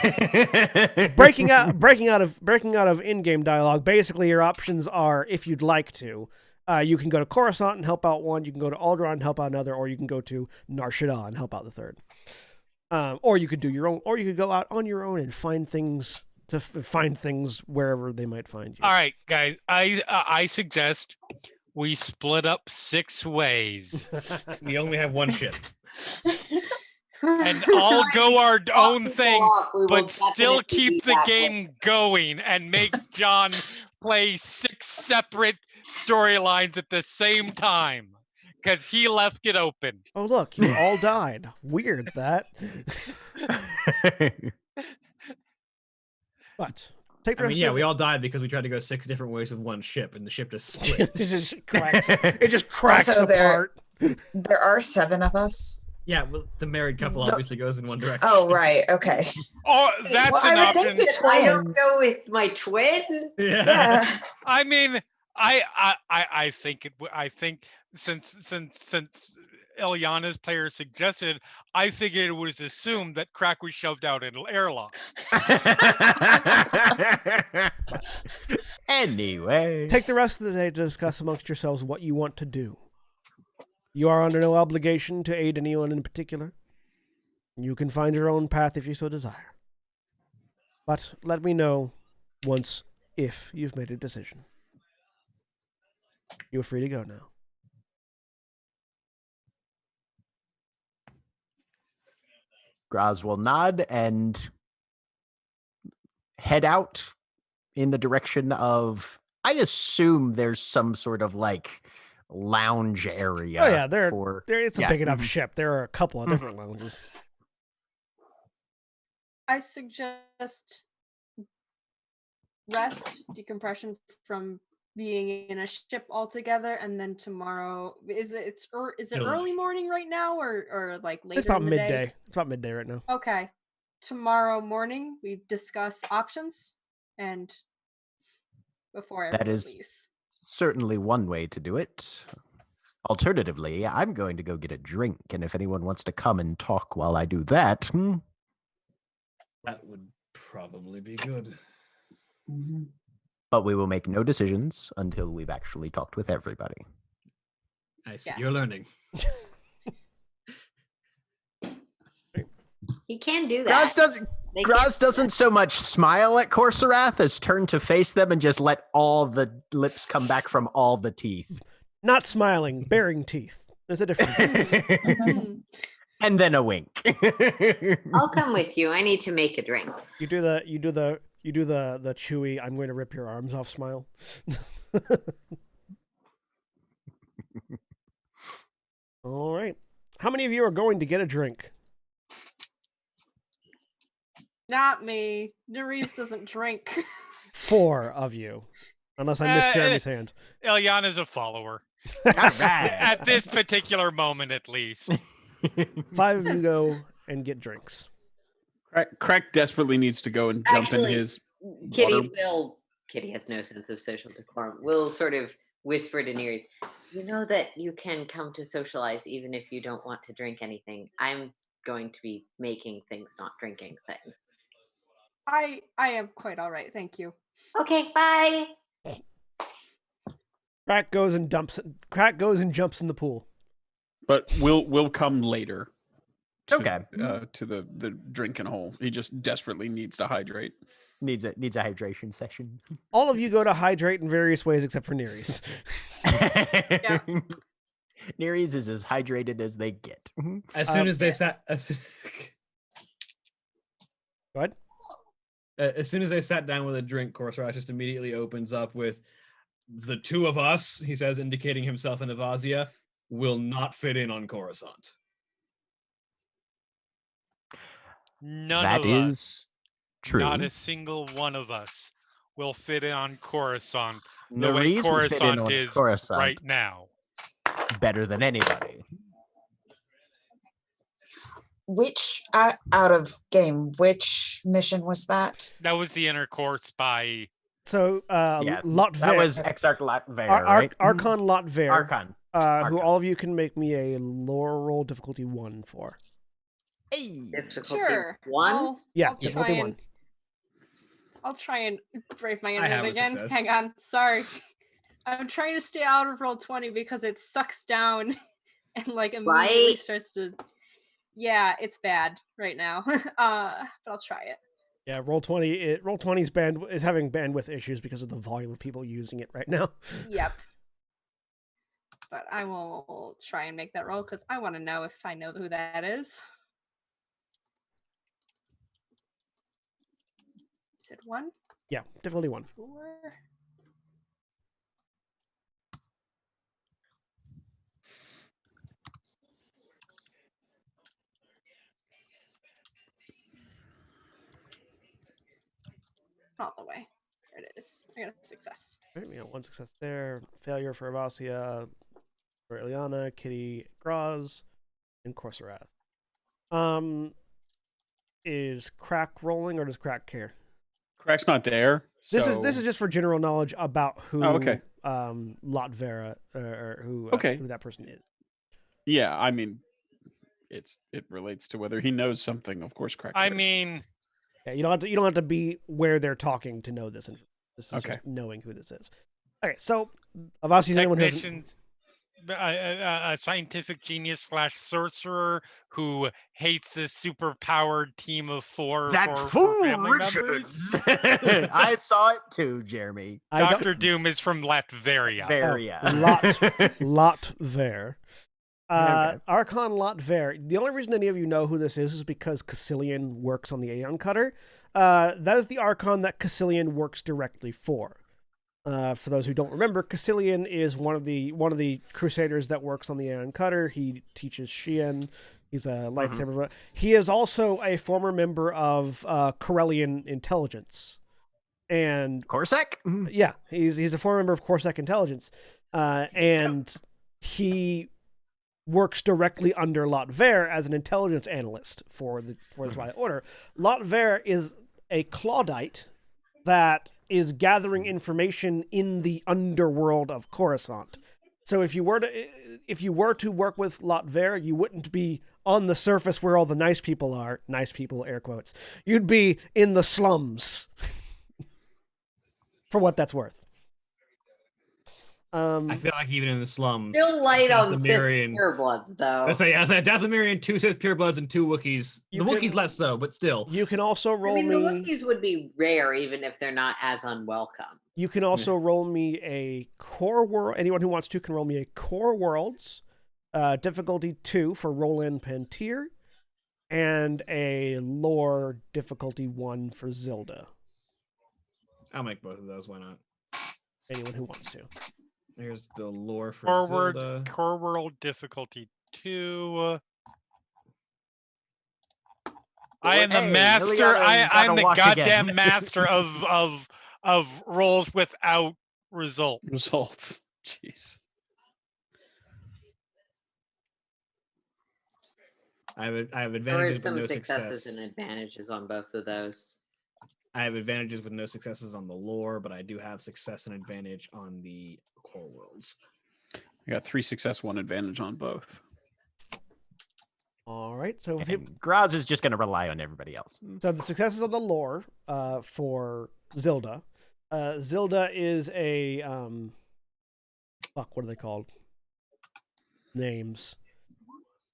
Speaker 1: breaking out of in-game dialogue. Basically, your options are, if you'd like to, you can go to Coruscant and help out one. You can go to Alderaan and help out another, or you can go to Nar Shaddaa and help out the third. Or you could do your own, or you could go out on your own and find things wherever they might find you.
Speaker 2: All right, guys. I suggest we split up 6 ways
Speaker 4: We only have one ship.
Speaker 2: and all go our own thing,
Speaker 7: We will
Speaker 2: but still
Speaker 7: definitely
Speaker 2: keep
Speaker 7: be
Speaker 2: the
Speaker 7: that way.
Speaker 2: game going and make John play 6 separate storylines at the same time because he left it open.
Speaker 1: Oh, look, you all died. Weird that. But take the
Speaker 4: I
Speaker 1: rest
Speaker 4: mean, yeah,
Speaker 1: of
Speaker 4: we all died because we tried to go 6 different ways with one ship, and the ship just split.
Speaker 1: it just cracks
Speaker 5: Also,
Speaker 1: apart.
Speaker 5: There are 7 of us.
Speaker 4: Yeah, well, the married couple obviously goes in one direction.
Speaker 5: Oh, right. Okay.
Speaker 2: Oh, that's
Speaker 5: Well,
Speaker 2: an
Speaker 5: I would
Speaker 2: option.
Speaker 5: think the
Speaker 7: I don't
Speaker 5: twins.
Speaker 7: go with my twin.
Speaker 5: Yeah.
Speaker 2: I mean, I think since Ilyana's player suggested, I figured it was assumed that Crack was shoved out in an airlock.
Speaker 3: Anyway,
Speaker 1: Take the rest of the day to discuss amongst yourselves what you want to do. You are under no obligation to aid anyone in particular. You can find your own path if you so desire. But let me know once if you've made a decision. You're free to go now.
Speaker 3: Graz will nod and head out in the direction of. I assume there's some sort of like lounge area.
Speaker 1: Oh yeah, it's a
Speaker 3: yeah,
Speaker 1: big enough
Speaker 3: mhm.
Speaker 1: ship. There are a couple of different lounges.
Speaker 6: I suggest rest, decompression from being in a ship altogether, and then tomorrow is it early morning right now or like later?
Speaker 1: It's about
Speaker 6: in the
Speaker 1: midday.
Speaker 6: Day?
Speaker 1: It's about midday right now.
Speaker 6: Okay, tomorrow morning we discuss options and before
Speaker 3: That
Speaker 6: everyone
Speaker 3: is
Speaker 6: leaves.
Speaker 3: certainly one way to do it. Alternatively, I'm going to go get a drink, and if anyone wants to come and talk while I do that,
Speaker 4: That would probably be good.
Speaker 5: Mhm.
Speaker 3: but we will make no decisions until we've actually talked with everybody.
Speaker 4: I see.
Speaker 6: Yes.
Speaker 4: You're learning.
Speaker 7: He can do
Speaker 3: Graz
Speaker 7: that.
Speaker 3: doesn't.
Speaker 7: They
Speaker 3: Graz doesn't so much smile at Corsarath as turn to face them and just let all the lips come back from all the teeth.
Speaker 1: Not smiling, baring teeth. There's a difference.
Speaker 3: And then a wink.
Speaker 7: I'll come with you. I need to make a drink.
Speaker 1: You do the chewy, I'm going to rip your arms off smile. All right. How many of you are going to get a drink?
Speaker 6: Not me. Nerys doesn't drink.
Speaker 1: 4 of you. Unless I missed Jeremy's hand.
Speaker 2: Ilyana's a follower.
Speaker 3: All right.
Speaker 2: At this particular moment, at least.
Speaker 1: 5 of you go and get drinks.
Speaker 8: Crack desperately needs to go and jump
Speaker 7: Actually,
Speaker 8: in his
Speaker 7: Kitty
Speaker 8: water.
Speaker 7: Kitty has no sense of social decorum. Will sort of whisper to Nereus, you know that you can come to socialize even if you don't want to drink anything. I'm going to be making things, not drinking things.
Speaker 6: I am quite all right, thank you.
Speaker 7: Okay, bye.
Speaker 1: Crack goes and jumps in the pool.
Speaker 8: But we'll come later.
Speaker 3: Okay.
Speaker 8: To the drinking hole. He just desperately needs to hydrate.
Speaker 3: Needs a hydration session.
Speaker 1: All of you go to hydrate in various ways except for Nereus.
Speaker 3: Nereus is as hydrated as they get.
Speaker 4: As soon as they sat.
Speaker 1: Go ahead.
Speaker 4: As soon as they sat down with a drink, Corsair just immediately opens up with the 2 of us, he says, indicating himself and Evazia, will not fit in on Coruscant.
Speaker 2: None
Speaker 3: That
Speaker 2: of us,
Speaker 3: is true.
Speaker 2: not a single one of us, will fit in on Coruscant the way
Speaker 3: Nerys would fit in
Speaker 2: Coruscant
Speaker 3: on
Speaker 2: is
Speaker 3: Coruscant
Speaker 2: right now.
Speaker 3: better than anybody.
Speaker 5: Which out of game? Which mission was that?
Speaker 2: That was the inner course by.
Speaker 1: So,
Speaker 3: Yeah,
Speaker 1: Lotver.
Speaker 3: that was Exarch Lotver, right?
Speaker 1: Archon Lotver.
Speaker 3: Archon.
Speaker 1: Who
Speaker 3: Archon.
Speaker 1: all of you can make me a lore roll difficulty 1 for.
Speaker 3: Hey.
Speaker 7: Difficulty
Speaker 6: Sure.
Speaker 7: 1.
Speaker 1: Yeah,
Speaker 6: I'll
Speaker 1: difficulty
Speaker 6: try
Speaker 1: 1.
Speaker 6: I'll try and brave my
Speaker 4: I have
Speaker 6: internet
Speaker 4: a
Speaker 6: again.
Speaker 4: success.
Speaker 6: Hang on. Sorry. I'm trying to stay out of roll 20 because it sucks down and like immediately
Speaker 7: Right?
Speaker 6: starts to. Yeah, it's bad right now. But I'll try it.
Speaker 1: Yeah, roll 20. Roll 20's is having bandwidth issues because of the volume of people using it right now.
Speaker 6: Yep. But I will try and make that roll because I want to know if I know who that is. Is it 1?
Speaker 1: Yeah, difficulty 1.
Speaker 6: 4. All the way. There it is. I got a success.
Speaker 1: Right, we got 1 success there. Failure for Avasia, for Ileana, Kitty, Graz, and Corserath. Is Crack rolling or does Crack care?
Speaker 8: Crack's not there.
Speaker 1: This
Speaker 8: so-
Speaker 1: is just for general knowledge about who
Speaker 8: okay.
Speaker 1: Lotvera or who
Speaker 8: Okay.
Speaker 1: who that person is.
Speaker 8: Yeah, I mean, it relates to whether he knows something. Of course, Crack.
Speaker 2: I
Speaker 8: cares.
Speaker 2: mean,
Speaker 1: Yeah, you don't have to be where they're talking to know this. This is
Speaker 8: Okay.
Speaker 1: just knowing who this is. Okay, so Avasi is anyone who hasn't.
Speaker 2: technician, a scientific genius / sorcerer who hates this super powered team of 4
Speaker 3: That
Speaker 2: for
Speaker 3: fool
Speaker 2: family members.
Speaker 3: Richards. I saw it too, Jeremy.
Speaker 1: I don't-
Speaker 2: Dr. Doom is from Latveria.
Speaker 3: Varia.
Speaker 1: Lotver.
Speaker 3: Okay.
Speaker 1: Archon Lotver. The only reason any of you know who this is because Cassilian works on the Aeon Cutter. That is the Archon that Cassilian works directly for. For those who don't remember, Cassilian is one of the Crusaders that works on the Aeon Cutter. He teaches Sheehan. He's a lightsaber. He is also a former member of Corellian intelligence. And
Speaker 3: Corsac?
Speaker 1: yeah, he's a former member of Corsac intelligence. And he works directly under Lotver as an intelligence analyst for the Twilight Order. Lotver is a Claudite that is gathering information in the underworld of Coruscant. So if you were to work with Lotver, you wouldn't be on the surface where all the nice people are. Nice people, air quotes. You'd be in the slums. For what that's worth.
Speaker 4: I feel like even in the slums,
Speaker 7: Still light on Sith
Speaker 4: Dathomirian-
Speaker 7: purebloods, though.
Speaker 4: I say Dathomirian, 2 Sith purebloods, and 2 Wookiees.
Speaker 1: You
Speaker 4: The
Speaker 1: can-
Speaker 4: Wookiees less so, but still.
Speaker 1: You can also
Speaker 7: I
Speaker 1: roll
Speaker 7: mean, the
Speaker 1: me.
Speaker 7: Wookiees would be rare, even if they're not as unwelcome.
Speaker 1: You can also roll me a core world. Anyone who wants to can roll me a core worlds, difficulty 2 for Roland Pantier, and a lore difficulty 1 for Zilda.
Speaker 4: I'll make both of those. Why not?
Speaker 1: Anyone who wants to.
Speaker 4: Here's the lore for
Speaker 2: Forward
Speaker 4: Zelda.
Speaker 2: core world difficulty 2. I am the
Speaker 3: Hey,
Speaker 2: master.
Speaker 3: Liliana's
Speaker 2: I'm
Speaker 3: gotta
Speaker 2: the
Speaker 3: wash
Speaker 2: goddamn
Speaker 3: again.
Speaker 2: master of rolls without results.
Speaker 8: Results. Jeez.
Speaker 4: I have
Speaker 7: There is
Speaker 4: advantages with
Speaker 7: some
Speaker 4: no
Speaker 7: successes
Speaker 4: success.
Speaker 7: and advantages on both of those.
Speaker 4: I have advantages with no successes on the lore, but I do have success and advantage on the core worlds.
Speaker 8: I got 3 success, 1 advantage on both.
Speaker 1: All right. So
Speaker 3: And Graz is just going to rely on everybody else.
Speaker 1: So the successes on the lore for Zilda. Zilda is a fuck, what are they called? Names.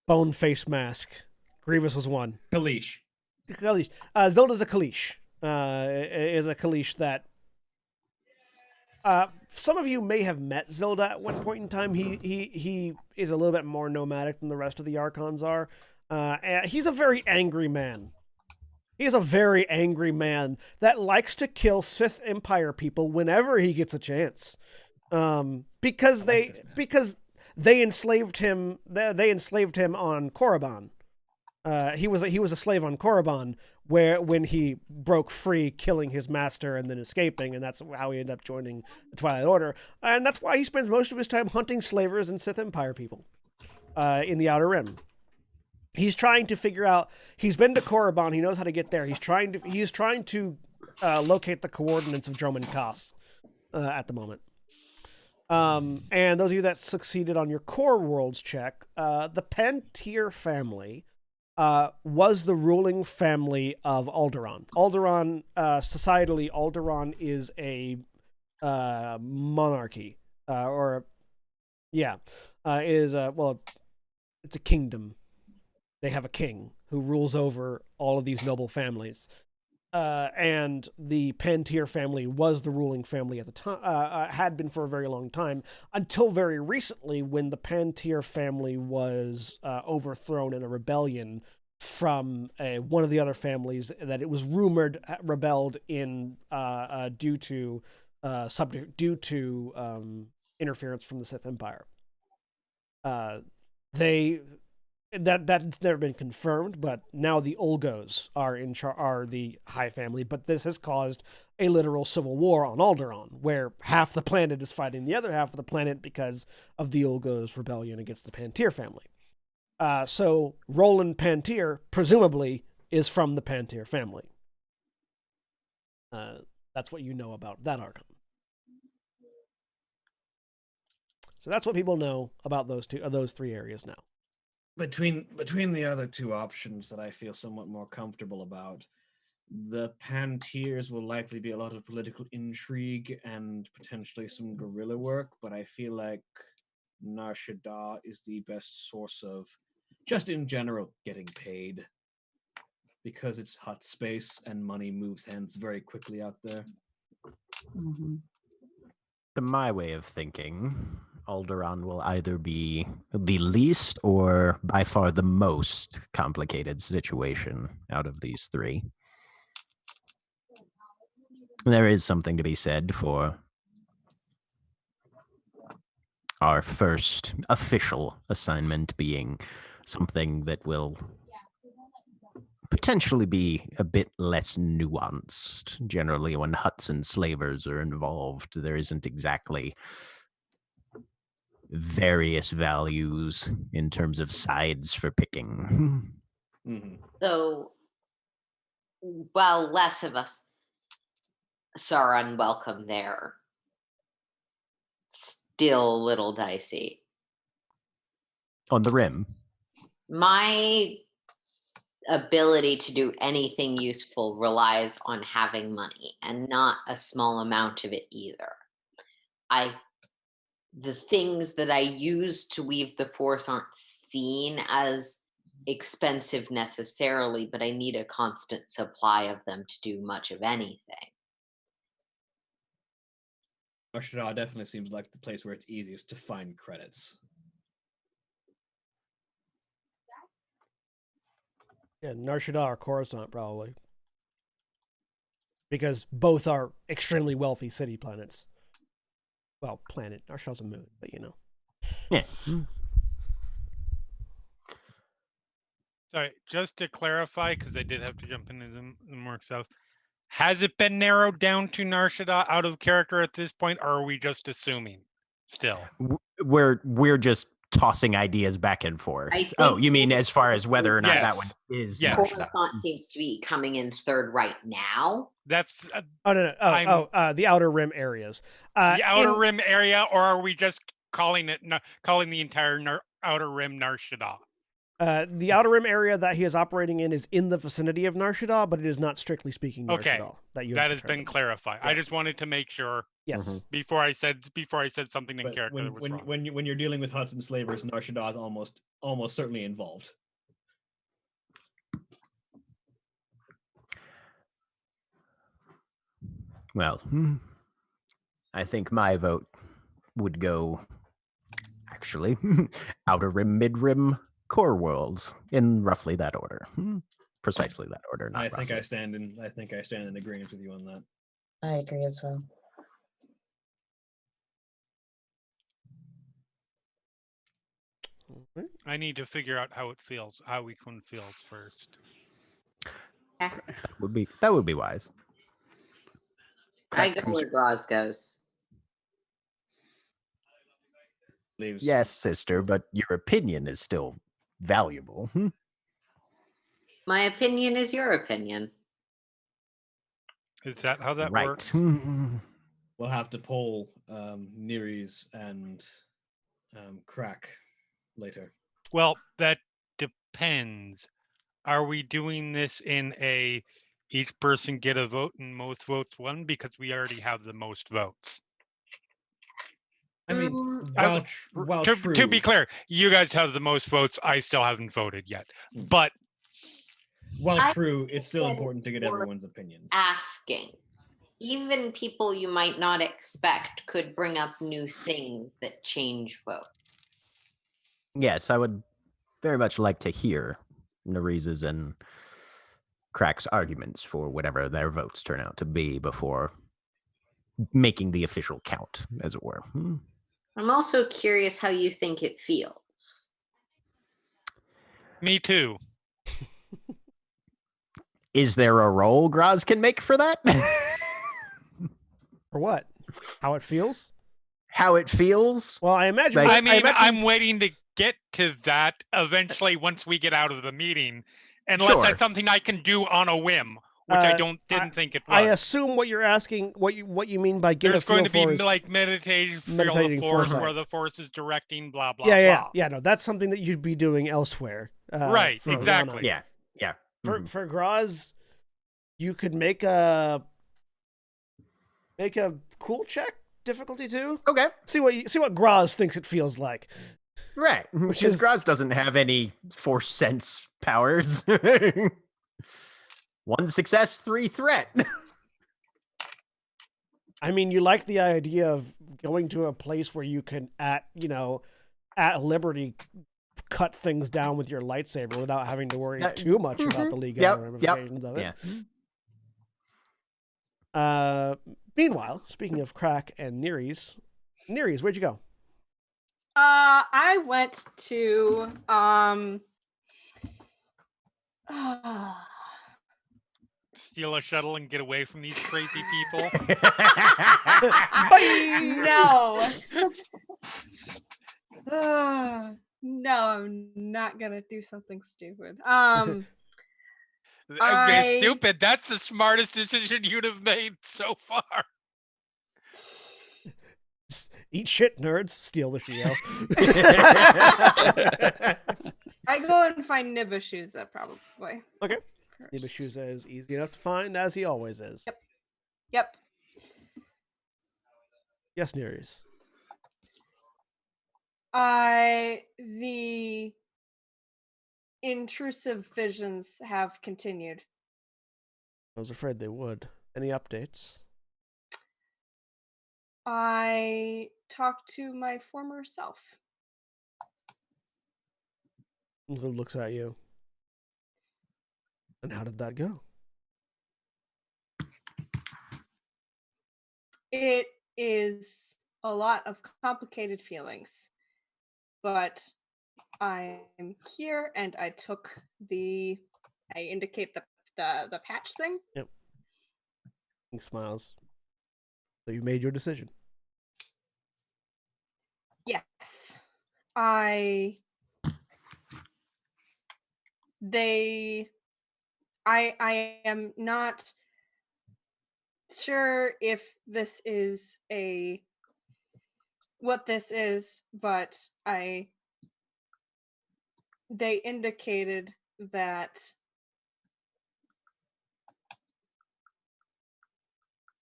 Speaker 1: Bone face mask. Grievous was one.
Speaker 4: Kalish.
Speaker 1: Kalish. Zilda's a Kalish. Is a Kalish that some of you may have met Zilda at one point in time. He is a little bit more nomadic than the rest of the Archons are. And he's a very angry man. He's a very angry man that likes to kill Sith Empire people whenever he gets a chance. Because they enslaved him. They enslaved him on Korriban. He was a slave on Korriban, when he broke free, killing his master and then escaping, and that's how he ended up joining the Twilight Order. And that's why he spends most of his time hunting slavers and Sith Empire people in the Outer Rim. he's trying to figure out. He's been to Korriban. He knows how to get there. He's trying to locate the coordinates of Droman Kaas at the moment. And those of you that succeeded on your core worlds check, the Pantier family was the ruling family of Alderaan. Alderaan, societally, Alderaan is a monarchy, it's a kingdom. They have a king who rules over all of these noble families. And the Pantier family was the ruling family at the time, had been for a very long time, until very recently when the Pantier family was overthrown in a rebellion from one of the other families that it was rumored rebelled in due to interference from the Sith Empire. That's never been confirmed, but now the Ulgos are the High family. But this has caused a literal civil war on Alderaan, where half the planet is fighting the other half of the planet because of the Ulgos' rebellion against the Pantier family. So Roland Pantier presumably is from the Pantier family. That's what you know about that Archon. So that's what people know about those three areas now.
Speaker 4: Between the other two options that I feel somewhat more comfortable about, the Pantiers will likely be a lot of political intrigue and potentially some guerrilla work, but I feel like Nar Shaddaa is the best source of, just in general, getting paid. Because it's hot space and money moves hands very quickly out there.
Speaker 7: Mm-hmm.
Speaker 3: To my way of thinking, Alderaan will either be the least or by far the most complicated situation out of these three. There is something to be said for our first official assignment being something that will potentially be a bit less nuanced. Generally, when huts and slavers are involved, there isn't exactly various values in terms of sides for picking.
Speaker 4: Mm-hmm.
Speaker 7: So, while less of us are unwelcome there, still a little dicey.
Speaker 3: On the rim.
Speaker 7: My ability to do anything useful relies on having money, and not a small amount of it either. The things that I use to weave the Force aren't seen as expensive necessarily, but I need a constant supply of them to do much of anything.
Speaker 4: Nar Shaddaa definitely seems like the place where it's easiest to find credits.
Speaker 1: Yeah, Nar Shaddaa or Coruscant, probably. Because both are extremely wealthy city planets. Well, planet. Nar Shaddaa's a moon, but you know.
Speaker 3: Yeah.
Speaker 2: Sorry, just to clarify, because I did have to jump into the more stuff. Has it been narrowed down to Nar Shaddaa out of character at this point, or are we just assuming still?
Speaker 3: We're just tossing ideas back and forth. Oh, you mean as far as whether or not that one is Nar Shaddaa?
Speaker 7: Coruscant seems to be coming in third right now.
Speaker 2: That's
Speaker 1: the Outer Rim areas.
Speaker 2: The Outer Rim area, or are we just calling the entire Outer Rim Nar Shaddaa?
Speaker 1: The Outer Rim area that he is operating in is in the vicinity of Nar Shaddaa, but it is not strictly speaking Nar Shaddaa.
Speaker 2: That has been clarified. Yeah. I just wanted to make sure.
Speaker 1: Yes.
Speaker 2: Before I said something in character that was wrong.
Speaker 4: When you're dealing with huts and slavers, Nar Shaddaa is almost certainly involved.
Speaker 3: Well, I think my vote would go, actually, Outer Rim, Mid Rim, Core Worlds, in roughly that order. Precisely that order. Not
Speaker 4: I think
Speaker 3: roughly.
Speaker 4: I stand in agreement with you on that.
Speaker 5: I agree as well.
Speaker 2: I need to figure out how each one feels first.
Speaker 3: That would be wise.
Speaker 7: I go where Graz goes.
Speaker 3: Yes, sister, but your opinion is still valuable.
Speaker 7: My opinion is your opinion.
Speaker 2: Is that how that
Speaker 3: right.
Speaker 2: works?
Speaker 4: We'll have to poll Neres and Crack later.
Speaker 2: Well, that depends. Are we doing this in a each person get a vote and most votes won? Because we already have the most votes.
Speaker 4: I mean,
Speaker 7: Mm,
Speaker 2: To be clear, you guys have the most votes. I still haven't voted yet. But
Speaker 4: while
Speaker 7: I
Speaker 4: true, it's still
Speaker 7: that
Speaker 4: important to
Speaker 7: it's
Speaker 4: get
Speaker 7: worth
Speaker 4: everyone's opinions.
Speaker 7: asking. Even people you might not expect could bring up new things that change votes.
Speaker 3: Yes, I would very much like to hear Neres's and Crack's arguments for whatever their votes turn out to be before making the official count, as it were.
Speaker 7: I'm also curious how you think it feels.
Speaker 2: me too.
Speaker 3: Is there a role Graz can make for that?
Speaker 1: For what? How it feels?
Speaker 3: How it feels?
Speaker 1: Well, I imagine.
Speaker 3: Like-
Speaker 2: I mean,
Speaker 1: imagine-
Speaker 2: I'm waiting to get to that eventually once we get out of the meeting, unless
Speaker 3: Sure.
Speaker 2: that's something I can do on a whim, which I didn't think it was.
Speaker 1: I assume what you're asking, what you mean by get
Speaker 2: There's
Speaker 1: a feel
Speaker 2: going to be
Speaker 1: for is
Speaker 2: like meditating
Speaker 1: meditating
Speaker 2: force
Speaker 1: foresight.
Speaker 2: where the force is directing, blah blah
Speaker 1: yeah.
Speaker 2: blah.
Speaker 1: No, that's something that you'd be doing elsewhere.
Speaker 2: Right,
Speaker 1: for
Speaker 2: exactly.
Speaker 1: Liana.
Speaker 3: Yeah.
Speaker 1: For Graz, you could make a cool check difficulty too.
Speaker 3: Okay.
Speaker 1: See what Graz thinks it feels like.
Speaker 3: Right.
Speaker 1: Which
Speaker 3: Because
Speaker 1: is-
Speaker 3: Graz doesn't have any force sense powers. 1 success, 3 threat.
Speaker 1: I mean, you like the idea of going to a place where you can at liberty cut things down with your lightsaber without having to worry too much about the legal ramifications of it.
Speaker 3: Yeah.
Speaker 1: Meanwhile, speaking of Crack and Neres, where'd you go?
Speaker 6: I went to
Speaker 2: Steal a shuttle and get away from these crazy people.
Speaker 6: no. No, I'm not gonna do something stupid.
Speaker 2: Stupid. That's the smartest decision you'd have made so far.
Speaker 1: Eat shit, nerds. Steal the Shio.
Speaker 6: I go and find Nibashuza probably.
Speaker 1: Okay.
Speaker 6: first.
Speaker 1: Nibashuza is easy enough to find, as he always is.
Speaker 6: Yep.
Speaker 1: Yes, Neres.
Speaker 6: The intrusive visions have continued.
Speaker 1: I was afraid they would. Any updates?
Speaker 6: I talked to my former self.
Speaker 1: Who looks at you? And how did that go?
Speaker 6: It is a lot of complicated feelings, but I'm here and I took I indicate the patch thing.
Speaker 1: Yep. He smiles. So you made your decision.
Speaker 6: Yes. I am not sure if this is what this is, but they indicated that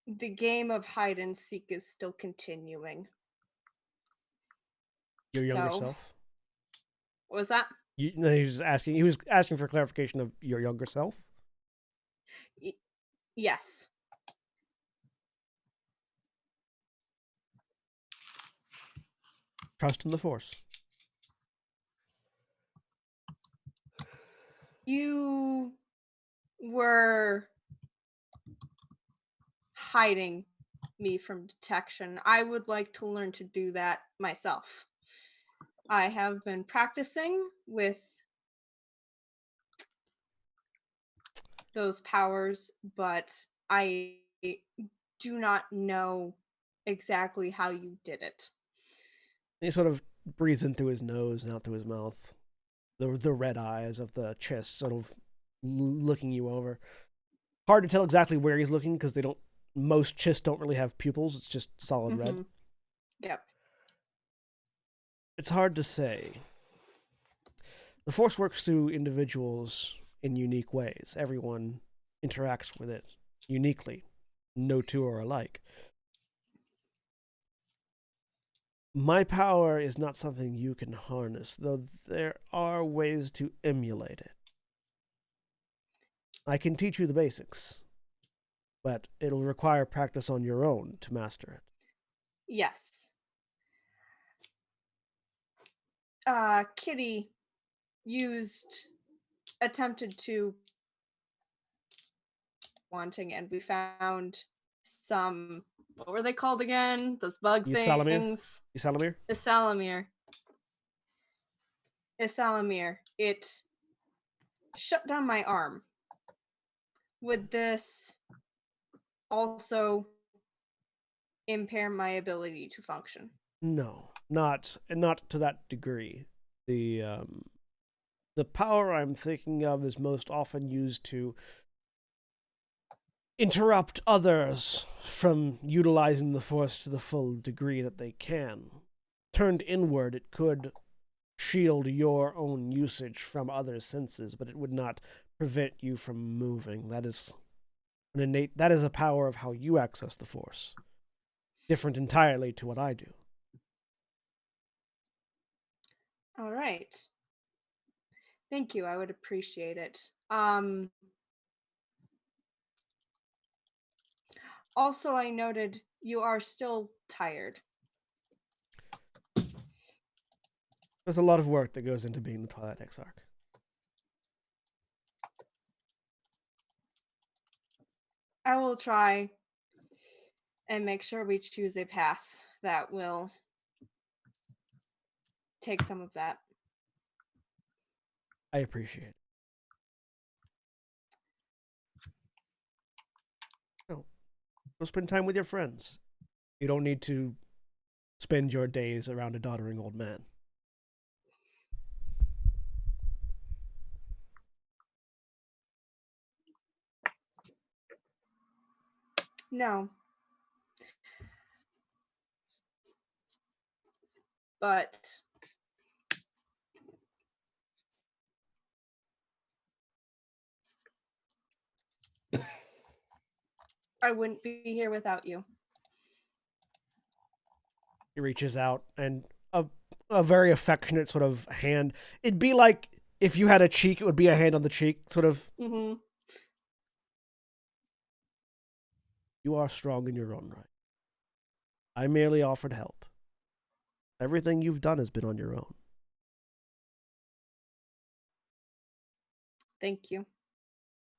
Speaker 6: the game of hide and seek is still continuing.
Speaker 1: Your younger
Speaker 6: So-
Speaker 1: self?
Speaker 6: What was that?
Speaker 1: He was asking for clarification of your younger self.
Speaker 6: Yes.
Speaker 1: Trust in the Force.
Speaker 6: You were hiding me from detection. I would like to learn to do that myself. I have been practicing with those powers, but I do not know exactly how you did it.
Speaker 1: He sort of breathes in through his nose and out through his mouth. The red eyes of the chest sort of looking you over. Hard to tell exactly where he's looking because most chists don't really have pupils. It's just solid red.
Speaker 6: Yep.
Speaker 1: It's hard to say. The Force works through individuals in unique ways. Everyone interacts with it uniquely. No two are alike. My power is not something you can harness, though there are ways to emulate it. I can teach you the basics, but it'll require practice on your own to master it.
Speaker 6: Yes. Kitty attempted to wanting, and we found some, what were they called again? Those bug things.
Speaker 1: Isalamir?
Speaker 6: Isalamir. It shut down my arm. Would this also impair my ability to function?
Speaker 1: No, not to that degree. The power I'm thinking of is most often used to interrupt others from utilizing the Force to the full degree that they can. Turned inward, it could shield your own usage from other senses, but it would not prevent you from moving. That is a power of how you access the Force. Different entirely to what I do.
Speaker 6: All right. Thank you. I would appreciate it. Also, I noted you are still tired.
Speaker 1: There's a lot of work that goes into being the Twilight Exarch.
Speaker 6: I will try and make sure we choose a path that will take some of that.
Speaker 1: I appreciate it. Oh, go spend time with your friends. You don't need to spend your days around a doddering old man.
Speaker 6: No. But I wouldn't be here without you.
Speaker 1: He reaches out and a very affectionate sort of hand. It'd be like if you had a cheek, it would be a hand on the cheek, sort of.
Speaker 6: Mm-hmm.
Speaker 1: You are strong in your own right. I merely offered help. Everything you've done has been on your own.
Speaker 6: Thank you.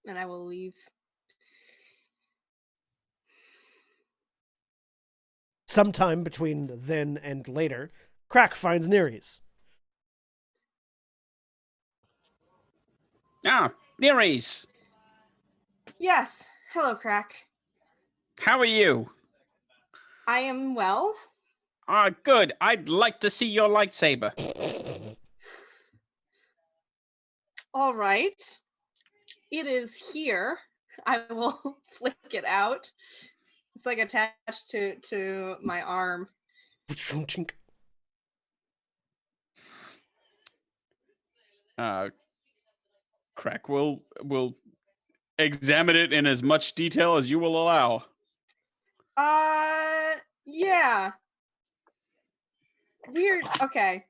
Speaker 6: And I will leave.
Speaker 1: Sometime between then and later, Crack finds Nereis.
Speaker 8: Ah, Nereis.
Speaker 6: Yes. Hello, Crack.
Speaker 8: How are you?
Speaker 6: I am well.
Speaker 8: Good. I'd like to see your lightsaber.
Speaker 6: All right. It is here. I will flick it out. It's like attached to my arm.
Speaker 8: Crack will examine it in as much detail as you will allow.
Speaker 6: Yeah. Weird. Okay.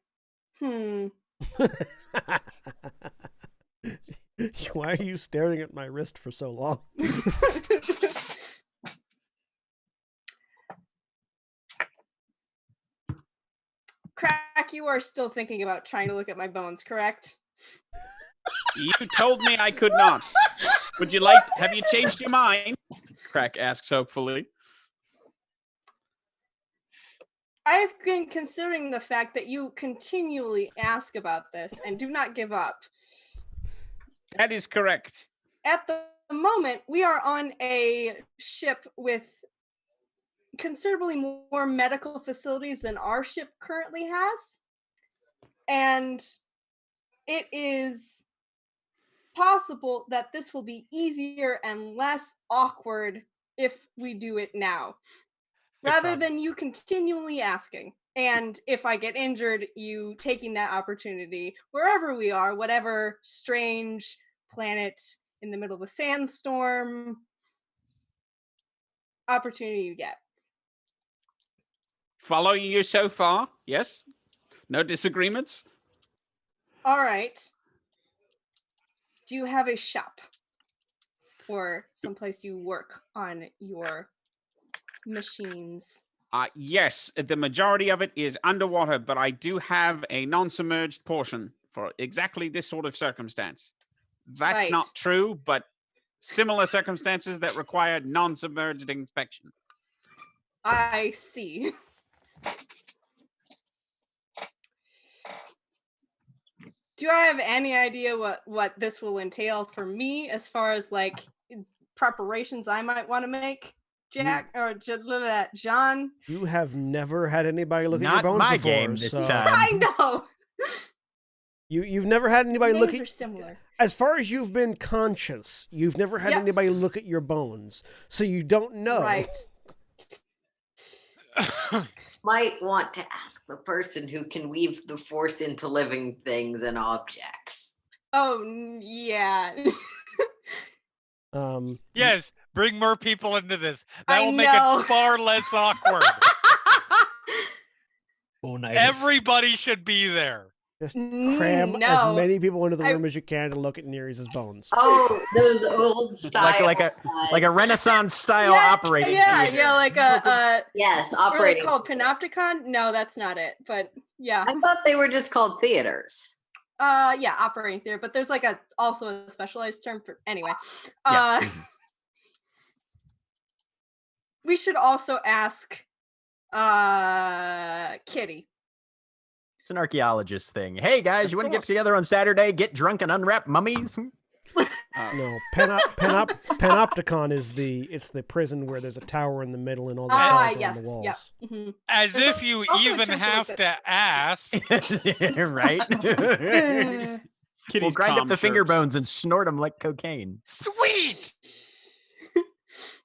Speaker 1: Why are you staring at my wrist for so long?
Speaker 6: Crack, you are still thinking about trying to look at my bones, correct?
Speaker 8: You told me I could not. Would you like? Have you changed your mind? Crack asks hopefully.
Speaker 6: I've been considering the fact that you continually ask about this and do not give up.
Speaker 8: That is correct.
Speaker 6: At the moment, we are on a ship with considerably more medical facilities than our ship currently has. And it is possible that this will be easier and less awkward if we do it now, rather than you continually asking. And if I get injured, you taking that opportunity wherever we are, whatever strange planet in the middle of a sandstorm opportunity you get.
Speaker 8: Following you so far? Yes? No disagreements?
Speaker 6: All right. Do you have a shop or someplace you work on your machines?
Speaker 8: Yes, the majority of it is underwater, but I do have a non-submerged portion for exactly this sort of circumstance. That's
Speaker 6: Right.
Speaker 8: not true, but similar circumstances that require non-submerged inspection.
Speaker 6: I see. Do I have any idea what this will entail for me as far as like preparations I might want to make, Jack or John?
Speaker 1: You have never had anybody look at
Speaker 3: Not
Speaker 1: your bones
Speaker 3: my
Speaker 1: before,
Speaker 3: game this
Speaker 1: so
Speaker 3: time.
Speaker 6: I know.
Speaker 1: you've never had anybody
Speaker 6: Names
Speaker 1: look
Speaker 6: are
Speaker 1: at.
Speaker 6: similar.
Speaker 1: As far as you've been conscious, you've never had
Speaker 6: Yep.
Speaker 1: anybody look at your bones, so you don't know.
Speaker 6: Right.
Speaker 7: Might want to ask the person who can weave the force into living things and objects.
Speaker 6: Oh yeah.
Speaker 2: Yes, bring more people into this. That
Speaker 6: I
Speaker 2: will make
Speaker 6: know.
Speaker 2: it far less awkward.
Speaker 4: Oh, nice.
Speaker 2: Everybody should be there.
Speaker 1: Just cram as
Speaker 6: No.
Speaker 1: many people into the
Speaker 6: I-
Speaker 1: room as you can to look at Nereus' bones.
Speaker 7: Oh, those old style.
Speaker 3: like a Renaissance style
Speaker 6: Yeah,
Speaker 3: operating
Speaker 6: yeah,
Speaker 3: theater.
Speaker 6: yeah, like a
Speaker 7: Yes,
Speaker 6: what are they
Speaker 7: operating.
Speaker 6: called, Panopticon? No, that's not it. But yeah.
Speaker 7: I thought they were just called theaters.
Speaker 6: Yeah, operating theater, but there's like also a specialized term for anyway.
Speaker 3: Yeah.
Speaker 6: We should also ask Kitty.
Speaker 3: It's an archaeologist thing. Hey guys, you want to get
Speaker 8: course.
Speaker 3: together on Saturday, get drunk and unwrap mummies?
Speaker 1: No, Panopticon is the prison where there's a tower in the middle and all the cells are
Speaker 6: Yes,
Speaker 1: on the walls.
Speaker 6: yep. Mhm.
Speaker 2: As
Speaker 6: There's
Speaker 2: if you
Speaker 6: also a
Speaker 2: even
Speaker 6: term for
Speaker 2: have
Speaker 6: like
Speaker 2: to ask.
Speaker 3: Right? We'll
Speaker 8: Kitty's
Speaker 3: grind up
Speaker 8: calm
Speaker 3: the finger
Speaker 8: chirps.
Speaker 3: bones and snort them like cocaine.
Speaker 2: Sweet!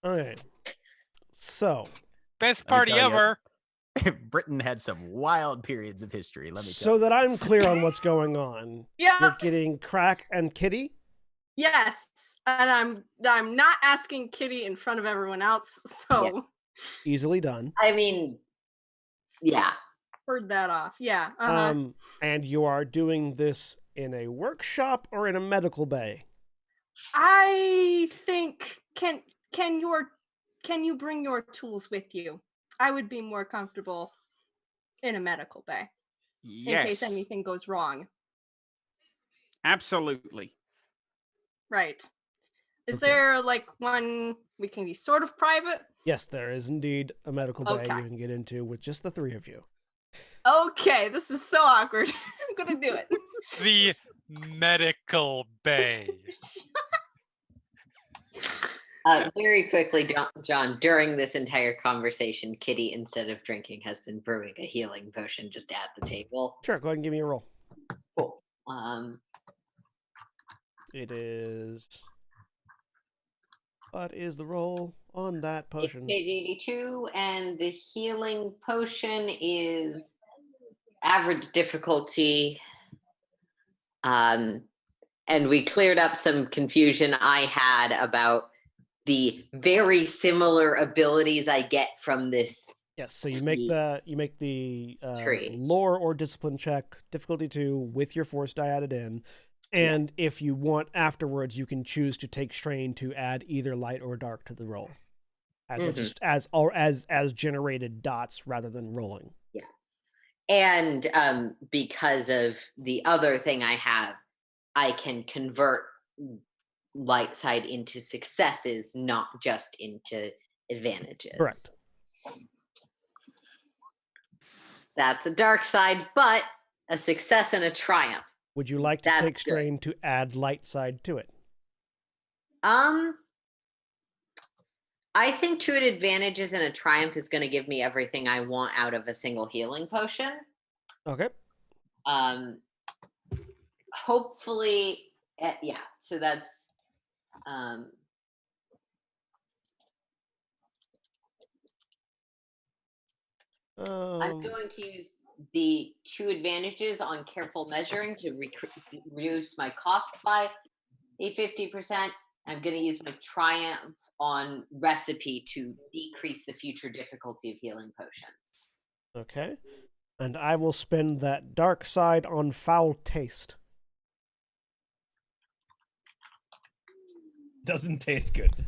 Speaker 1: Okay. So,
Speaker 2: Best
Speaker 3: Let me
Speaker 2: party
Speaker 3: tell ya.
Speaker 2: ever.
Speaker 3: Britain had some wild periods of history, let me tell
Speaker 1: so
Speaker 3: you.
Speaker 1: that I'm clear on what's going on, you're
Speaker 6: Yeah.
Speaker 1: getting Crack and Kitty.
Speaker 6: Yes, and I'm not asking Kitty in front of everyone else, so
Speaker 1: Easily done.
Speaker 7: I mean, yeah.
Speaker 6: heard that off. Yeah.
Speaker 1: And you are doing this in a workshop or in a medical bay?
Speaker 6: I think can you bring your tools with you? I would be more comfortable in a medical bay in case
Speaker 8: Yes,
Speaker 6: anything goes wrong.
Speaker 8: absolutely.
Speaker 6: Right. Is
Speaker 1: Okay.
Speaker 6: there like one we can be sort of private?
Speaker 1: Yes, there is indeed a medical bay
Speaker 6: Okay.
Speaker 1: you can get into with just the three of you.
Speaker 6: Okay, this is so awkward. I'm gonna do it.
Speaker 2: The medical bay.
Speaker 7: Very quickly, John, during this entire conversation, Kitty, instead of drinking, has been brewing a healing potion just at the table.
Speaker 1: Sure, go ahead and give me a roll.
Speaker 7: Cool.
Speaker 1: It is. What is the roll on that
Speaker 7: It's
Speaker 1: potion?
Speaker 7: page 82, and the healing potion is average difficulty. And we cleared up some confusion I had about the very similar abilities I get from this.
Speaker 1: Yes, so you make the
Speaker 7: Tree.
Speaker 1: lore or discipline check, difficulty 2, with your force die added in. And if you want afterwards, you can choose to take strain to add either light or dark to the roll, as
Speaker 7: Mhm.
Speaker 1: just as generated dots rather than rolling.
Speaker 7: And because of the other thing I have, I can convert light side into successes, not just into advantages.
Speaker 1: Correct.
Speaker 7: That's a dark side, but a success and a triumph.
Speaker 1: Would you like to
Speaker 7: That's
Speaker 1: take
Speaker 7: good.
Speaker 1: strain to add light side to it?
Speaker 7: I think two advantages and a triumph is going to give me everything I want out of a single healing potion.
Speaker 1: Okay.
Speaker 7: Hopefully Yeah, so that's I'm going to use the 2 advantages on careful measuring to reduce my cost by a 50%. I'm going to use my triumph on recipe to decrease the future difficulty of healing potions.
Speaker 1: Okay. And I will spend that dark side on foul taste.
Speaker 4: Doesn't taste good.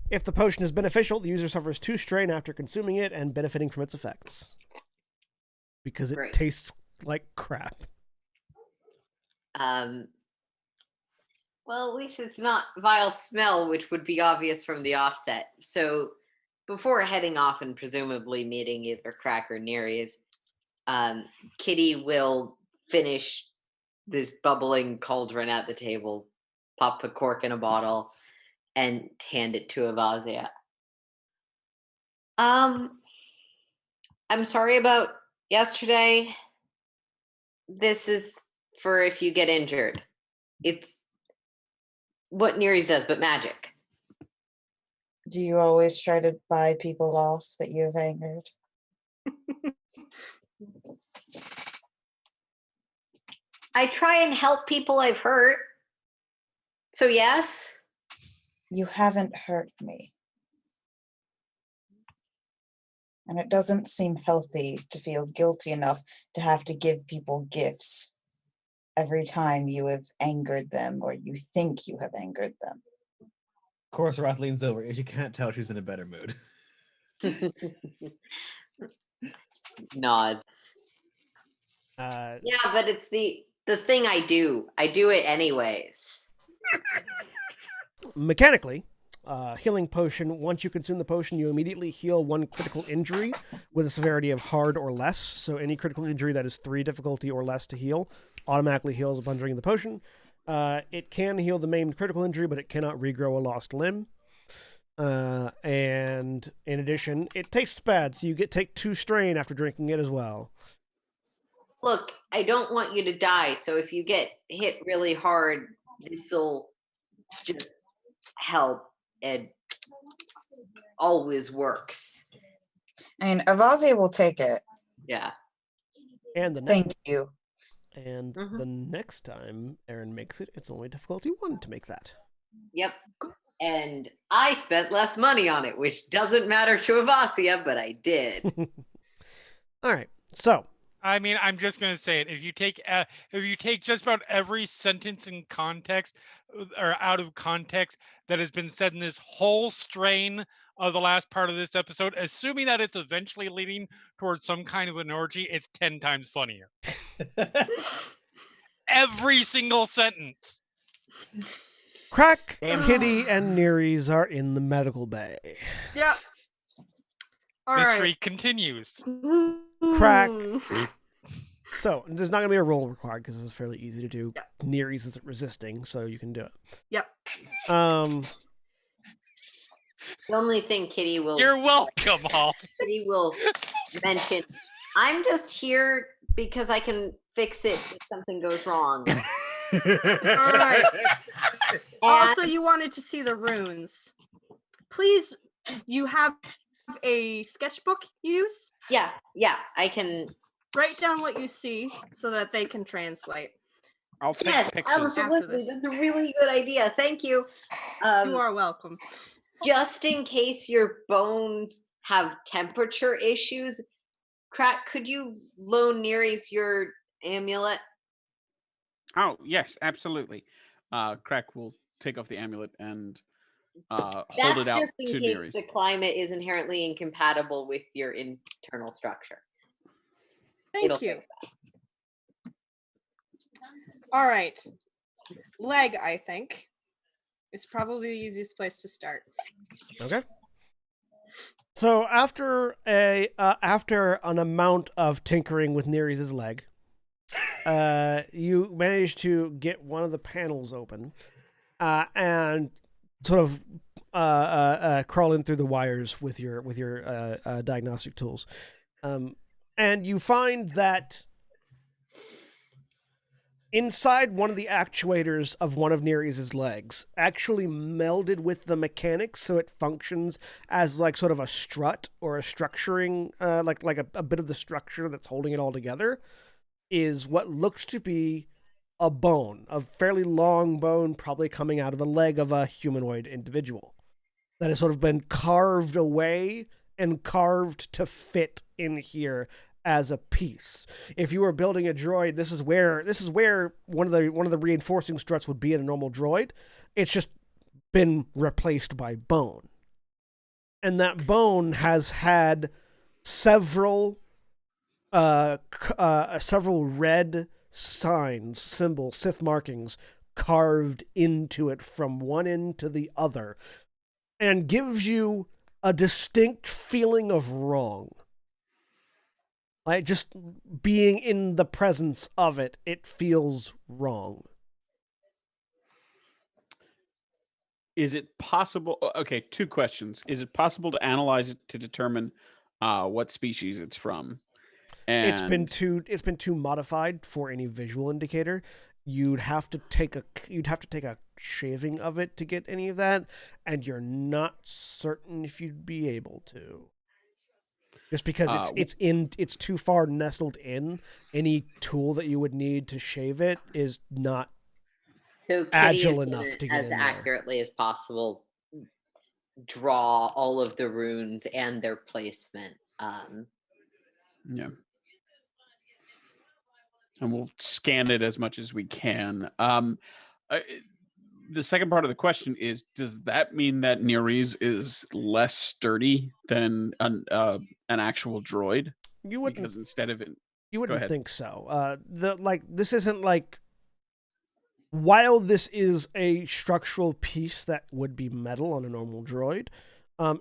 Speaker 1: If the potion is beneficial, the user suffers 2 strain after consuming it and benefiting from its effects. Because it tastes like crap.
Speaker 7: Well, at least it's not vile smell, which would be obvious from the offset. So before heading off and presumably meeting either Crack or Nereus, Kitty will finish this bubbling cauldron at the table, pop a cork in a bottle, and hand it to Avazia. I'm sorry about yesterday. This is for if you get injured. It's what Nereus does, but magic.
Speaker 5: Do you always try to buy people off that you've angered?
Speaker 7: I try and help people I've hurt. So yes.
Speaker 5: You haven't hurt me. And it doesn't seem healthy to feel guilty enough to have to give people gifts every time you have angered them or you think you have angered them.
Speaker 4: Corsorath leans over. You can't tell she's in a better mood.
Speaker 7: Nods. Yeah, but it's the thing I do. I do it anyways.
Speaker 1: Mechanically, healing potion, once you consume the potion, you immediately heal 1 critical injury with a severity of hard or less. So any critical injury that is 3 difficulty or less to heal automatically heals upon drinking the potion. It can heal the maimed critical injury, but it cannot regrow a lost limb. And in addition, it tastes bad, so you take 2 strain after drinking it as well.
Speaker 7: Look, I don't want you to die, so if you get hit really hard, this'll just help. It always works.
Speaker 5: I mean, Avazia will take it.
Speaker 7: Yeah.
Speaker 1: And
Speaker 5: Thank you.
Speaker 1: And the next time Aaron makes it, it's only difficulty 1 to make that.
Speaker 7: Yep. And I spent less money on it, which doesn't matter to Avazia, but I did.
Speaker 1: All right. So,
Speaker 2: I mean, I'm just going to say it. If you take just about every sentence in context or out of context that has been said in this whole strain of the last part of this episode, assuming that it's eventually leading towards some kind of an orgy, it's 10 times funnier. Every single sentence.
Speaker 1: Crack, Kitty, and Nereus are in the medical bay.
Speaker 6: Yep. All
Speaker 2: Mystery
Speaker 6: right.
Speaker 2: continues.
Speaker 1: Crack. So, there's not going to be a roll required because it's fairly easy to do. Yep. Nereus isn't resisting, so you can do it.
Speaker 6: Yep.
Speaker 7: The only thing Kitty will...
Speaker 2: You're welcome, Holly.
Speaker 7: Kitty will mention, I'm just here because I can fix it if something goes wrong.
Speaker 6: All right. Also, you wanted to see the runes. Please, you have a sketchbook you use?
Speaker 7: Yeah, I can...
Speaker 6: Write down what you see so that they can translate.
Speaker 8: I'll take
Speaker 7: yes,
Speaker 8: pictures.
Speaker 7: absolutely. That's a really good idea. Thank you.
Speaker 6: You are welcome.
Speaker 7: Just in case your bones have temperature issues, Crack, could you loan Nereus your amulet?
Speaker 8: Oh, yes, absolutely. Crack will take off the amulet and hold
Speaker 7: That's
Speaker 8: it out
Speaker 7: just in
Speaker 8: to
Speaker 7: case
Speaker 8: Nereus.
Speaker 7: the climate is inherently incompatible with your internal structure.
Speaker 6: Thank you. All right. Leg, I think, is probably the easiest place to start.
Speaker 1: Okay. So after an amount of tinkering with Nereus' leg, you manage to get one of the panels open, and sort of crawl in through the wires with your diagnostic tools, and you find that inside one of the actuators of one of Nereus' legs actually melded with the mechanics, so it functions as like sort of a strut or a structuring, like a bit of the structure that's holding it all together, is what looks to be a bone, a fairly long bone, probably coming out of a leg of a humanoid individual that has sort of been carved away and carved to fit in here as a piece. If you were building a droid, this is where one of the reinforcing struts would be in a normal droid. It's just been replaced by bone. And that bone has had several red signs, symbols, Sith markings carved into it from one end to the other, and gives you a distinct feeling of wrong. Like, just being in the presence of it, it feels wrong.
Speaker 8: Is it possible? Okay, 2 questions. Is it possible to analyze it to determine what species it's from? And
Speaker 1: It's been too modified for any visual indicator. You'd have to take a shaving of it to get any of that, and you're not certain if you'd be able to. Just because it's too far nestled in. Any tool that you would need to shave it is not
Speaker 7: So Kitty
Speaker 1: agile
Speaker 7: is
Speaker 1: enough
Speaker 7: gonna,
Speaker 1: to get
Speaker 7: as
Speaker 1: in there.
Speaker 7: accurately as possible, draw all of the runes and their placement.
Speaker 8: Yeah. And we'll scan it as much as we can. The second part of the question is: does that mean that Nereus is less sturdy than an actual droid?
Speaker 1: You wouldn't
Speaker 8: Because instead of it,
Speaker 1: You
Speaker 8: Go
Speaker 1: wouldn't
Speaker 8: ahead.
Speaker 1: think so. This isn't like. While this is a structural piece that would be metal on a normal droid,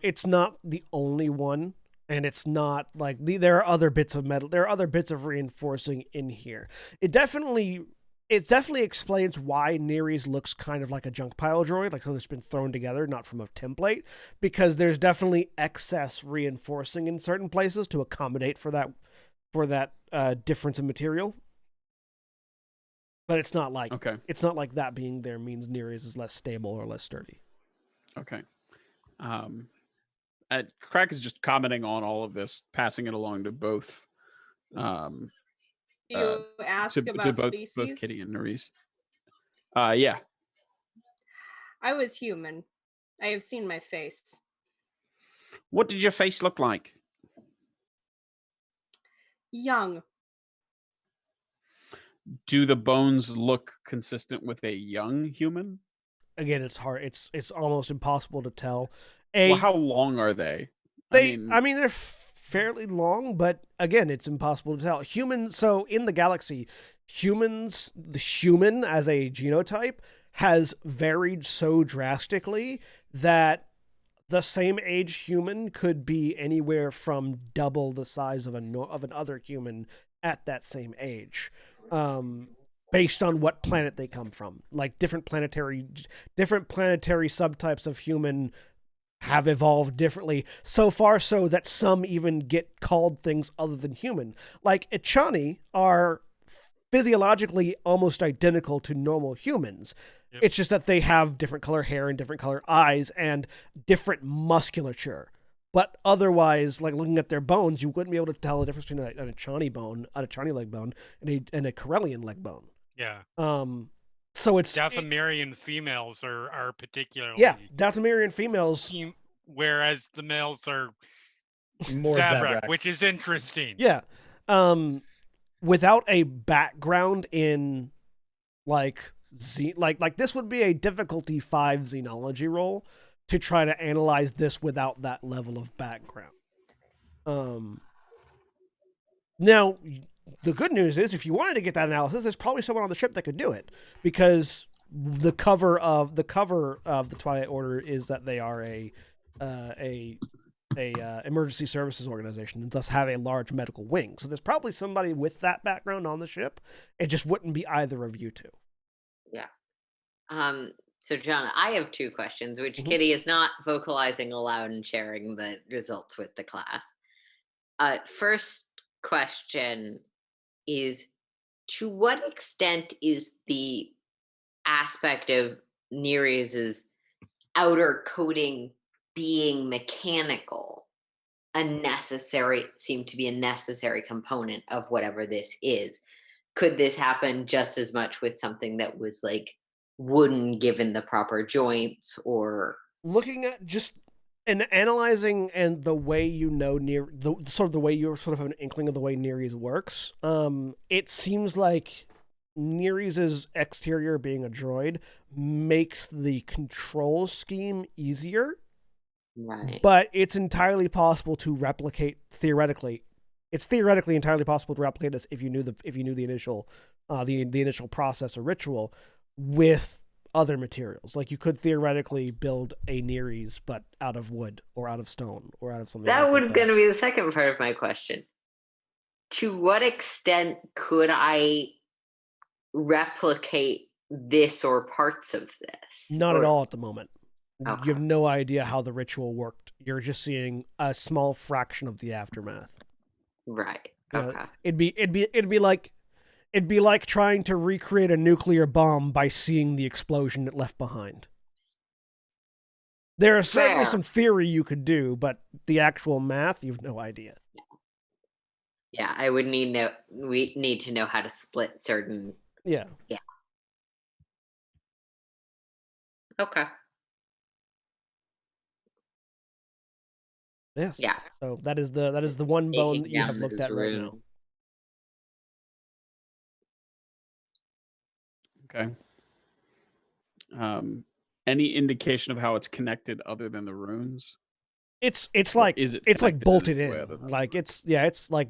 Speaker 1: it's not the only one, and it's not like there are other bits of metal. There are other bits of reinforcing in here. It definitely explains why Nereus looks kind of like a junk pile droid, like something that's been thrown together, not from a template, because there's definitely excess reinforcing in certain places to accommodate for that difference in material. But it's not like that being there means Nereus is less stable or less sturdy.
Speaker 8: Okay. Crack is just commenting on all of this, passing it along to both.
Speaker 6: You ask
Speaker 8: to
Speaker 6: about
Speaker 8: both
Speaker 6: species?
Speaker 8: Kitty and Nerys. Yeah.
Speaker 6: I was human. I have seen my face.
Speaker 8: What did your face look like?
Speaker 6: Young.
Speaker 8: Do the bones look consistent with a young human?
Speaker 1: Again, it's hard. It's almost impossible to tell.
Speaker 8: Well, how long are they?
Speaker 1: I mean, they're fairly long, but again, it's impossible to tell. Humans, so in the galaxy, the human as a genotype has varied so drastically that the same age human could be anywhere from double the size of an other human at that same age, based on what planet they come from. Like different planetary subtypes of human have evolved differently, so far so that some even get called things other than human. Like Echani are physiologically almost identical to normal humans. Yep. It's just that they have different color hair and different color eyes and different musculature. But otherwise, like looking at their bones, you wouldn't be able to tell the difference between an Echani bone, an Echani leg bone, and a Corellian leg bone.
Speaker 2: Yeah.
Speaker 1: So it's
Speaker 2: Dathomirian females are particularly
Speaker 1: Dathomirian females,
Speaker 2: whereas the males are
Speaker 4: more
Speaker 2: Zabrak, which is interesting.
Speaker 1: Yeah. Without a background in like this would be a difficulty 5 xenology roll to try to analyze this without that level of background. Now, the good news is, if you wanted to get that analysis, there's probably someone on the ship that could do it, because the cover of the Twilight Order is that they are a emergency services organization and thus have a large medical wing. So there's probably somebody with that background on the ship. It just wouldn't be either of you two.
Speaker 7: Yeah. So John, I have 2 questions, which Kitty is not vocalizing aloud and sharing the results with the class. First question is, to what extent is the aspect of Nereus's outer coating being mechanical seem to be a necessary component of whatever this is? Could this happen just as much with something that was like wooden given the proper joints, or
Speaker 1: looking at just and analyzing and the way the way you sort of have an inkling of the way Nereus works, it seems like Nereus's exterior being a droid makes the control scheme easier.
Speaker 7: right?
Speaker 1: But it's entirely possible to replicate theoretically. It's theoretically entirely possible to replicate this if you knew the initial the initial process or ritual with other materials. Like you could theoretically build a Nereus but out of wood or out of stone or out of something
Speaker 7: That
Speaker 1: else
Speaker 7: was
Speaker 1: like
Speaker 7: going to be the second part of my question. To what extent could I replicate this or parts of this?
Speaker 1: Not at all at the moment.
Speaker 7: Okay.
Speaker 1: You have no idea how the ritual worked. You're just seeing a small fraction of the aftermath.
Speaker 7: Right.
Speaker 1: You know,
Speaker 7: Okay.
Speaker 1: it'd be like trying to recreate a nuclear bomb by seeing the explosion it left behind. There is certainly
Speaker 7: Fair.
Speaker 1: some theory you could do, but the actual math, you've no idea.
Speaker 7: Yeah, I would we need to know how to split certain.
Speaker 1: Yeah.
Speaker 7: Yeah. Okay.
Speaker 1: Yes.
Speaker 7: Yeah.
Speaker 1: So that is the one bone that you have
Speaker 7: Taking
Speaker 1: looked
Speaker 7: down
Speaker 1: at right
Speaker 7: this
Speaker 1: now.
Speaker 7: rune.
Speaker 8: Okay. Any indication of how it's connected other than the runes?
Speaker 1: It's
Speaker 8: Or
Speaker 1: like
Speaker 8: is it
Speaker 1: it's like
Speaker 8: connected
Speaker 1: bolted
Speaker 8: any way
Speaker 1: in.
Speaker 8: other than-
Speaker 1: Like it's like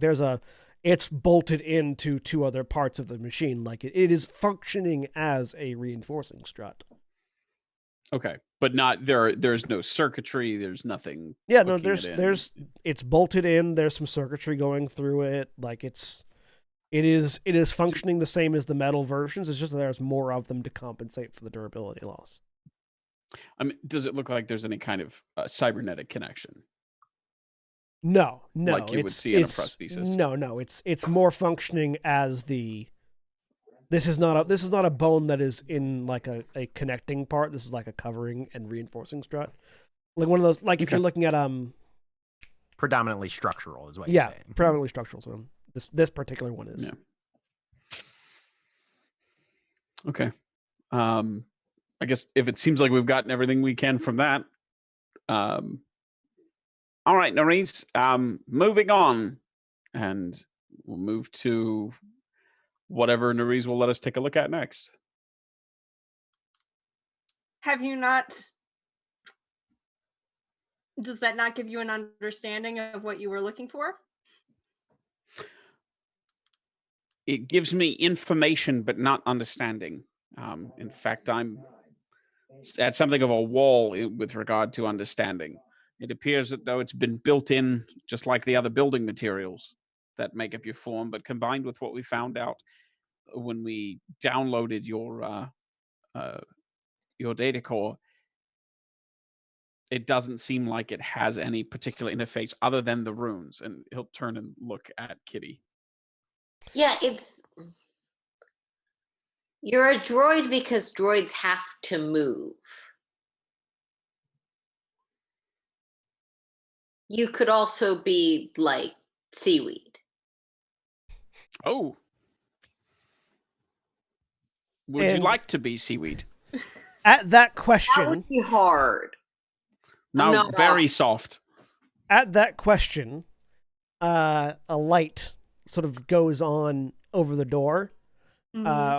Speaker 1: it's bolted into two other parts of the machine. Like it is functioning as a reinforcing strut.
Speaker 8: Okay, but not there's no circuitry. There's nothing.
Speaker 1: Yeah, no,
Speaker 8: hooking it in.
Speaker 1: it's bolted in. There's some circuitry going through it. Like it is functioning the same as the metal versions. It's just that there's more of them to compensate for the durability loss.
Speaker 8: I mean, does it look like there's any kind of cybernetic connection?
Speaker 1: No,
Speaker 8: Like you would see in a prosthesis?
Speaker 1: No, it's more functioning as the. This is not a bone that is in like a connecting part. This is like a covering and reinforcing strut. Like one of those. Like if you're looking at
Speaker 3: Predominantly structural is what you're
Speaker 1: yeah,
Speaker 3: saying.
Speaker 1: predominantly structural. So this particular one is.
Speaker 8: Yeah. Okay. I guess if it seems like we've gotten everything we can from that. All right, Nerys, moving on. And we'll move to whatever Nerys will let us take a look at next.
Speaker 6: Have you not? Does that not give you an understanding of what you were looking for?
Speaker 8: It gives me information, but not understanding. In fact, I'm at something of a wall with regard to understanding. It appears that though it's been built in, just like the other building materials that make up your form, but combined with what we found out when we downloaded your data core, it doesn't seem like it has any particular interface other than the runes. And he'll turn and look at Kitty.
Speaker 7: Yeah, you're a droid because droids have to move. You could also be like seaweed.
Speaker 8: Oh. Would you like to be seaweed?
Speaker 1: At that question,
Speaker 7: That would be hard.
Speaker 8: No, very soft.
Speaker 1: At that question, a light sort of goes on over the door,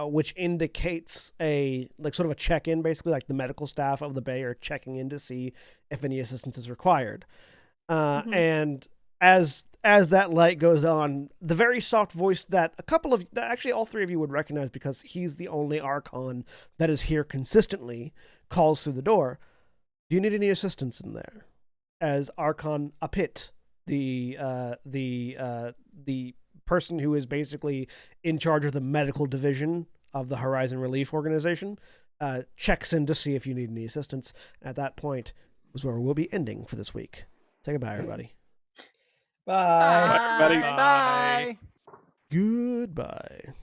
Speaker 1: which indicates a sort of a check-in, basically, like the medical staff of the bay are checking in to see if any assistance is required. And as that light goes on, the very soft voice that actually all three of you would recognize because he's the only Archon that is here consistently, calls through the door. Do you need any assistance in there? As Archon Apit, the person who is basically in charge of the medical division of the Horizon Relief Organization, checks in to see if you need any assistance. At that point is where we'll be ending for this week. Say goodbye, everybody.
Speaker 4: Bye.
Speaker 8: Bye, everybody.
Speaker 3: Bye.
Speaker 1: Goodbye.